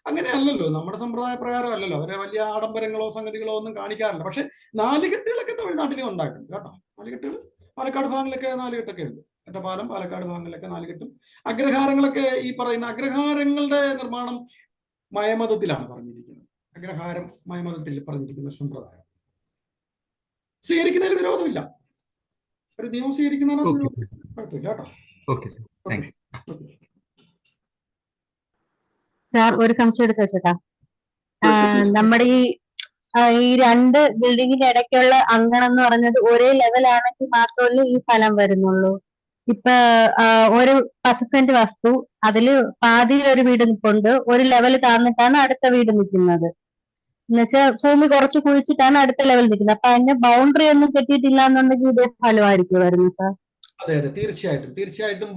അങ്ങനെ അല്ലല്ലോ, നമ്മുടെ സമ്പ്രദായ പ്രകാരം അല്ലല്ലോ. അവരെ വലിയ ആഡംബരങ്ങളോ സംഗതികളോ ഒന്നും കാണിക്കാറില്ല. പക്ഷെ 4 കെട്ടുകളൊക്കെ തമിഴ്നാട്ടിൽ ഉണ്ടാക്കും കേട്ടോ. 4 കെട്ടുകൾ പാലക്കാട് ഭാഗങ്ങളിലൊക്കെ 4 കെട്ടൊക്കെ ഉണ്ട്. ഒറ്റപ്പാലം പാലക്കാട് ഭാഗങ്ങളിലൊക്കെ 4 കെട്ടും. അഗ്രഹാരങ്ങളൊക്കെ ഈ പറയുന്ന അഗ്രഹാരങ്ങളുടെ നിർമ്മാണം മയമതത്തിലാണ് പറഞ്ഞിരിക്കുന്നത്. അഗ്രഹാരം മയമതത്തിൽ പറഞ്ഞിരിക്കുന്ന സമ്പ്രദായം സ്വീകരിക്കുന്നതിൽ വിരോധമില്ല. ഒരു നിയമം സ്വീകരിക്കുന്നതിനകത്ത് കുഴപ്പമില്ല കേട്ടോ. സാർ ഒരു സംശയം ചോദിച്ചോട്ടാ. നമ്മുടെ ഈ ഈ രണ്ട് ബിൽഡിങ്ങിന്റെ ഇടയ്ക്കുള്ള അങ്കണം എന്ന് പറഞ്ഞത് ഒരേ ലെവലാണെങ്കിൽ മാത്രമല്ലേ ഈ സ്ഥലം വരുന്നുള്ളൂ. ഇപ്പൊ ഒരു 10 സെന്റ് വസ്തു, അതില് പാതിയിൽ ഒരു വീട് നിൽപ്പുണ്ട്, ഒരു ലെവൽ താഴ്ന്നിട്ടാണ് അടുത്ത വീട് നിൽക്കുന്നത്. എന്നുവെച്ചാൽ ഭൂമി കുറച്ച് കുഴിച്ചിട്ടാണ് അടുത്ത ലെവൽ നിൽക്കുന്നത്. അപ്പൊ അതിന്റെ ബൗണ്ടറി ഒന്നും കെട്ടിയിട്ടില്ല എന്നുണ്ടെങ്കിൽ ഇതേ ഫലമായിരിക്കും വരുന്നത് സാർ. അതെ അതെ, തീർച്ചയായിട്ടും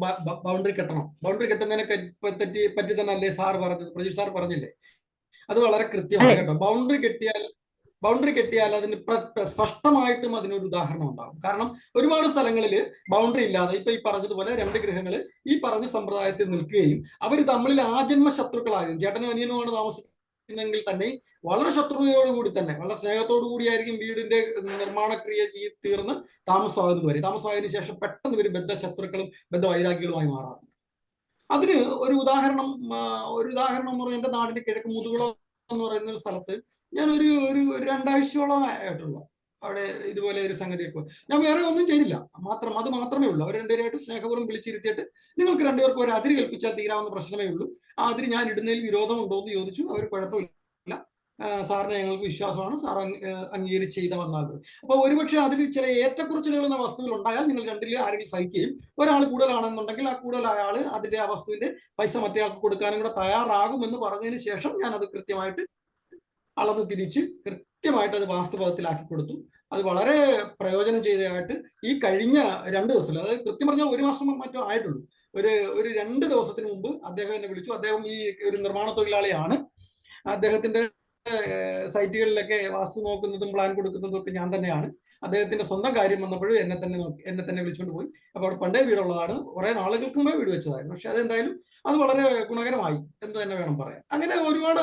ബൗണ്ടറി കെട്ടണം. ബൗണ്ടറി കെട്ടുന്നതിനെ പറ്റി തന്നെ അല്ലേ സാർ പറഞ്ഞത്, പ്രജീഷ് സാർ പറഞ്ഞില്ലേ? അത് വളരെ കൃത്യമാണ് കേട്ടോ. ബൗണ്ടറി കെട്ടിയാൽ അതിന് സ്പഷ്ടമായിട്ടും അതിനൊരു ഉദാഹരണം ഉണ്ടാകും. കാരണം ഒരുപാട് സ്ഥലങ്ങളിൽ ബൗണ്ടറി ഇല്ലാതെ ഇപ്പൊ ഈ പറഞ്ഞതുപോലെ രണ്ട് ഗൃഹങ്ങൾ ഈ പറഞ്ഞ സമ്പ്രദായത്തിൽ നിൽക്കുകയും അവർ തമ്മിൽ ആജന്മ ശത്രുക്കളാകും. ചേട്ടനും അനിയനുമാണ് താമസിക്കുന്നതെങ്കിൽ തന്നെ വളരെ ശത്രുതയോടുകൂടി തന്നെ വളരെ സ്നേഹത്തോടു കൂടിയായിരിക്കും വീടിന്റെ നിർമ്മാണക്രിയ തീർന്ന് താമസമാകുന്നത് വരെ. താമസമായതിനു ശേഷം പെട്ടെന്ന് ഇവർ ബദ്ധശത്രുക്കളും ബദ്ധവൈരാഗ്യങ്ങളുമായി മാറാറുണ്ട്. അതിന് ഒരു ഉദാഹരണം എന്ന് പറഞ്ഞാൽ എന്റെ നാടിന്റെ കിഴക്ക് മുതുകുളം എന്ന് പറയുന്ന ഒരു സ്ഥലത്ത് ഞാൻ ഒരു 2 ആഴ്ചയോളം ആയിട്ടുള്ളൂ അവിടെ ഇതുപോലെ ഒരു സംഗതിയൊക്കെ. ഞാൻ വേറെ ഒന്നും ചെയ്തില്ല, അത് മാത്രമേ ഉള്ളൂ. അവർ രണ്ടുപേരായിട്ട് സ്നേഹപൂർവ്വം വിളിച്ചിരുത്തിയിട്ട് നിങ്ങൾക്ക് രണ്ടുപേർക്കും ഒരു അതിര് കൽപ്പിച്ചാൽ തീരാവുന്ന പ്രശ്നമേ ഉള്ളൂ, ആ അതിര് ഞാൻ ഇടുന്നതിൽ വിരോധമുണ്ടോ എന്ന് ചോദിച്ചു. അവർ കുഴപ്പമില്ല, സാറിന് ഞങ്ങൾക്ക് വിശ്വാസമാണ്, സാർ അംഗീകരിച്ച് ചെയ്ത വന്നാൽ. അപ്പൊ ഒരുപക്ഷെ അതിൽ ചില ഏറ്റക്കുറച്ചിലുകൾ എന്ന വസ്തുവിൽ ഉണ്ടായാൽ നിങ്ങൾ രണ്ടിൽ ആരെങ്കിലും സഹിക്കുകയും ഒരാൾ കൂടുതലാണെന്നുണ്ടെങ്കിൽ ആ കൂടുതൽ അയാൾ അതിന്റെ ആ വസ്തുവിന്റെ പൈസ മറ്റേ ആൾക്ക് കൊടുക്കാനും കൂടെ തയ്യാറാകുമെന്ന് പറഞ്ഞതിന് ശേഷം ഞാൻ അത് കൃത്യമായിട്ട് അളന്ന് തിരിച്ച് കൃത്യമായിട്ട് അത് വാസ്തുപദത്തിലാക്കി കൊടുത്തു. അത് വളരെ പ്രയോജനം ചെയ്തതായിട്ട് ഈ കഴിഞ്ഞ 2 ദിവസത്തിൽ, അതായത് കൃത്യം പറഞ്ഞാൽ 1 മാസം മറ്റോ ആയിട്ടുള്ളൂ, ഒരു 2 ദിവസത്തിന് മുമ്പ് അദ്ദേഹം എന്നെ വിളിച്ചു. അദ്ദേഹം ഈ ഒരു നിർമ്മാണ തൊഴിലാളിയാണ്. അദ്ദേഹത്തിന്റെ സൈറ്റുകളിലൊക്കെ വാസ്തു നോക്കുന്നതും പ്ലാൻ കൊടുക്കുന്നതും ഒക്കെ ഞാൻ തന്നെയാണ്. അദ്ദേഹത്തിന്റെ സ്വന്തം കാര്യം വന്നപ്പോഴും എന്നെ തന്നെ വിളിച്ചുകൊണ്ട് പോയി. അപ്പോൾ അവിടെ പണ്ടേ വീടുള്ളതാണ്, കുറെ നാളുകൾക്ക് മുമ്പേ വീട് വെച്ചതായിരുന്നു. പക്ഷെ അതെന്തായാലും അത് വളരെ ഗുണകരമായി എന്ന് തന്നെ വേണം പറയാൻ. അങ്ങനെ ഒരുപാട്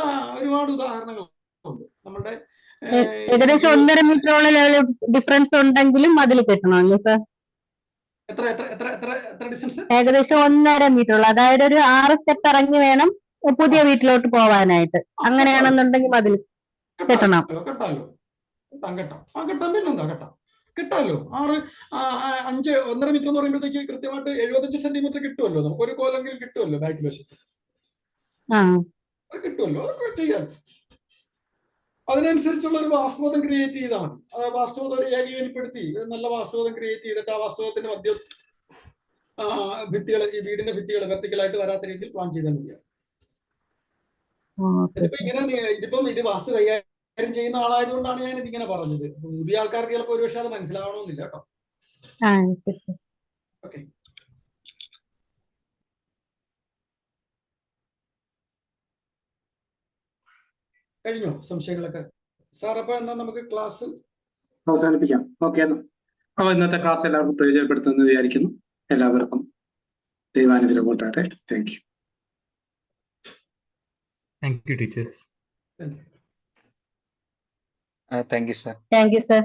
ഉദാഹരണങ്ങൾ ഉണ്ട് നമ്മുടെ. ഏകദേശം 1.5 മീറ്ററോളം ലെവൽ ഡിഫറൻസ് ഉണ്ടെങ്കിലും അതിൽ കെട്ടണം അല്ലേ സാർ? എത്ര ഡിസ്റ്റൻസ്? ഏകദേശം 1.5 മീറ്ററോളം, അതായത് ഒരു 6 സ്റ്റെപ്പ് ഇറങ്ങി വേണം പുതിയ വീട്ടിലോട്ട് പോവാനായിട്ട്. അങ്ങനെയാണെന്നുണ്ടെങ്കിൽ അതിൽ കെട്ടണം. കിട്ടാമല്ലോ. 1.5 മീറ്റർ എന്ന് പറയുമ്പോഴത്തേക്ക് കൃത്യമായിട്ട് 75 സെന്റിമീറ്റർ കിട്ടുമല്ലോ, നമുക്ക് ഒരു കോലെങ്കിലും കിട്ടുമല്ലോ ബാക്കിൽ വശത്ത്. അത് കിട്ടുമല്ലോ, അതൊക്കെ ചെയ്യാം. അതിനനുസരിച്ചുള്ള ഒരു വാസ്തവം ക്രിയേറ്റ് ചെയ്താൽ മതി. ആ വാസ്തവത ഒരു ഏകീകരിപ്പെടുത്തി നല്ല വാസ്തവം ക്രിയേറ്റ് ചെയ്തിട്ട് ആ വാസ്തവത്തിന്റെ മധ്യ ഭിത്തികൾ, ഈ വീടിന്റെ ഭിത്തികൾ വെർട്ടിക്കലായിട്ട് വരാത്ത രീതിയിൽ പ്ലാൻ ചെയ്താൽ മതിയാണ്. ഇതിപ്പം ഇത് വാസ്തു കൈകാര്യം ചെയ്യുന്ന ആളായതുകൊണ്ടാണ് ഞാൻ ഇതിങ്ങനെ പറഞ്ഞത്. പുതിയ ആൾക്കാർക്ക് ചിലപ്പോൾ ഒരുപക്ഷെ അത് മനസ്സിലാവണമെന്നില്ല കേട്ടോ. ഓക്കെ, കഴിഞ്ഞോ സംശയങ്ങളൊക്കെ? സാർ അപ്പൊ എന്നാ നമുക്ക് ക്ലാസ് അവസാനിപ്പിക്കാം. ഓക്കെ, അപ്പൊ ഇന്നത്തെ ക്ലാസ് എല്ലാവർക്കും പ്രയോജനപ്പെടുത്തുമെന്ന് വിചാരിക്കുന്നു. എല്ലാവർക്കും ദൈവാനുഗ്രഹം കൊണ്ടാട്ടെ. Thank you. Thank you, teachers. Thank you, sir. Thank you sir.